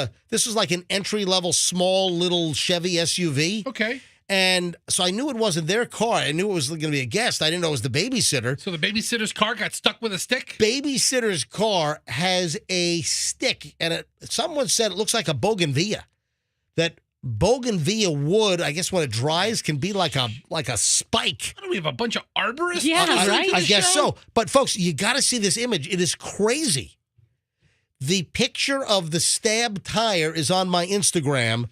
an entry-level, small, little Chevy SUV. Okay. And so I knew it wasn't their car. I knew it was going to be a guest. I didn't know it was the babysitter. So the babysitter's car got stuck with a stick? Babysitter's car has a stick, and someone said it looks like a bougainvillea. That bougainvillea wood, I guess when it dries, can be like a spike. What do we have, a bunch of arborists? Yeah, right. I guess so. But folks, you got to see this image. It is crazy. The picture of the stabbed tire is on my Instagram,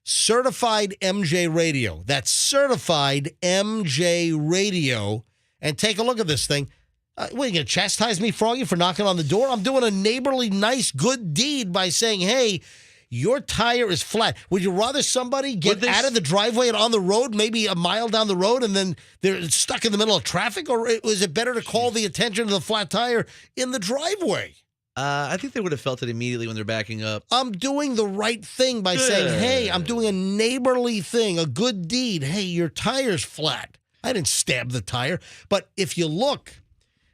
Certified MJ Radio. That's Certified MJ Radio. And take a look at this thing. What, are you going to chastise me, Froggy, for knocking on the door? I'm doing a neighborly, nice, good deed by saying, hey, your tire is flat. Would you rather somebody get out of the driveway and on the road, maybe a mile down the road, and then they're stuck in the middle of traffic? Or is it better to call the attention to the flat tire in the driveway? I think they would have felt it immediately when they're backing up. I'm doing the right thing by saying, hey, I'm doing a neighborly thing, a good deed. Hey, your tire's flat. I didn't stab the tire. But if you look,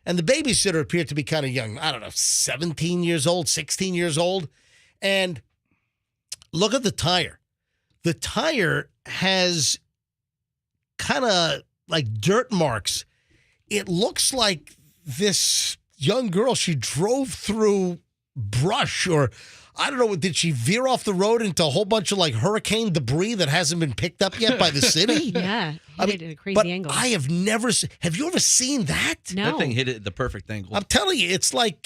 and the babysitter appeared to be kind of young, I don't know, 17 years old, 16 years old. And look at the tire. the tire has kind of like dirt marks. It looks like this young girl, she drove through brush, or I don't know, did she veer off the road into a whole bunch of like hurricane debris that hasn't been picked up yet by the city? Yeah, I hit mean, it at a crazy but angle. I have never have you ever seen that? No. That thing hit it at the perfect angle. I'm telling you, it's like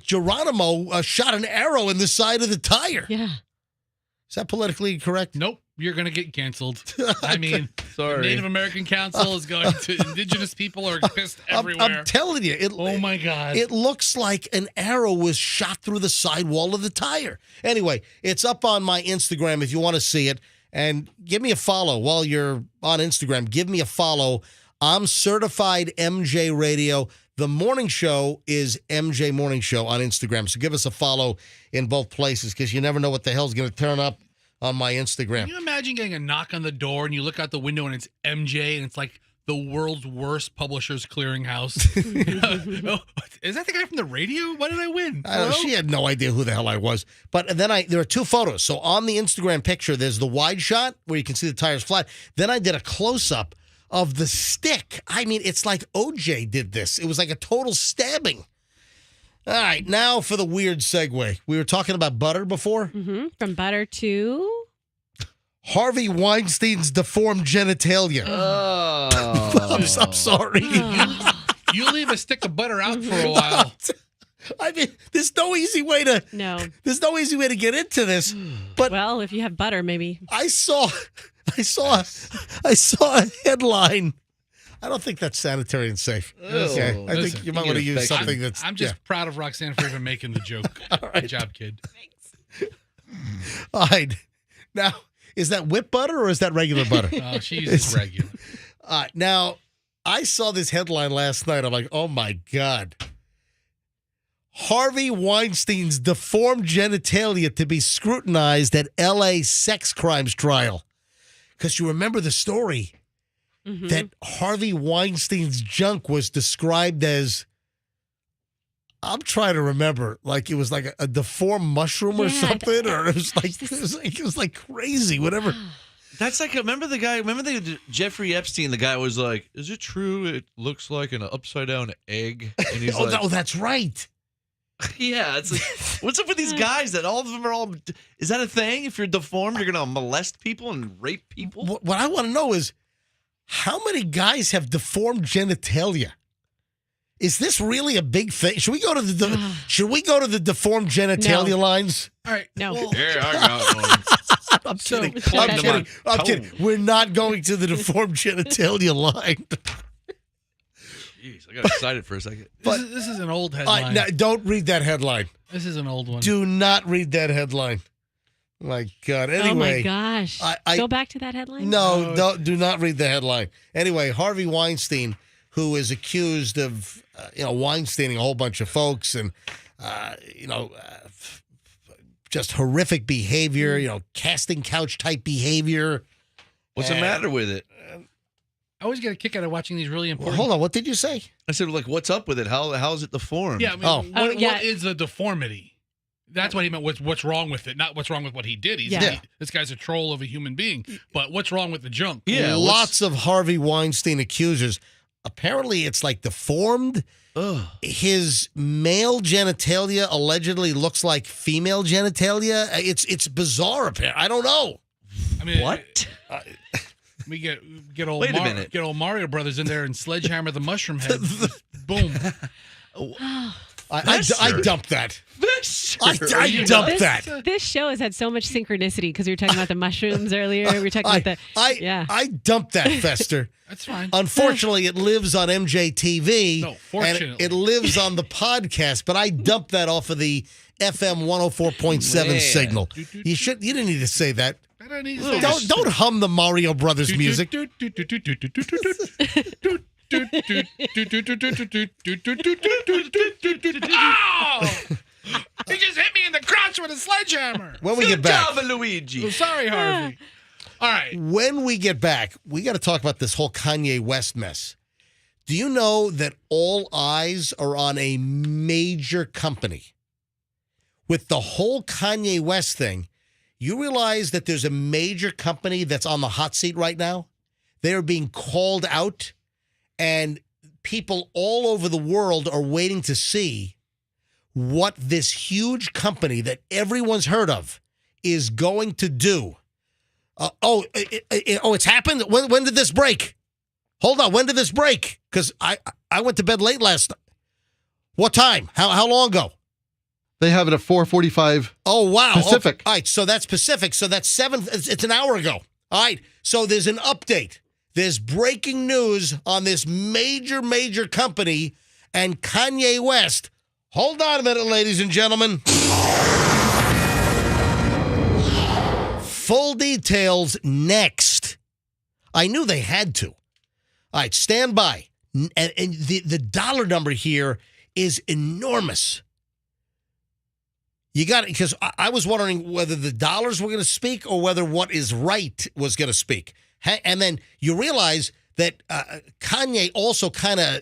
Geronimo shot an arrow in the side of the tire. Yeah. Is that politically correct? Nope. You're going to get canceled. I mean, Sorry. the Native American Council is going to, indigenous people are pissed everywhere. I'm telling you. Oh, my God. It looks like an arrow was shot through the sidewall of the tire. Anyway, it's up on my Instagram if you want to see it. And give me a follow while you're on Instagram. Give me a follow. I'm Certified MJ Radio. The morning show is MJ Morning Show on Instagram. So give us a follow in both places because you never know what the hell's going to turn up on my Instagram. Can you imagine getting a knock on the door and you look out the window and it's MJ and it's like the world's worst publishers clearinghouse? Is that the guy from the radio? Why did I win? I don't know, she had no idea who the hell I was. But then there are two photos. So on the Instagram picture, there's the wide shot where you can see the tires flat. Then I did a close-up of the stick. I mean, it's like OJ did this. It was like a total stabbing. All right, now for the weird segue. We were talking about butter before. Mm-hmm. From butter to Harvey Weinstein's deformed genitalia. Oh. I'm sorry. You leave a stick of butter out for a while. I mean, there's no easy way to get into this. But well, if you have butter, maybe. I saw a headline. I don't think that's sanitary and safe. Okay. I think you might want to use something that's. I'm just proud of Roxanne for even making the joke. Good job, kid. Thanks. All right. Now, is that whipped butter or is that regular butter? Oh, she uses regular. Now, I saw this headline last night. I'm like, oh my God. Harvey Weinstein's deformed genitalia to be scrutinized at LA sex crimes trial. Because you remember the story. Mm-hmm. That Harvey Weinstein's junk was described as, I'm trying to remember, like it was like a deformed mushroom or something, or it was like crazy, whatever. That's like, remember the Jeffrey Epstein, the guy was like, is it true it looks like an upside down egg? And he's like, no, that's right. Yeah, it's like, what's up with these guys that all of them are all, is that a thing? If you're deformed, you're going to molest people and rape people? What I want to know is, how many guys have deformed genitalia? Is this really a big thing? Should we go to the deformed genitalia lines? All right. No. Yeah, I got one. I'm kidding. We're not going to the deformed genitalia line. Jeez, I got excited for a second. This is an old headline. No, don't read that headline. This is an old one. Do not read that headline. My God. Anyway. Oh, my gosh. Go back to that headline? No, do not read the headline. Anyway, Harvey Weinstein, who is accused of, Weinsteining a whole bunch of folks and, just horrific behavior, casting couch type behavior. What's the matter with it? I always get a kick out of watching these really important. Well, hold on. What did you say? I said, like, what's up with it? How is it deformed? Yeah. I mean, what is the deformity? That's what he meant. What's wrong with it? Not what's wrong with what he did. This guy's a troll of a human being. But what's wrong with the junk? Yeah, lots of Harvey Weinstein accusers. Apparently, it's like deformed. Ugh. His male genitalia allegedly looks like female genitalia. It's bizarre. Apparently, I don't know. I mean, what? We get old. Wait a minute. Get old Mario Brothers in there and sledgehammer the mushroom head. Boom. I dumped that. I dumped that. This show has had so much synchronicity because we were talking about the mushrooms earlier. We were talking about I dumped that, Fester. That's fine. Unfortunately, it lives on MJTV. No, fortunately. And it lives on the podcast, but I dumped that off of the FM 104.7 signal. You didn't need to say that. Don't hum the Mario Brothers music. He just hit me in the crotch with a sledgehammer. When we get back. Luigi. Oh, sorry, Harvey. All right. When we get back, we got to talk about this whole Kanye West mess. Do you know that all eyes are on a major company? With the whole Kanye West thing, You realize that there's a major company that's on the hot seat right now? They are being called out, and people all over the world are waiting to see what this huge company that everyone's heard of is going to do. It's happened? When did this break? Hold on, when did this break? Because I went to bed late last night. What time? How long ago? They have it at 4:45. Oh, wow. Pacific. All right, so that's Pacific. So that's 7. It's an hour ago. All right, so there's an update. There's breaking news on this major company and Kanye West. Hold on a minute, ladies and gentlemen. Full details next. I knew they had to. All right, stand by. And the dollar number here is enormous. You got it, because I was wondering whether the dollars were going to speak or whether what is right was going to speak. And then you realize that Kanye also kind of,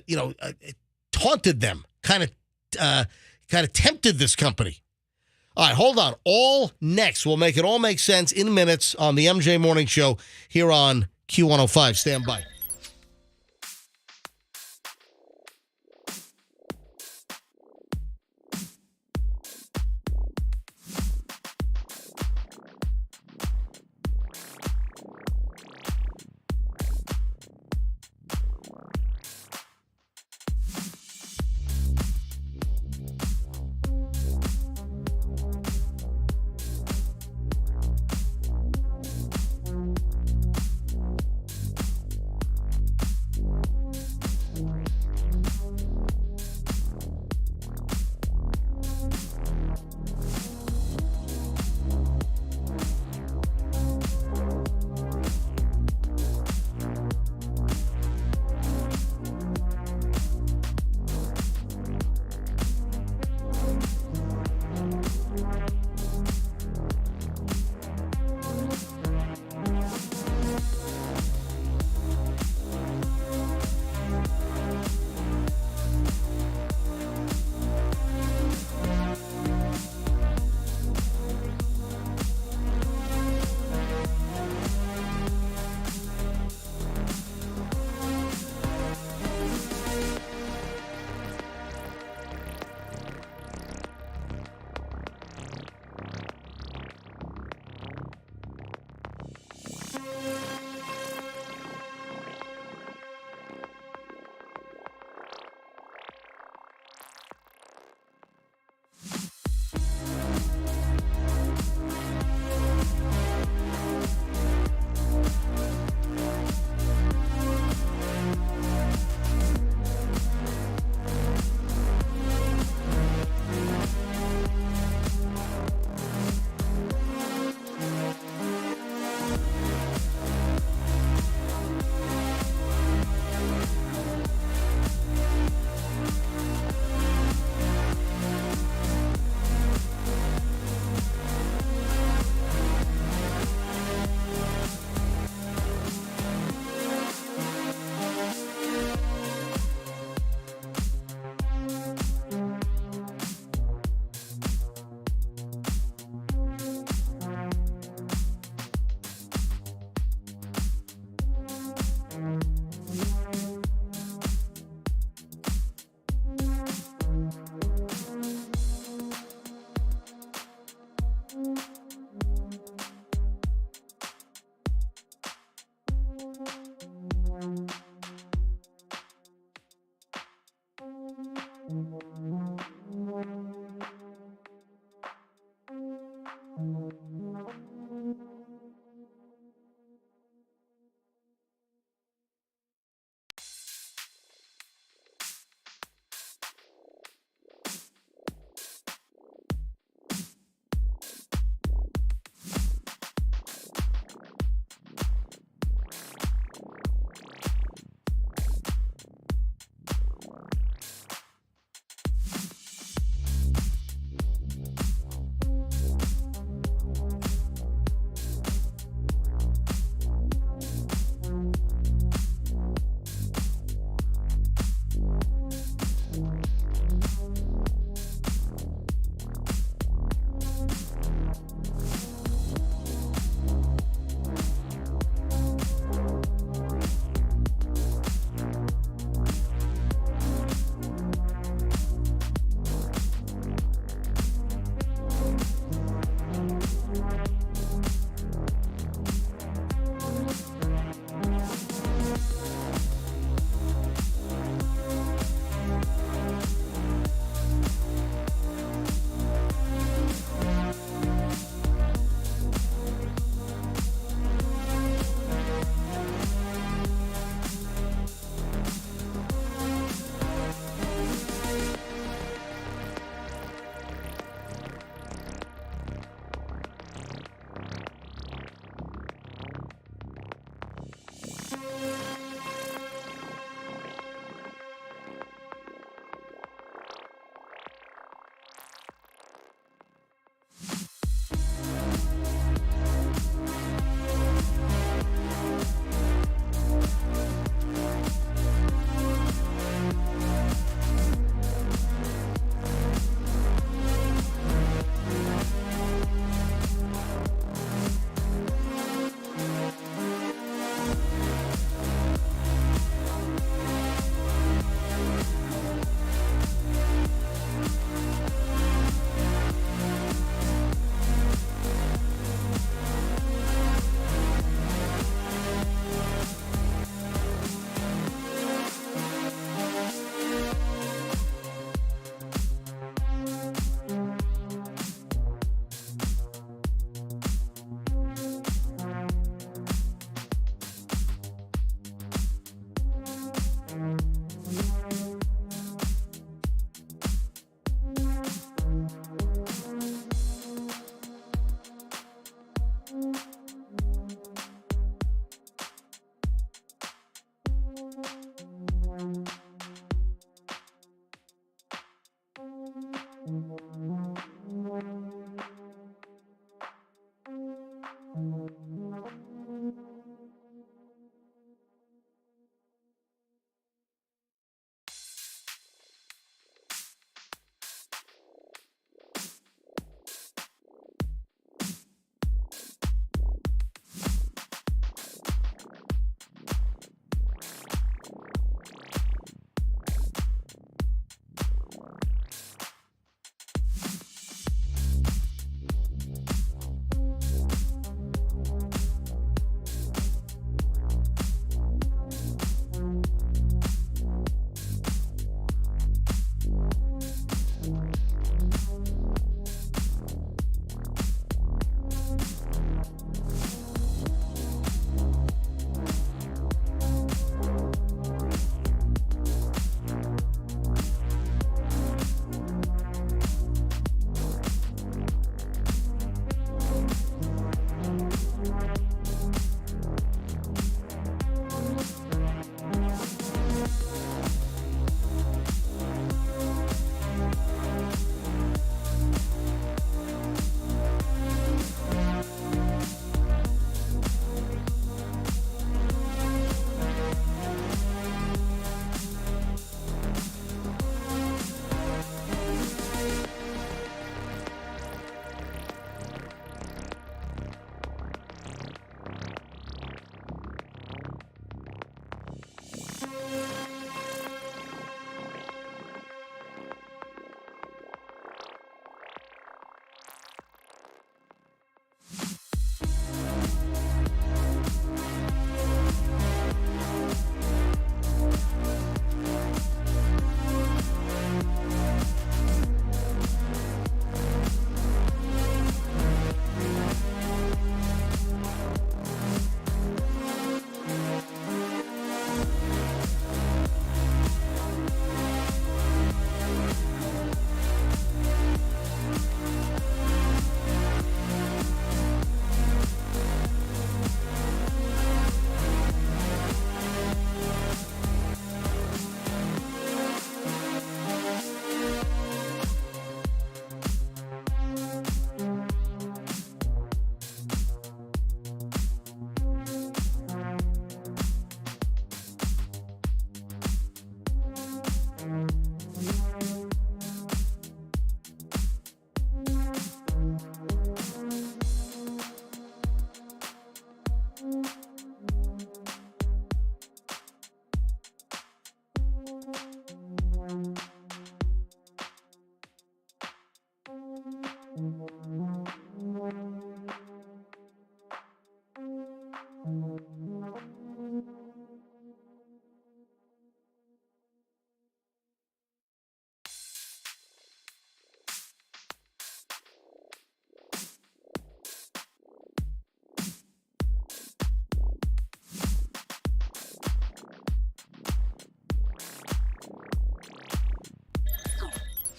taunted them, kind of tempted this company. All right, hold on. All next. We'll make it all make sense in minutes on the MJ Morning Show here on Q105. Stand by.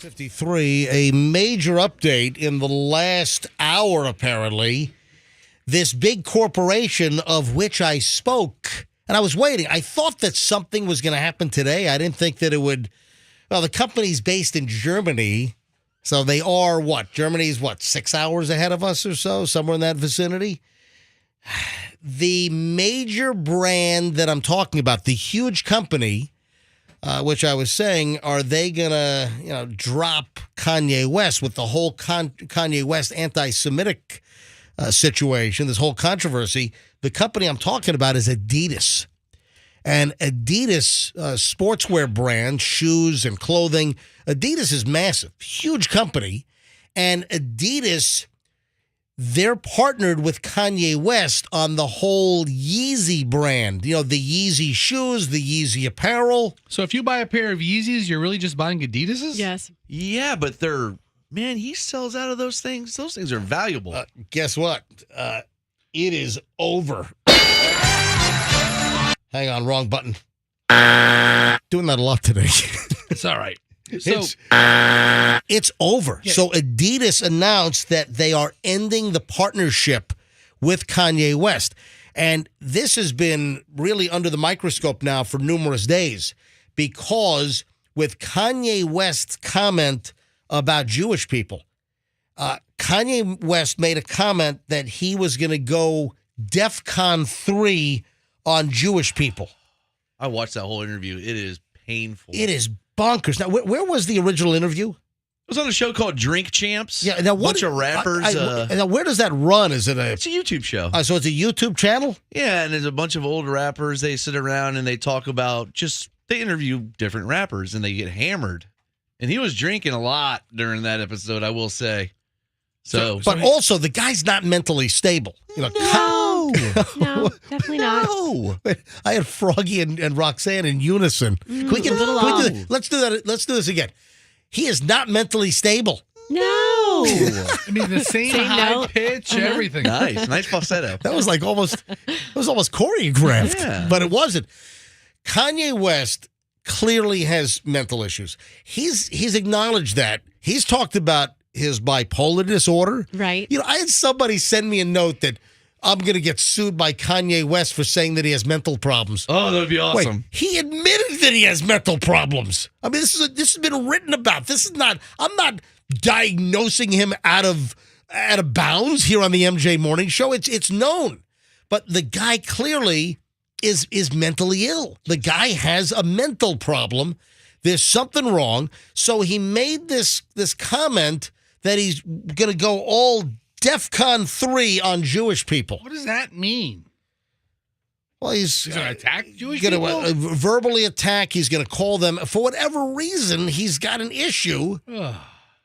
53, a major update in the last hour, apparently. This big corporation of which I spoke, and I was waiting. I thought that something was going to happen today. I didn't think that it would. Well, the company's based in Germany, so they are what? Germany's what, 6 hours ahead of us or so, somewhere in that vicinity? The major brand that I'm talking about, the huge company, which I was saying, are they going to, drop Kanye West with the whole Kanye West anti-Semitic situation, this whole controversy? The company I'm talking about is Adidas. And Adidas, sportswear brand, shoes and clothing. Adidas is massive, huge company. And Adidas, they're partnered with Kanye West on the whole Yeezy brand. The Yeezy shoes, the Yeezy apparel. So if you buy a pair of Yeezys, you're really just buying Adidas's? Yes. Yeah, but man, he sells out of those things. Those things are valuable. Guess what? It is over. Hang on, wrong button. Doing that a lot today. It's all right. So it's over. Yeah. So Adidas announced that they are ending the partnership with Kanye West. And this has been really under the microscope now for numerous days, because with Kanye West's comment about Jewish people, Kanye West made a comment that he was going to go DEFCON 3 on Jewish people. I watched that whole interview. It is painful. It is bonkers. Now, where was the original interview? It was on a show called Drink Champs. Yeah, now a bunch of rappers. Now, where does that run? Is it It's a YouTube show. So it's a YouTube channel? Yeah, and there's a bunch of old rappers. They sit around and they talk about they interview different rappers and they get hammered. And he was drinking a lot during that episode, I will say. But also, the guy's not mentally stable. No, definitely not. No. I had Froggy and Roxanne in unison. Can we get, let's do that. Let's do this again. He is not mentally stable. No. I mean, the same high pitch, everything. Nice falsetto. That was like almost choreographed, but it wasn't. Kanye West clearly has mental issues. He's acknowledged that. He's talked about his bipolar disorder. Right. I had somebody send me a note that I'm going to get sued by Kanye West for saying that he has mental problems. Oh, that would be awesome. Wait, he admitted that he has mental problems. I mean, this has been written about. I'm not diagnosing him out of bounds here on the MJ Morning Show. It's known. But the guy clearly is mentally ill. The guy has a mental problem. There's something wrong. So he made this comment that he's going to go all DEFCON 3 on Jewish people. What does that mean? Well, he's going to attack Jewish people? He's going to verbally attack. He's going to call them. For whatever reason, he's got an issue. Do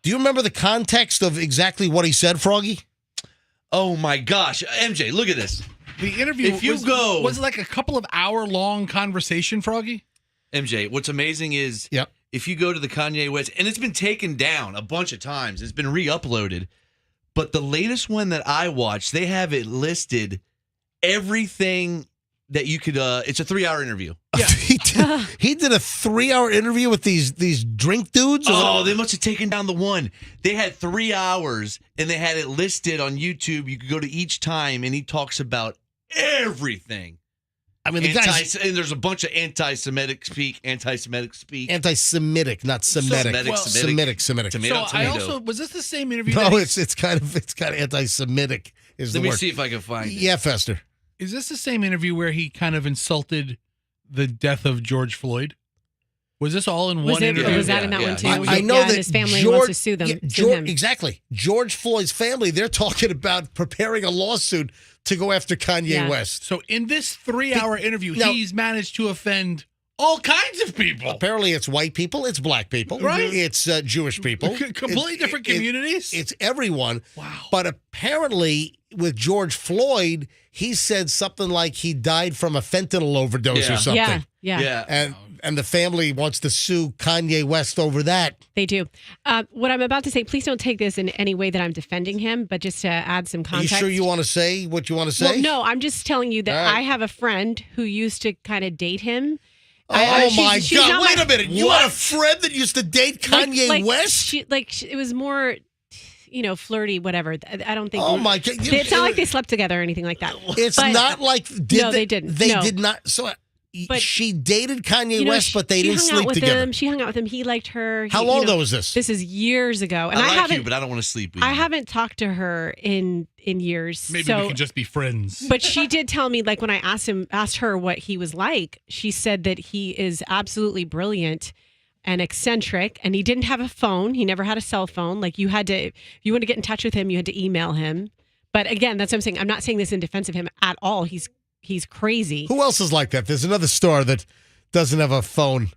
you remember the context of exactly what he said, Froggy? Oh, my gosh. MJ, look at this. The interview was it like a couple of hour-long conversation, Froggy? MJ, what's amazing is if you go to the Kanye West, and it's been taken down a bunch of times, it's been re-uploaded, but the latest one that I watched, they have it listed everything that you could, it's a 3-hour interview. Yeah. He did a 3-hour interview with these drink dudes? Oh, they must have taken down the one. They had 3 hours, and they had it listed on YouTube. You could go to each time, and he talks about everything. I mean, and there's a bunch of anti-Semitic speak. Anti-Semitic, not Semitic. Semitic. So I also, was this the same interview? No, it's kind of anti-Semitic. Let me see if I can find it. Yeah, Fester. Is this the same interview where he kind of insulted the death of George Floyd? Was this all in one interview? Or was that in that one too? I know that his family wants to sue them. Sue him. Exactly. George Floyd's family, they're talking about preparing a lawsuit to go after Kanye West. So in this 3-hour interview, he's managed to offend all kinds of people. Apparently it's white people, it's black people, right? It's Jewish people. Completely different communities. It's everyone. Wow. But apparently with George Floyd, he said something like he died from a fentanyl overdose or something. Yeah. And the family wants to sue Kanye West over that. They do. What I'm about to say, please don't take this in any way that I'm defending him, but just to add some context. Are you sure you want to say what you want to say? Well, no, I'm just telling you that I have a friend who used to kind of date him. Oh my she's God! not Wait my- a minute. You had a friend that used to date Kanye West? It was more, flirty, whatever. I don't think. Oh my God! It's not like they slept together or anything like that. It's But- not like No, they didn't. They No. did not. So But- she dated Kanye You know, West, but they she didn't hung out sleep with together. him. She hung out with him. He liked her. How long ago was this? This is years ago, and I I like haven't. you, but I don't want to sleep with you. I haven't talked to her in years. Maybe so, we can just be friends. But she did tell me, like when I asked her what he was like, she said that he is absolutely brilliant and eccentric, and he didn't have a phone. He never had a cell phone. Like you had to, if you want to get in touch with him, you had to email him. But again, that's what I'm saying. I'm not saying this in defense of him at all. He's crazy. Who else is like that? There's another star that doesn't have a phone.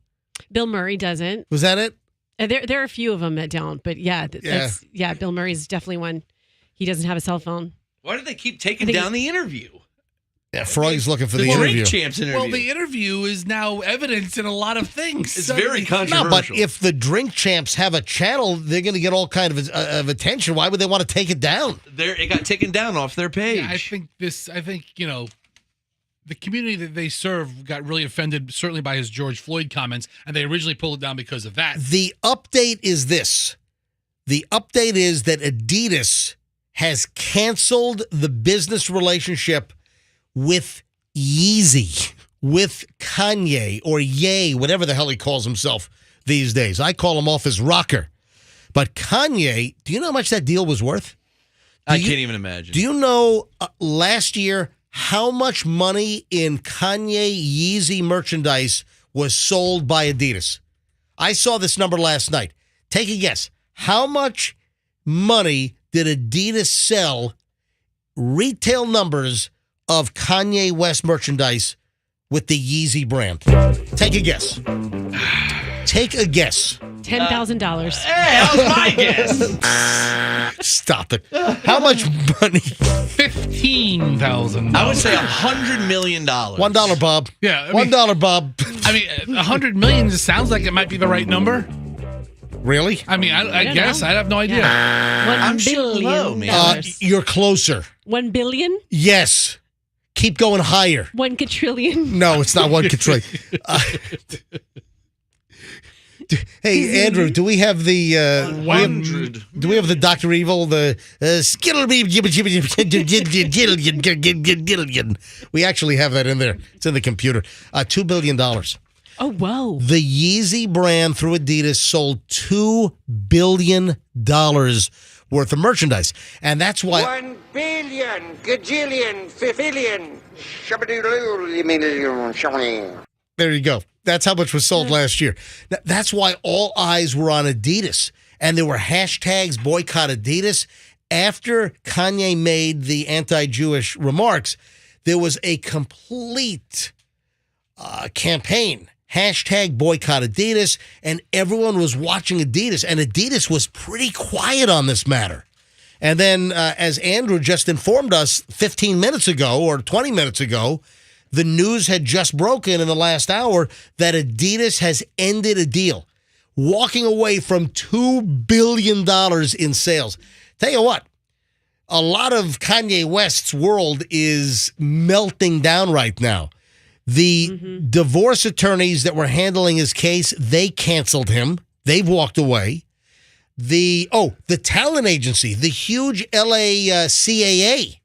Bill Murray doesn't. Was that it? There are a few of them that don't, but Bill Murray's definitely one. He doesn't have a cell phone. Why do they keep taking down the interview? Yeah, Froggy's looking for the Drink interview. Champs interview. Well, the interview is now evidence in a lot of things. It's very controversial. No, but if the Drink Champs have a channel, they're going to get all kind of attention. Why would they want to take it down? It got taken down off their page. Yeah, I think the community that they serve got really offended, certainly by his George Floyd comments, and they originally pulled it down because of that. The update is this. The update is that Adidas has canceled the business relationship with Yeezy, with Kanye, or Ye, whatever the hell he calls himself these days. I call him off his rocker. But Kanye, do you know how much that deal was worth? I can't even imagine. Do you know last year how much money in Kanye Yeezy merchandise was sold by Adidas? I saw this number last night. Take a guess. How much money did Adidas sell, retail numbers of Kanye West merchandise with the Yeezy brand? Take a guess. Take a guess. $10,000. Hey, that was my guess. Stop it. How much money? $15,000. I would say $100 million. $1, Bob. Yeah, I mean- $1, Bob. I mean, $100 million just sounds like it might be the right number. Really? I mean, I don't guess. know. I have no idea. I'm sure low, man. You're closer. $1 billion? Yes. Keep going higher. 1 quadrillion? No, it's not 1 quadrillion. Hey, Andrew, do we have the 100? Do we have the Dr. Evil, the we actually have that in there. It's in the computer. $2 billion. Oh, whoa. The Yeezy brand through Adidas sold $2 billion worth of merchandise. And that's why 1 billion, gajillion, fifillion, shabadoo. there you go. That's how much was sold last year. That's why all eyes were on Adidas. And there were hashtags boycott Adidas. After Kanye made the anti-Jewish remarks, there was a complete campaign. Hashtag boycott Adidas. And everyone was watching Adidas. And Adidas was pretty quiet on this matter. And then, as Andrew just informed us 15 minutes ago or 20 minutes ago, the news had just broken in the last hour that Adidas has ended a deal, walking away from $2 billion in sales. Tell you what, a lot of Kanye West's world is melting down right now. The divorce attorneys that were handling his case, they canceled him. They've walked away. The talent agency, the huge LA CAA.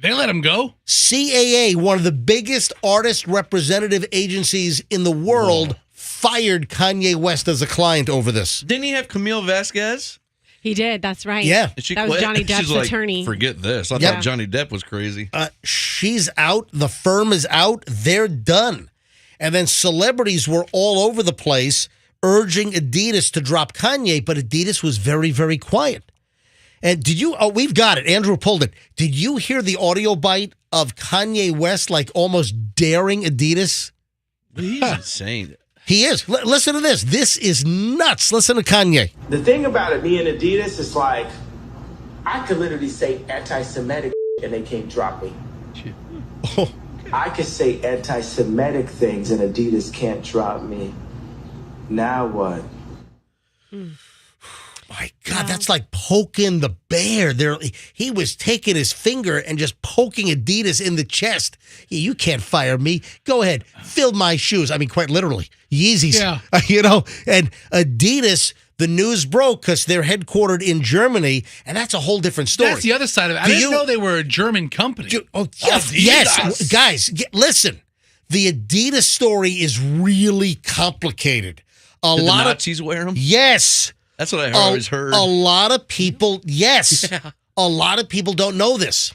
They let him go? CAA, one of the biggest artist representative agencies in the world, fired Kanye West as a client over this. Didn't he have Camille Vasquez? He did. That's right. Yeah. And she that was quit. Johnny She's Depp's like, attorney. Forget this. I Yep. thought Johnny Depp was crazy. She's out. The firm is out. They're done. And then celebrities were all over the place urging Adidas to drop Kanye, but Adidas was very, very quiet. And did you, we've got it. Andrew pulled it. Did you hear the audio bite of Kanye West, like almost daring Adidas? He's insane. He is. Listen to this. This is nuts. Listen to Kanye. The thing about it being Adidas is like, I could literally say anti-Semitic and they can't drop me. I could say anti-Semitic things and Adidas can't drop me. Now what? my God, that's like poking the bear. He was taking his finger and just poking Adidas in the chest. Yeah, you can't fire me. Go ahead, fill my shoes. I mean, quite literally, Yeezys. Yeah. And Adidas. The news broke because they're headquartered in Germany, and that's a whole different story. That's the other side of it. I didn't know they were a German company. Yes, guys, listen. The Adidas story is really complicated. Did the Nazis wear them? Yes. That's what I always heard. A lot of people, yes. Yeah. A lot of people don't know this.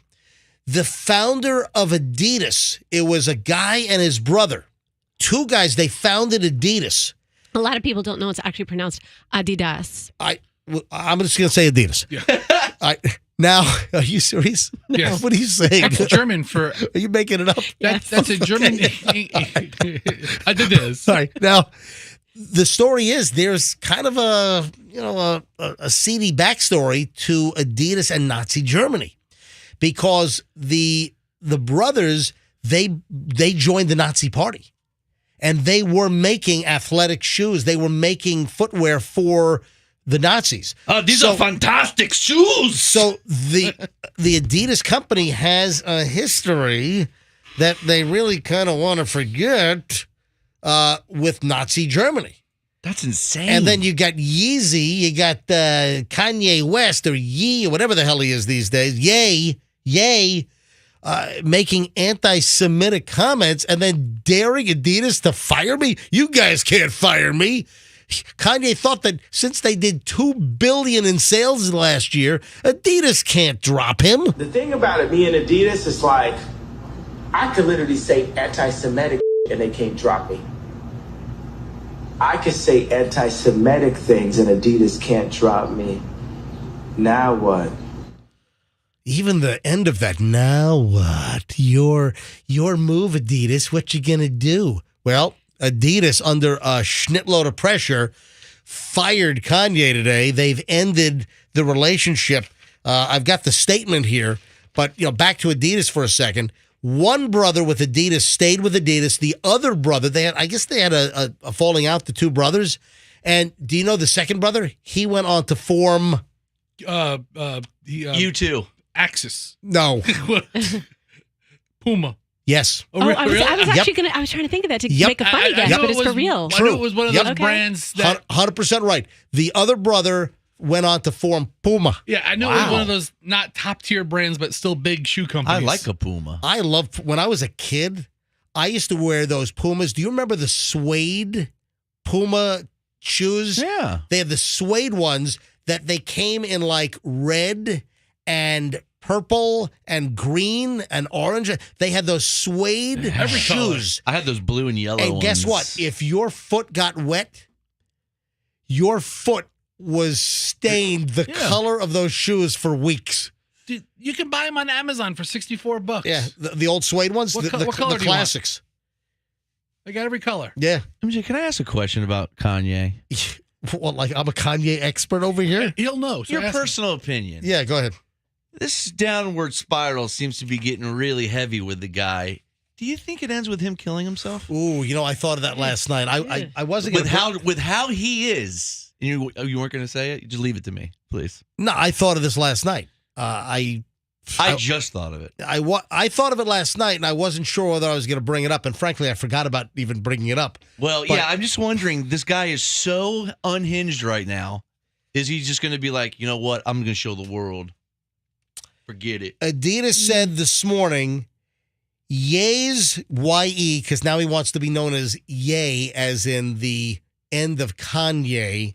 The founder of Adidas, it was a guy and his brother. Two guys, they founded Adidas. A lot of people don't know it's actually pronounced Adidas. I'm just going to say Adidas. Yeah. Now, are you serious? Yes. What are you saying? That's German for... Are you making it up? That's a German... Adidas. Sorry. Now, the story is there's kind of a seedy backstory to Adidas and Nazi Germany, because the brothers, they joined the Nazi party. And they were making athletic shoes. They were making footwear for the Nazis. These are fantastic shoes. So the Adidas company has a history that they really kind of want to forget with Nazi Germany. That's insane. And then you got Yeezy, you got Kanye West or Yee or whatever the hell he is these days. Yay. Making anti-Semitic comments and then daring Adidas to fire me? You guys can't fire me. Kanye thought that since they did $2 billion in sales last year, Adidas can't drop him. The thing about it, me and Adidas, is like, I could literally say anti-Semitic and they can't drop me. I could say anti-Semitic things and Adidas can't drop me. Now what? Even the end of that, now what? Your move, Adidas, what you gonna do? Well, Adidas, under a schnittload of pressure, fired Kanye today. They've ended the relationship. I've got the statement here, but back to Adidas for a second. One brother with Adidas stayed with Adidas. The other brother, they had a falling out, the two brothers. And do you know the second brother? He went on to form... U2. Axis. No. Puma. Yes. I was actually I was trying to think of that to make a funny guess, but it's for real. I knew it was one of those brands that... 100% right. The other brother went on to form Puma. Yeah, I know it was one of those not top-tier brands, but still big shoe companies. I like a Puma. I loved... When I was a kid, I used to wear those Pumas. Do you remember the suede Puma shoes? Yeah. They have the suede ones that they came in like red and purple and green and orange. They had those suede shoes. I had those blue and yellow And ones. guess what? If your foot got wet, your foot was stained the color of those shoes for weeks. Dude, you can buy them on Amazon for $64. Yeah, the old suede ones, What the color do you classics. They got every color. Yeah. MJ, can I ask a question about Kanye? Well, like I'm a Kanye expert over here? He'll know. So Your ask him. personal opinion. Yeah, go ahead. This downward spiral seems to be getting really heavy with the guy. Do you think it ends with him killing himself? Ooh, I thought of that last night. I wasn't with how he is. And you weren't going to say it. Just leave it to me, please. No, I thought of this last night. I just thought of it. I thought of it last night, and I wasn't sure whether I was going to bring it up. And frankly, I forgot about even bringing it up. Well, yeah, I'm just wondering. This guy is so unhinged right now. Is he just going to be like, you know what? I'm going to show the world. Forget it. Adidas said this morning, Ye's Y-E, because now he wants to be known as Ye, as in the end of Kanye.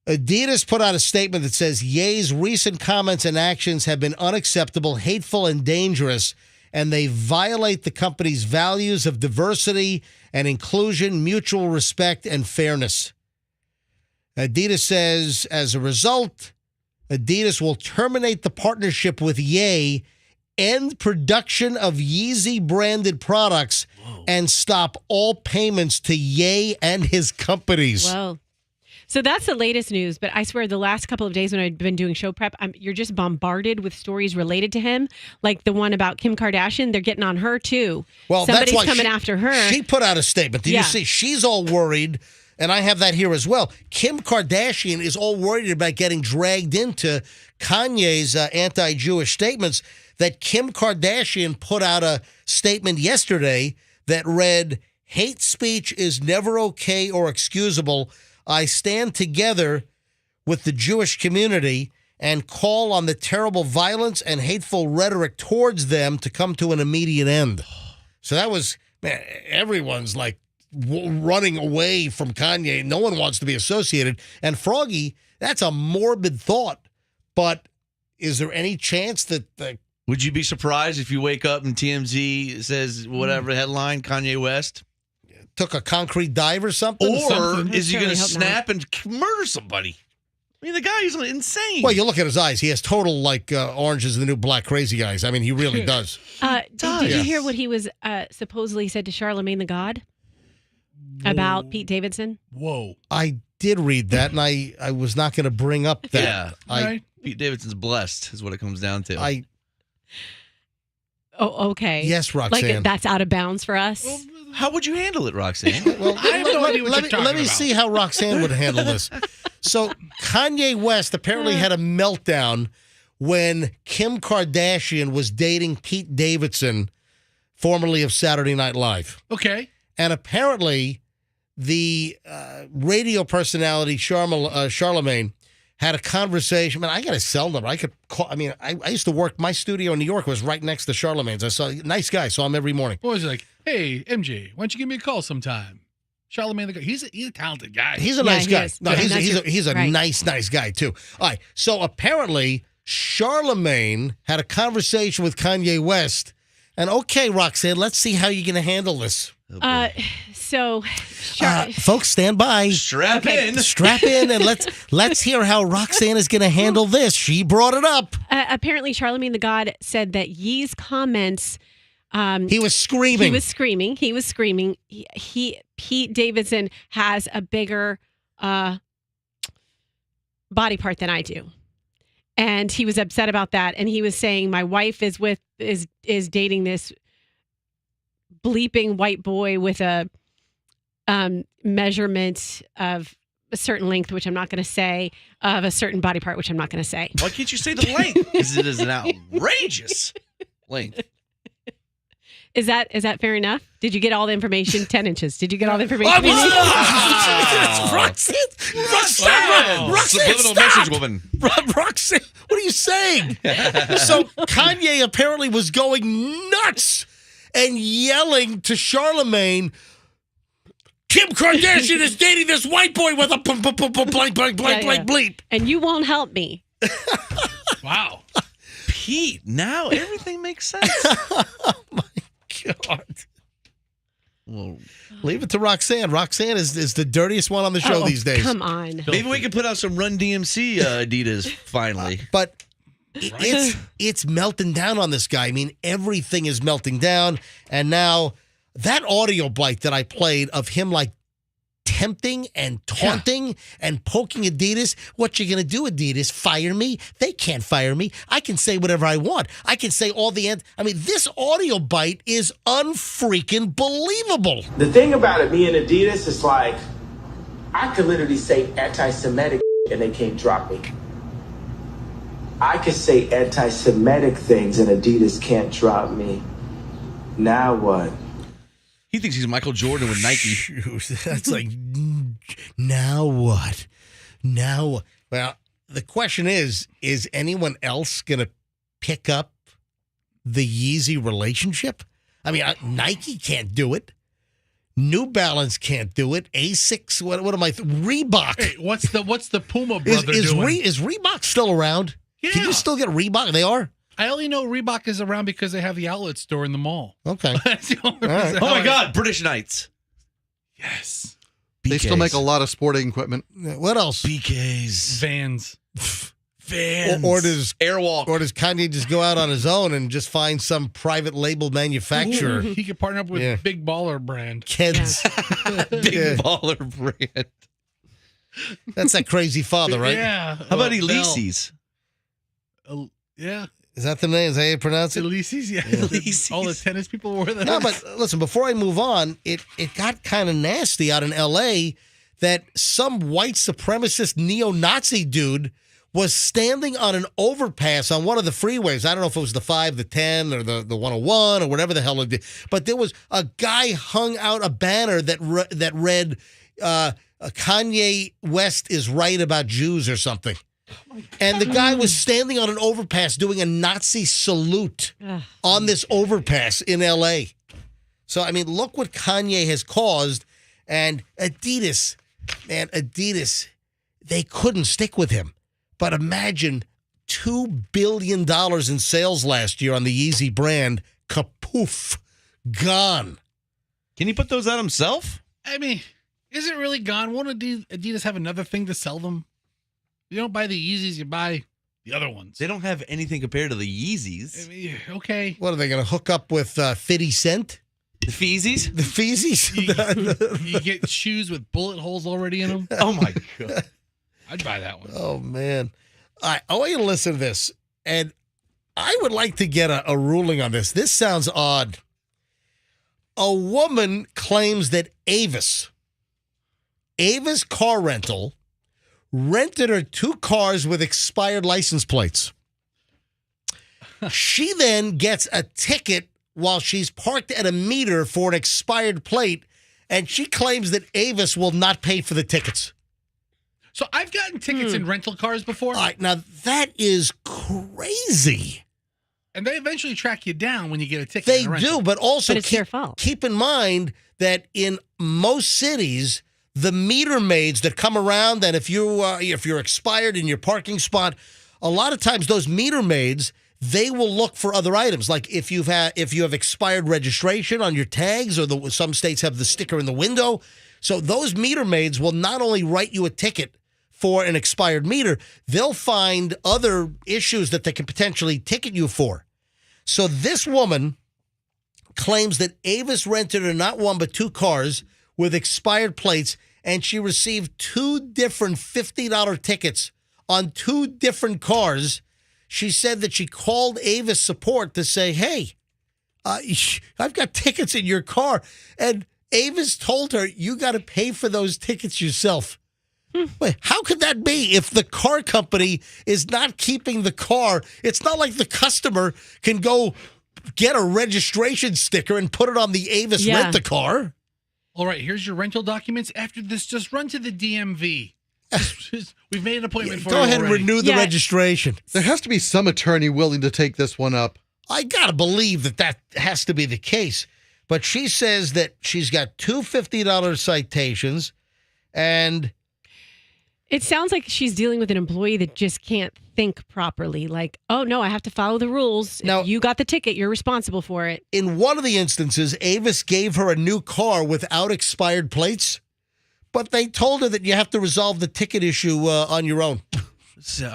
Adidas put out a statement that says Ye's recent comments and actions have been unacceptable, hateful, and dangerous, and they violate the company's values of diversity and inclusion, mutual respect, and fairness. Adidas says, as a result, Adidas will terminate the partnership with Ye, end production of Yeezy-branded products, and stop all payments to Ye and his companies. Whoa. So that's the latest news, but I swear the last couple of days when I've been doing show prep, you're just bombarded with stories related to him, like the one about Kim Kardashian. They're getting on her, too. Well, Somebody's that's why coming after her. She put out a statement. Did you see? She's all worried and I have that here as well. Kim Kardashian is all worried about getting dragged into Kanye's anti-Jewish statements. That Kim Kardashian put out a statement yesterday that read, "Hate speech is never okay or excusable. I stand together with the Jewish community and call on the terrible violence and hateful rhetoric towards them to come to an immediate end." So that was, man, everyone's like running away from Kanye. No one wants to be associated. And Froggy, that's a morbid thought. But is there any chance that would you be surprised if you wake up and TMZ says whatever headline, Kanye West took a concrete dive or something? Or is he going to snap and murder somebody? I mean, the guy is insane. Well, you look at his eyes. He has total, like, Orange is the New Black crazy eyes. I mean, he really does. Did you hear what he was supposedly said to Charlemagne the God about Pete Davidson? Whoa. I did read that, and I was not going to bring up that. Yeah. Right. Pete Davidson's blessed is what it comes down to. Oh, okay. Yes, Roxanne. Like, that's out of bounds for us? Well, how would you handle it, Roxanne? Well, I have no idea what you're talking let me about. see how Roxanne would handle this. So Kanye West apparently had a meltdown when Kim Kardashian was dating Pete Davidson, formerly of Saturday Night Live. Okay. And apparently the radio personality Charlemagne had a conversation. Man, I got a cell number. I could call. I mean, I used to work. My studio in New York was right next to Charlemagne's. I saw nice guy. Saw him every morning. What was he like? Hey, MJ, why don't you give me a call sometime? Charlemagne the guy. He's a talented guy. He's a nice guy. Is. No, Yeah, he's a right. nice guy too. All right. So apparently Charlemagne had a conversation with Kanye West. And okay, Roxanne, let's see how you're going to handle this. Folks, stand by. Strap in. Strap in, and let's hear how Roxanne is going to handle this. She brought it up. Apparently, Charlemagne the God said that Yee's comments. He was screaming. He was screaming. Pete Davidson has a bigger body part than I do, and he was upset about that. And he was saying, "My wife is dating this bleeping white boy with a measurement of a certain length, which I'm not going to say, of a certain body part, which I'm not going to say." Why can't you say the length? Because it is an outrageous length. Is that fair enough? Did you get all the information? 10 inches. Did you get all the information? Roxanne, Subliminal message woman. Roxanne, what are you saying? So Kanye apparently was going nuts and yelling to Charlemagne, "Kim Kardashian is dating this white boy with a blank bleep." And you won't help me. Wow. Pete, now everything makes sense. Oh, my God. Well, leave it to Roxanne. Roxanne is the dirtiest one on the show these days. Come on. Maybe we can put out some Run DMC Adidas finally. But it's melting down on this guy. I mean, everything is melting down. And now that audio bite that I played of him like tempting and taunting and poking Adidas. What you going to do, Adidas? Fire me? They can't fire me. I can say whatever I want. I can say all the I mean, this audio bite is unfreaking believable. The thing about it, me and Adidas, is like, I could literally say anti-Semitic and they can't drop me. I could say anti-Semitic things and Adidas can't drop me. Now what? He thinks he's Michael Jordan with Nike. Shoot, that's like, now what? Now what? Well, the question is anyone else going to pick up the Yeezy relationship? I mean, Nike can't do it. New Balance can't do it. Asics, what am I? Reebok. Hey, what's the Puma brother doing? Is Reebok still around? Yeah. Can you still get Reebok? They are? I only know Reebok is around because they have the outlet store in the mall. Okay. That's the only All right. reason. Oh my God, British Knights. Yes. They still make a lot of sporting equipment. What else? BKs. Vans. Or does Airwalk? Or does Kanye just go out on his own and just find some private label manufacturer? He could partner up with Yeah. Big Baller brand. Kids. Big Baller brand. That's that crazy father, right? Yeah. How about Elise's? Yeah. Is that the name? Is that how you pronounce it? Elise's, yeah. Elise's. All the tennis people wore that. No, but listen, before I move on, it got kind of nasty out in L.A. that some white supremacist neo-Nazi dude was standing on an overpass on one of the freeways. I don't know if it was the 5, the 10, or the 101, or whatever the hell it did. But there was a guy hung out a banner that read, Kanye West is right about Jews or something. And the guy was standing on an overpass doing a Nazi salute on this overpass in L.A. So, I mean, look what Kanye has caused. And Adidas, man, they couldn't stick with him. But imagine $2 billion in sales last year on the Yeezy brand. Kapoof. Gone. Can he put those out himself? I mean, is it really gone? Won't Adidas have another thing to sell them? You don't buy the Yeezys, you buy the other ones. They don't have anything compared to the Yeezys. I mean, okay. What, are they going to hook up with 50 Cent? The Feezies? The Feezies? You get shoes with bullet holes already in them? Oh, my God. I'd buy that one. Oh, man. I want you to listen to this, and I would like to get a ruling on this. This sounds odd. A woman claims that Avis Car Rental rented her 2 cars with expired license plates. She then gets a ticket while she's parked at a meter for an expired plate, and she claims that Avis will not pay for the tickets. So I've gotten tickets in rental cars before. All right, now that is crazy. And they eventually track you down when you get a ticket. They in a rental. do, but also But it's their fault. Keep in mind that in most cities, the meter maids that come around, and if you're expired in your parking spot, a lot of times those meter maids, they will look for other items. Like if you have expired registration on your tags, or some states have the sticker in the window. So those meter maids will not only write you a ticket for an expired meter, they'll find other issues that they can potentially ticket you for. So this woman claims that Avis rented her not 1 but 2 cars with expired plates, and she received 2 different $50 tickets on 2 different cars. She said that she called Avis support to say, hey, I've got tickets in your car. And Avis told her, you got to pay for those tickets yourself. Wait, how could that be if the car company is not keeping the car? It's not like the customer can go get a registration sticker and put it on the Avis rent-a-car. All right, here's your rental documents. After this, just run to the DMV. We've made an appointment for you. Go ahead and already. renew the registration. There has to be some attorney willing to take this one up. I got to believe that has to be the case. But she says that she's got 2 $50 citations, and It sounds like she's dealing with an employee that just can't think properly. Like, oh, no, I have to follow the rules. Now, if you got the ticket, you're responsible for it. in one of the instances, Avis gave her a new car without expired plates, but they told her that you have to resolve the ticket issue on your own. So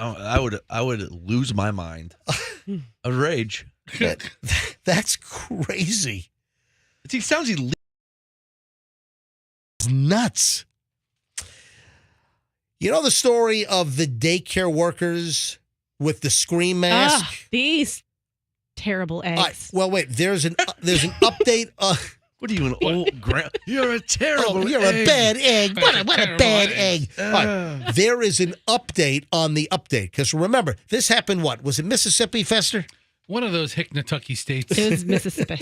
I would lose my mind of rage. That's crazy. It sounds illegal. It's nuts. You know the story of the daycare workers with the scream mask? These terrible eggs. Well, wait. There's an update. What are you, an old You're a terrible you're egg. a bad egg. What a bad egg. All right. There is an update on the update. Because remember, this happened what? Was it Mississippi, Fester? One of those Hicknatucky states. It was Mississippi.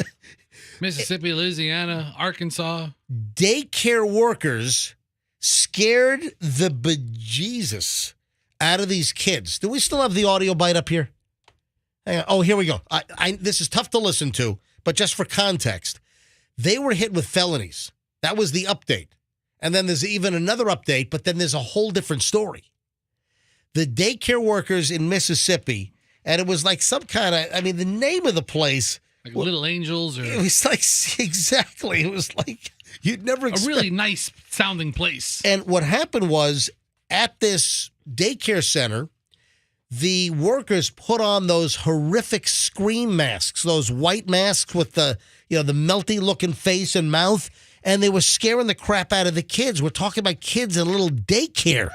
Mississippi, Louisiana, Arkansas. Daycare workers scared the bejesus out of these kids. Do we still have the audio bite up here? Hang on. Oh, here we go. This is tough to listen to, but just for context, they were hit with felonies. That was the update. And then there's even another update, but then there's a whole different story. The daycare workers in Mississippi, and it was like some kind of, the name of the place. Like Little Angels? Or it was like, exactly. It was like, you'd never expect. A really nice sounding place. And what happened was, at this daycare center, the workers put on those horrific scream masks, those white masks with the melty looking face and mouth, and they were scaring the crap out of the kids. We're talking about kids in a little daycare.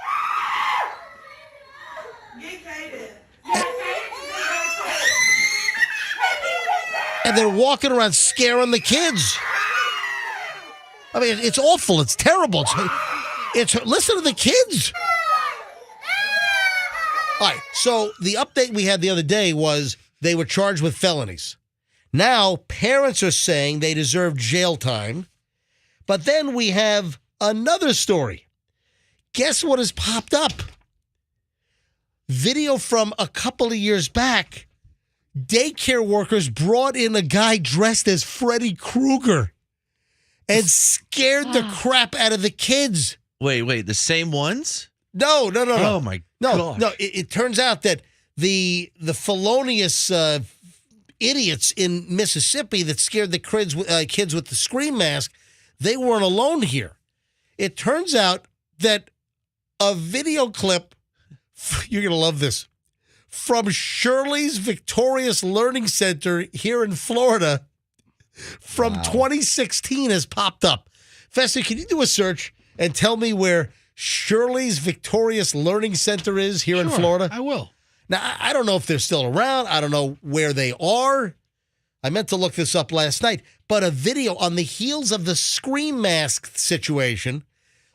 And they're walking around scaring the kids. It's awful. It's terrible. Listen to the kids. All right, so the update we had the other day was they were charged with felonies. Now, parents are saying they deserve jail time. But then we have another story. Guess what has popped up? Video from a couple of years back. Daycare workers brought in a guy dressed as Freddy Krueger and scared the crap out of the kids. Wait, the same ones? No. Oh, my God. No, it turns out that the felonious idiots in Mississippi that scared the kids with the scream mask, they weren't alone here. It turns out that a video clip, you're going to love this, from Shirley's Victorious Learning Center here in Florida from 2016 has popped up. Fester, can you do a search and tell me where Shirley's Victorious Learning Center is here in Florida? I will. Now, I don't know if they're still around. I don't know where they are. I meant to look this up last night. But a video on the heels of the scream mask situation,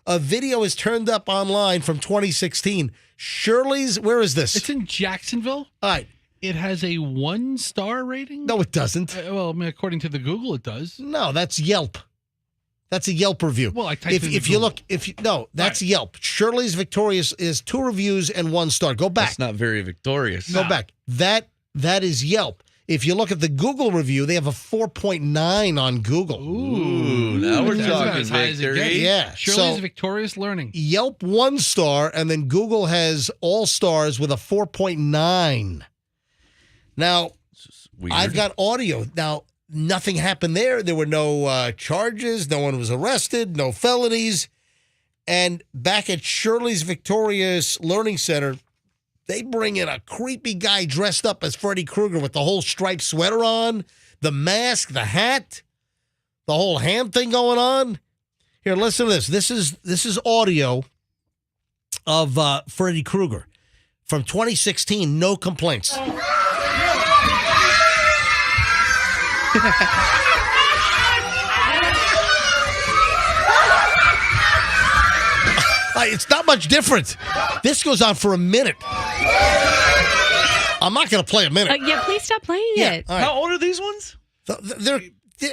a video is turned up online from 2016. Shirley's, where is this? It's in Jacksonville. All right. It has a 1-star rating? No, it doesn't. Well, I mean, according to the Google, it does. No, that's Yelp. That's a Yelp review. Well, I typed in if you look, that's Yelp. Shirley's Victorious is 2 reviews and 1 star. Go back. That's not very victorious. Go back. That is Yelp. If you look at the Google review, they have a 4.9 on Google. Ooh, now we're talking victory. Yeah. Shirley's Victorious Learning. Yelp 1 star, and then Google has all stars with a 4.9. Now, I've got audio. Now, nothing happened there. There were no charges. No one was arrested. No felonies. And back at Shirley's Victorious Learning Center, they bring in a creepy guy dressed up as Freddy Krueger with the whole striped sweater on, the mask, the hat, the whole hand thing going on. Here, listen to this. This is audio of Freddy Krueger from 2016. No complaints. It's not much different. This goes on for a minute. I'm not going to play a minute. Yeah, please stop playing it. All right. How old are these ones? They're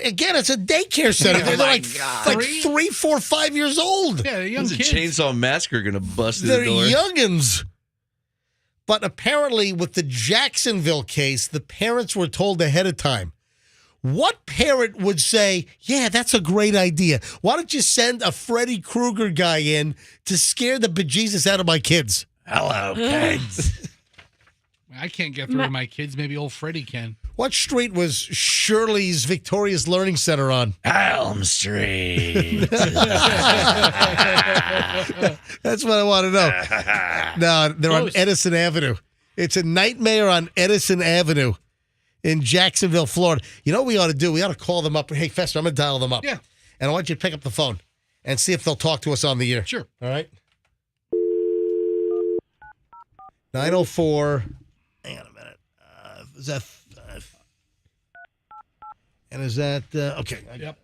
again, it's a daycare center. They're like 3, 4, 5 years old. Yeah, they're young When's kids. a chainsaw massacre going to bust through They're the door? youngins. But apparently, with the Jacksonville case, the parents were told ahead of time. What parent would say, yeah, that's a great idea? Why don't you send a Freddy Krueger guy in to scare the bejesus out of my kids? Hello, kids. I can't get through to my kids. Maybe old Freddy can. What street was Shirley's Victorious Learning Center on? Elm Street. That's what I want to know. No, they're on Edison Avenue. It's a nightmare on Edison Avenue in Jacksonville, Florida. You know what we ought to do? We ought to call them up. Hey, Fester, I'm going to dial them up. Yeah. And I want you to pick up the phone and see if they'll talk to us on the air. Sure. All right? 904. Hang on a minute. Is that... and is that... okay. Yep.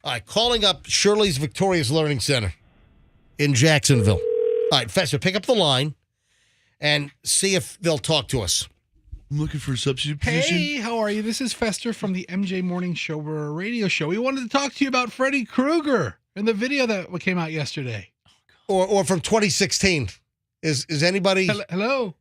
All right, calling up Shirley's Victorious Learning Center in Jacksonville. All right, Fester, pick up the line and see if they'll talk to us. I'm looking for a substitute position. Hey, how are you? This is Fester from the MJ Morning Show. We're a radio show. We wanted to talk to you about Freddy Krueger and the video that came out yesterday. Or from 2016. Is anybody... Hello?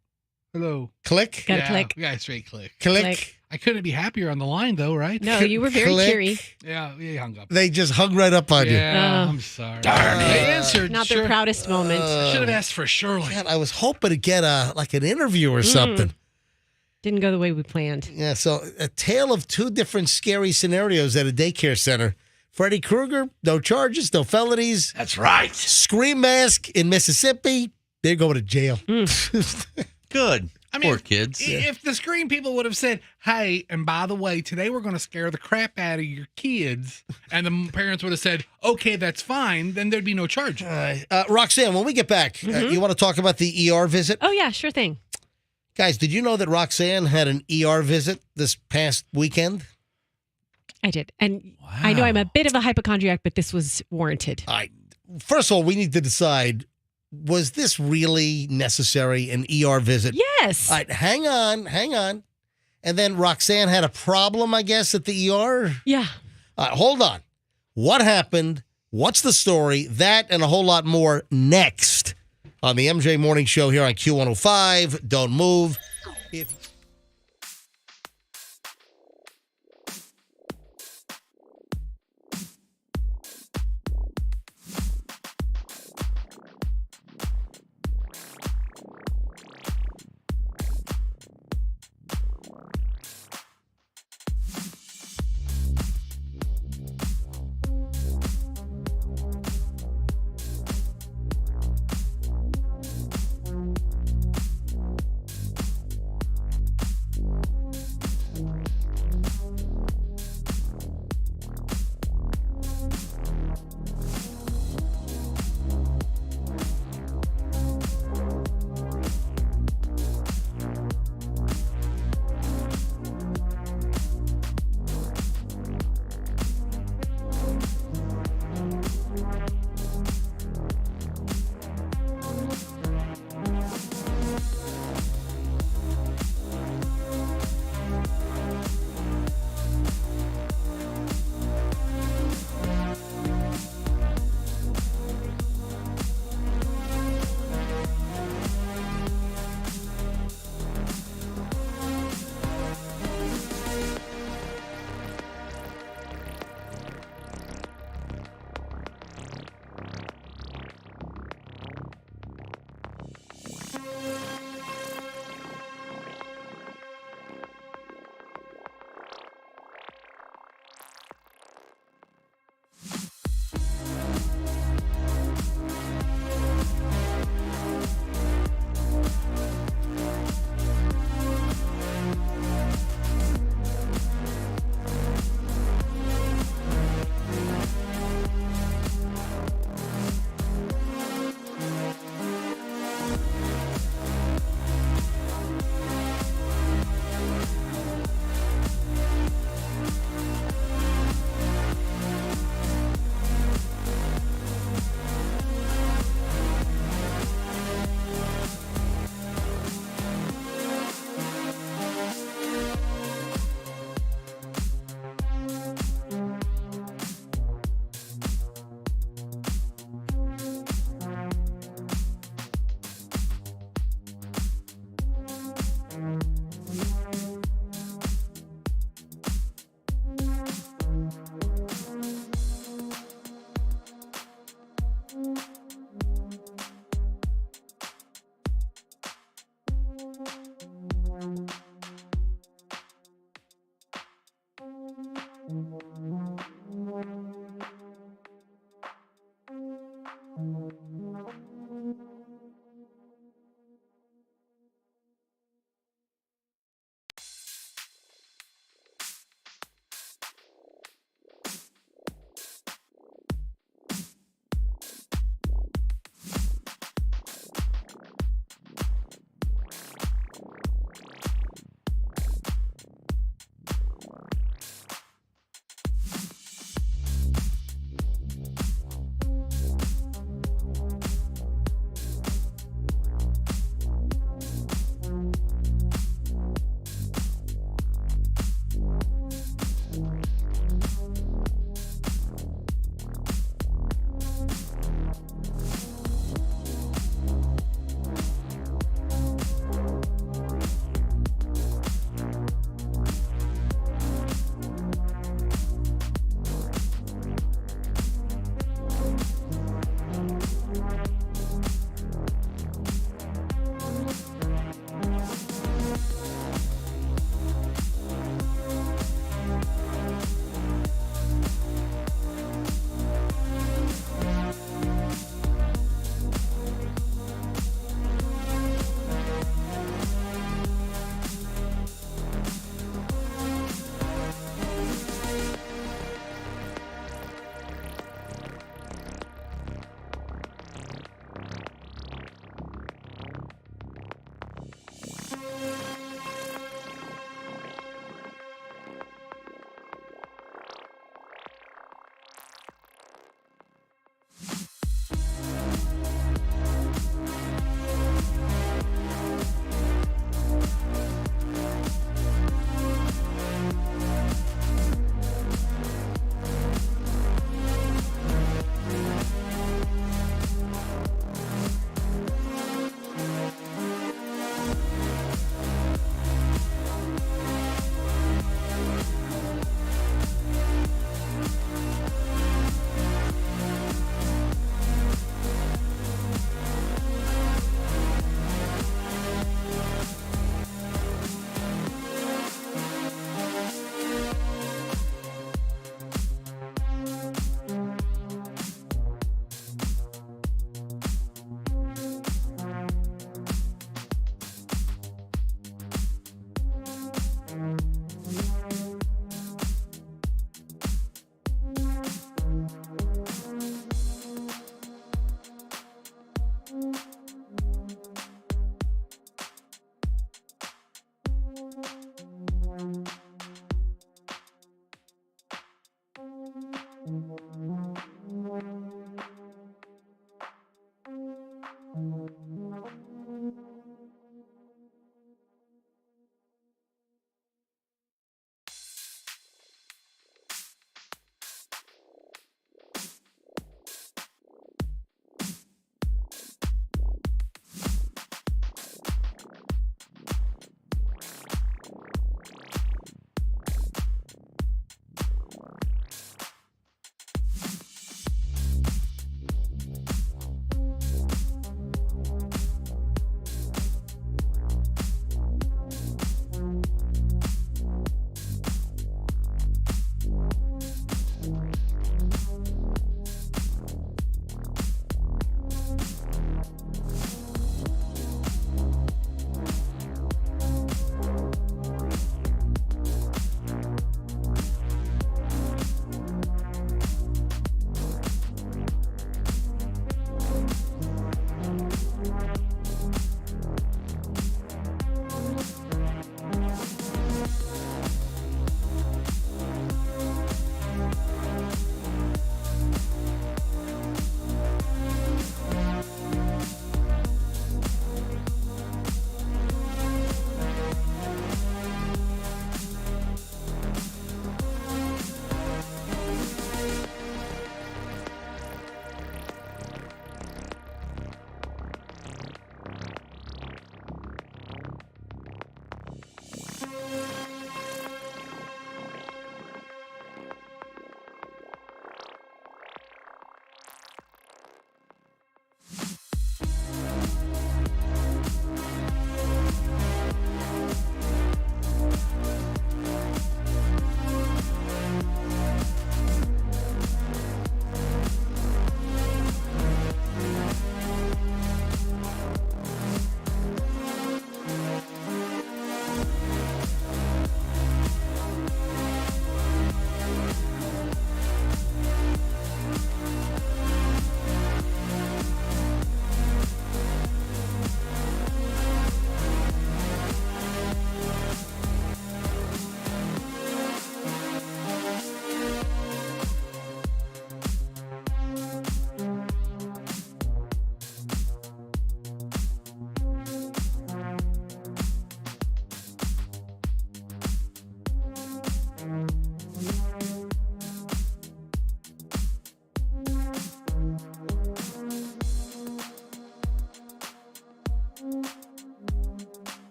Click? Got to click. Yeah, straight click. Click. I couldn't be happier on the line, though, right? No, you were very Click. cheery. Yeah, he hung up. They just hung right up on you. Yeah, Oh. I'm sorry. Darn it. They answered. Not their proudest moment. I should have asked for Shirley. God, I was hoping to get an interview or something. Didn't go the way we planned. Yeah, so a tale of 2 different scary scenarios at a daycare center. Freddy Krueger, no charges, no felonies. That's right. Scream mask in Mississippi, they're going to jail. Good. I mean, Poor kids. If the screen people would have said, hey, and by the way, today we're going to scare the crap out of your kids, and the parents would have said, okay, that's fine, then there'd be no charge. Roxanne, when we get back, you want to talk about the ER visit? Oh, yeah, sure thing. Guys, did you know that Roxanne had an ER visit this past weekend? I did. And I know I'm a bit of a hypochondriac, but this was warranted. first of all, we need to decide, was this really necessary, an ER visit? Yes. All right, hang on. And then Roxanne had a problem, I guess, at the ER? Yeah. Hold on. What happened? What's the story? That and a whole lot more next on the MJ Morning Show here on Q105. Don't move.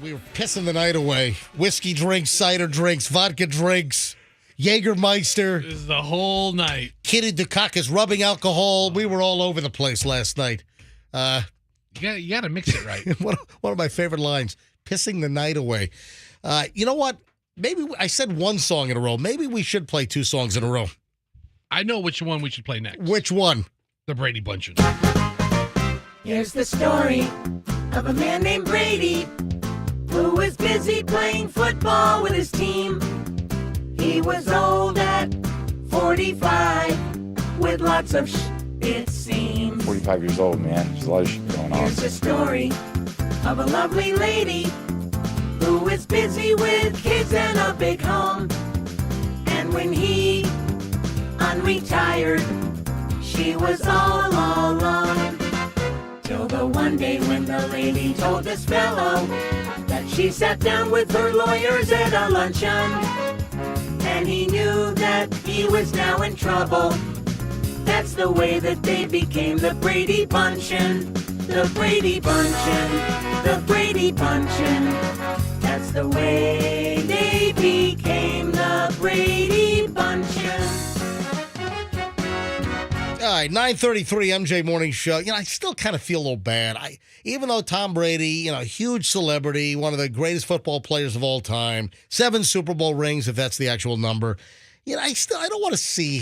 We were pissing the night away. Whiskey drinks, cider drinks, vodka drinks, Jägermeister. This is the whole night. Kitty Dukakis rubbing alcohol. We were all over the place last night. You got to mix it right. One of my favorite lines, pissing the night away. You know what? Maybe I said one song in a row. Maybe we should play 2 songs in a row. I know which one we should play next. Which one? The Brady bunchen. Here's the story of a man named Brady who was busy playing football with his team. He was old at 45 with lots of it seems. 45 years old, man. There's a lot of shit going on. Here's the story of a lovely lady who is busy with kids and a big home. And when he unretired, she was all alone. Till the one day when the lady told this fellow that she sat down with her lawyers at a luncheon. And he knew that he was now in trouble. That's the way that they became the Brady bunchen. The Brady bunchen. The Brady bunchen. That's the way they became the Brady bunchen. All right, 9:33 MJ Morning Show. I still kind of feel a little bad. Even though Tom Brady, huge celebrity, one of the greatest football players of all time, 7 Super Bowl rings, if that's the actual number. I don't want to see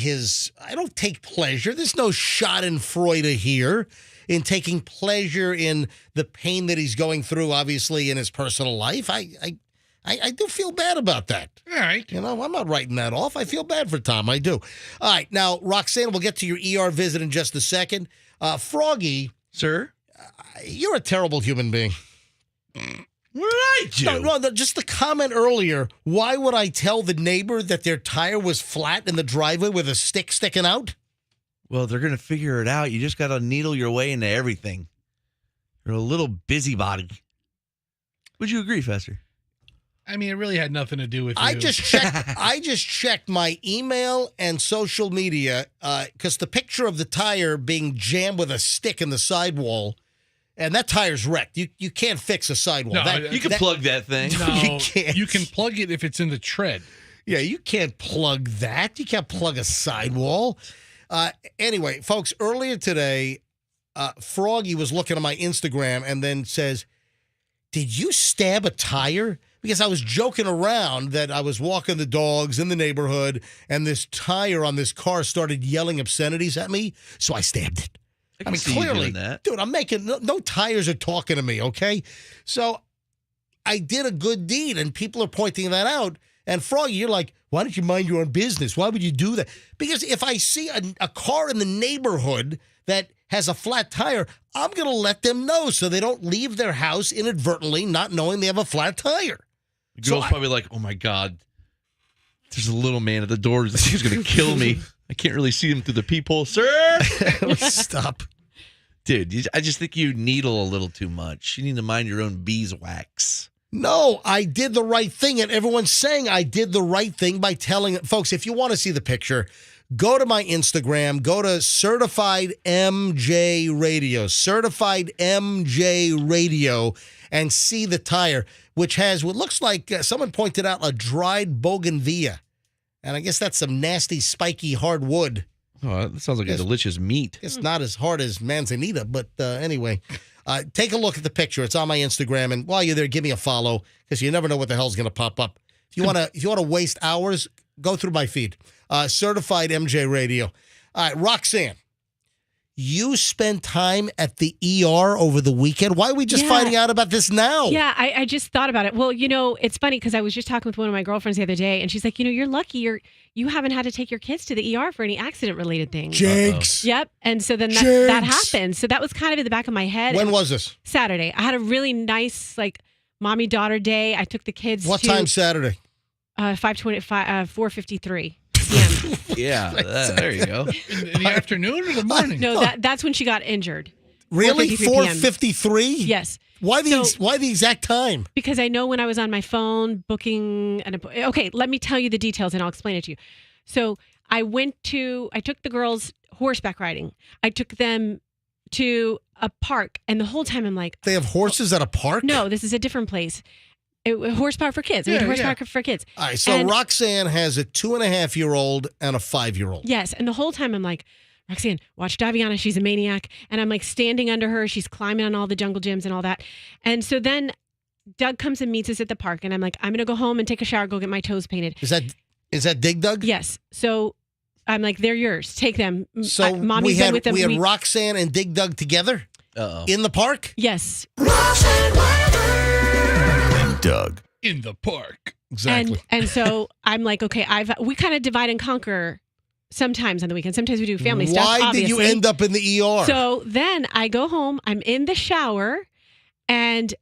I don't take pleasure. There's no schadenfreude here in taking pleasure in the pain that he's going through, obviously, in his personal life. I do feel bad about that. All right. I'm not writing that off. I feel bad for Tom. I do. All right. Now, Roxanne, we'll get to your ER visit in just a second. Froggy. Sir? You're a terrible human being. What did I do? No, just the comment earlier. Why would I tell the neighbor that their tire was flat in the driveway with a stick sticking out? Well, they're going to figure it out. You just got to needle your way into everything. You're a little busybody. Would you agree, Fester? I mean, it really had nothing to do with you. I just checked my email and social media because the picture of the tire being jammed with a stick in the sidewall, and that tire's wrecked. You can't fix a sidewall. No, you can plug that thing. No, you can't. You can plug it if it's in the tread. Yeah, you can't plug that. You can't plug a sidewall. Anyway, folks, earlier today, Froggy was looking at my Instagram and then says, "Did you stab a tire?" Because I was joking around that I was walking the dogs in the neighborhood and this tire on this car started yelling obscenities at me, so I stabbed it. I mean, clearly, dude, I'm making no tires are talking to me, okay? So I did a good deed, and people are pointing that out. And Froggy, you're like, why don't you mind your own business? Why would you do that? Because if I see a car in the neighborhood that has a flat tire, I'm going to let them know so they don't leave their house inadvertently not knowing they have a flat tire. The girl's probably like, oh, my God, there's a little man at the door. He's going to kill me. I can't really see him through the peephole. Sir! Stop. Dude, I just think you needle a little too much. You need to mind your own beeswax. No, I did the right thing, and everyone's saying I did the right thing by telling folks, if you want to see the picture, go to my Instagram, go to Certified MJ Radio, Certified MJ Radio, and see the tire, which has what looks like, someone pointed out, a dried bougainvillea. And I guess that's some nasty, spiky, hard wood. Oh, that sounds like a delicious meat. It's not as hard as manzanita, but anyway, take a look at the picture. It's on my Instagram, and while you're there, give me a follow because you never know what the hell's going to pop up. If you want to waste hours, go through my feed. Certified MJ Radio. All right, Roxanne, you spent time at the ER over the weekend. Why are we just finding out about this now? Yeah, I just thought about it. Well, it's funny because I was just talking with one of my girlfriends the other day, and she's like, you're lucky you haven't had to take your kids to the ER for any accident-related things. Jinx. Yep. And so then that happened. So that was kind of in the back of my head. When was this? Saturday. I had a really nice, mommy-daughter day. I took the kids What time Saturday? 4:53 p.m. Yeah, there you go. In the afternoon or the morning? No, that's when she got injured. Really? 4:53? 4:53? Yes. Why the exact time? Because I know when I was on my phone booking okay, let me tell you the details and I'll explain it to you. So I took the girls horseback riding. I took them to a park, and the whole time I'm like, They have horses at a park? no, this is a different place. Horse park for kids. Horse park for kids. All right, so And- Roxanne has a 2.5-year-old and a 5-year-old. Yes, and the whole time I'm like, Roxanne, watch Daviana. She's a maniac. And I'm like standing under her. She's climbing on all the jungle gyms and all that. And so then Doug comes and meets us at the park, and I'm like, I'm going to go home and take a shower, go get my toes painted. Is that Dig Dug? Yes. So I'm like, they're yours. Take them. So Mommy's been with them. we had Roxanne and Dig Dug together in the park? Yes. Doug. In the park. Exactly. And so I'm like, okay, we kind of divide and conquer sometimes on the weekend. Sometimes we do family stuff. Why did you obviously. end up in the ER? So then I go home, I'm in the shower, and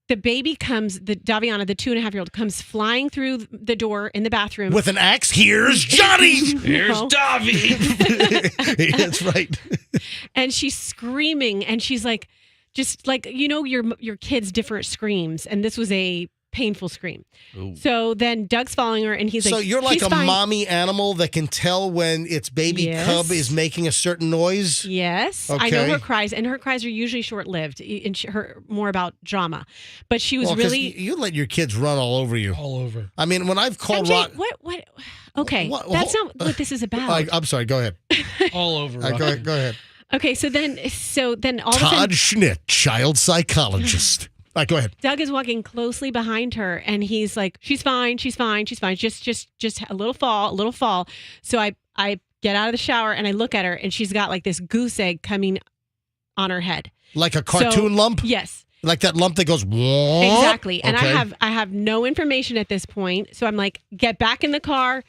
the baby comes, Daviana, the 2.5-year-old, comes flying through the door in the bathroom. With an axe. Here's Johnny. Here's Davi. That's right. And she's screaming, and she's like, just like, your kid's different screams. And this was a painful scream. Ooh. So then Doug's following her, and he's like, so you're like "She's a fine." mommy animal that can tell when its baby Yes. cub is making a certain noise? Yes, Okay. I know her cries, and her cries are usually short-lived, and her more about drama. But she was 'cause really you let your kids run all over you. All over. I mean, when I've called MJ, what? Okay, that's not what this is about. I'm sorry. Go ahead. All over. Go ahead. Okay, so then all of a Todd sudden, Schnitt, child psychologist. All right, go ahead. Doug is walking closely behind her, and he's like, "She's fine, she's fine, she's fine. Just a little fall." So I get out of the shower and I look at her, and she's got like this goose egg coming on her head, Like a cartoon lump? Yes. Like that lump that goes, "Whoa." Exactly. And Okay. I have no information at this point. So I'm like, get back in the car.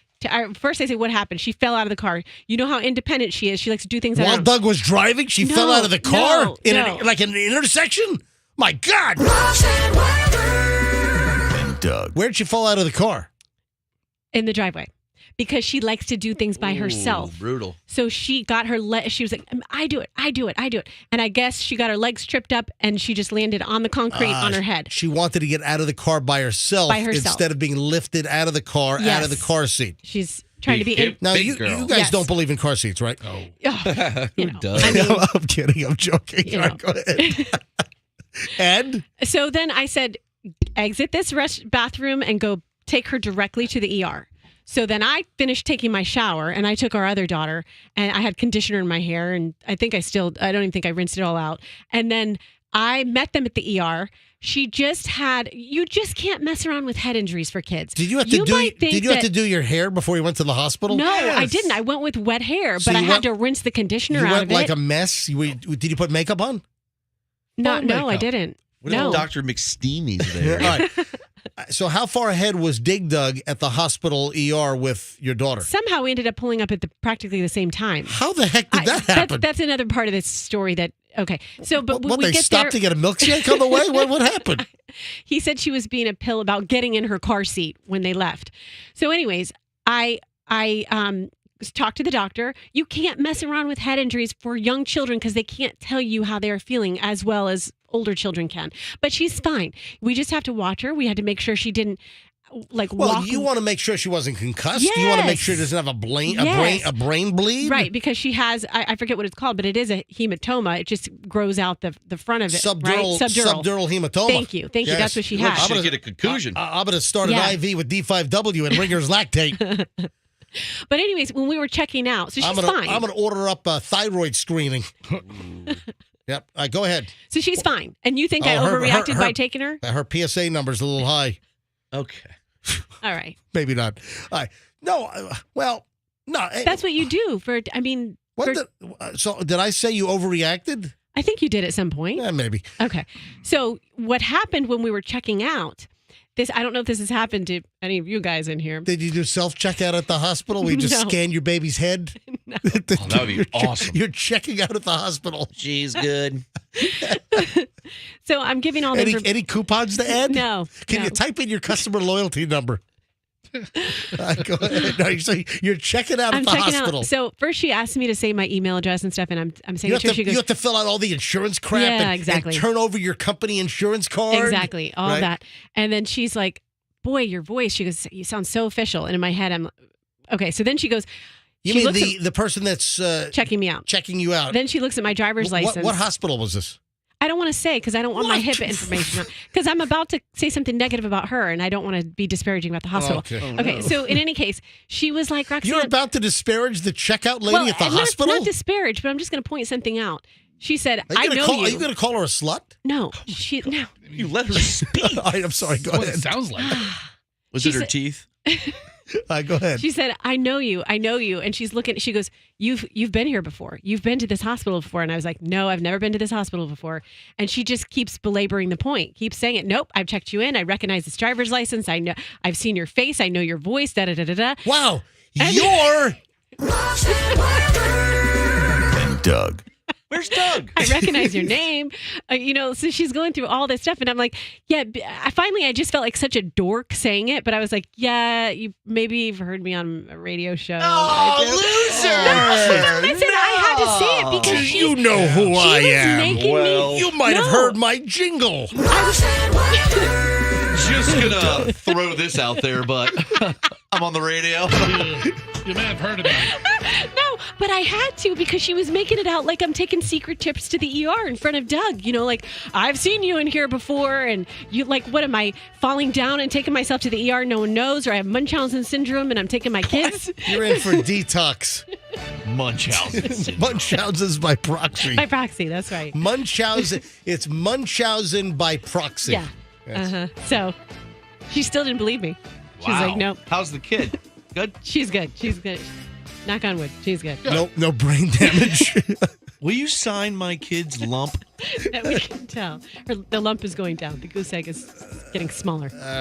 First I say, what happened? She fell out of the car. You know how independent she is. She likes to do things on her While own. Doug was driving, she fell out of the car in an intersection? My God. And Doug. Where'd she fall out of the car? In the driveway. Because she likes to do things by herself. Brutal. So she got her she was like, I do it. And I guess she got her legs tripped up, and she just landed on the concrete on her head. She wanted to get out of the car by herself, instead of being lifted out of the car, out of the car seat. She's trying to be Now, you guys don't believe in car seats, right? Oh. Who does? I'm kidding. I'm joking. All right, go ahead. And? So then I said, exit this bathroom and go take her directly to the ER. So then I finished taking my shower, and I took our other daughter, and I had conditioner in my hair, and I don't even think I rinsed it all out. And then I met them at the ER. You just can't mess around with head injuries for kids. Did you have to do your hair before you went to the hospital? No, I didn't. I went with wet hair, but I had to rinse the conditioner out of it. Like a mess? Did you put makeup on? No, I didn't. What if Dr. McSteamy's there? All right. So how far ahead was Dig Dug at the hospital ER with your daughter? Somehow we ended up pulling up at practically the same time. How the heck did that happen? That's another part of this story okay. So, but what, we they get stopped there, to get a milkshake on the way? What happened? He said she was being a pill about getting in her car seat when they left. So anyways, I talked to the doctor. You can't mess around with head injuries for young children because they can't tell you how they are feeling as well as older children can. But she's fine. We just have to watch her. We had to make sure she didn't walk. You want to make sure she wasn't concussed. Yes. You want to make sure she doesn't have a brain bleed. Right, because she has, I forget what it's called, but it is a hematoma. It just grows out the front of it. Subdural hematoma. Thank you. Yes. That's what she Look, has. she should get a concussion. I'm going to start an IV with D5W and Ringer's lactate. But anyways, when we were checking out, so she's fine. I'm going to order up a thyroid screening. Yep. Go ahead. So she's fine. And you think I overreacted by taking her? Her PSA number's a little high. Okay. All right. Maybe not. No. No. That's what you do So did I say you overreacted? I think you did at some point. Yeah, maybe. Okay. So what happened when we were checking out? I don't know if this has happened to any of you guys in here. Did you do self-checkout at the hospital? We just scan your baby's head? No. That would be awesome. You're checking out at the hospital. She's good. So I'm giving all the any coupons to add? No. Can you type in your customer loyalty number? Go ahead. No, so you're checking out at the hospital. So first she asked me to say my email address and stuff, and I'm saying you have to fill out all the insurance crap and turn over your company insurance card. Exactly. All that. And then she's like, boy, your voice. She goes, you sound so official. And in my head, I'm okay. So then she goes, You She mean looks the person that's checking me out. checking you out? Then she looks at my driver's license. What hospital was this? I don't want to say because I don't want my HIPAA information because I'm about to say something negative about her and I don't want to be disparaging about the hospital. Okay, so in any case, she was like, Roxanne. You're about to disparage the checkout lady at the hospital? Not disparage, but I'm just going to point something out. She said, Are you. Are you going to call her a slut? No. No. You let her speak. I'm sorry. Go ahead. It sounds like. Was it her teeth? Go ahead. She said, I know you. And she's looking, she goes, you've been here before. You've been to this hospital before. And I was like, no, I've never been to this hospital before. And she just keeps belaboring the point, keeps saying it. Nope, I've checked you in. I recognize this driver's license. I know, I've seen your face. I know your voice. Da da da da da. Wow. You're and Doug. Where's Doug? I recognize your name. So she's going through all this stuff. And I'm like, yeah, I just felt like such a dork saying it. But I was like, yeah, you've heard me on a radio show. Oh, loser. No, listen, I had to say it because you know who I am. Making you might have heard my jingle. Just gonna throw this out there, but I'm on the radio. You may have heard of me. No, but I had to because she was making it out like I'm taking secret trips to the ER in front of Doug. Like I've seen you in here before, and you like, what am I falling down and taking myself to the ER? No one knows, or I have Munchausen syndrome, and I'm taking my kids. You're in for detox. Munchausen. Munchausen's by proxy. By proxy, that's right. Munchausen. It's Munchausen by proxy. Yeah. Yes. So she still didn't believe me. She's like, nope. How's the kid? Good? She's good. Knock on wood. She's good. No brain damage. Will you sign my kid's lump? That we can tell. The lump is going down. The goose egg is getting smaller.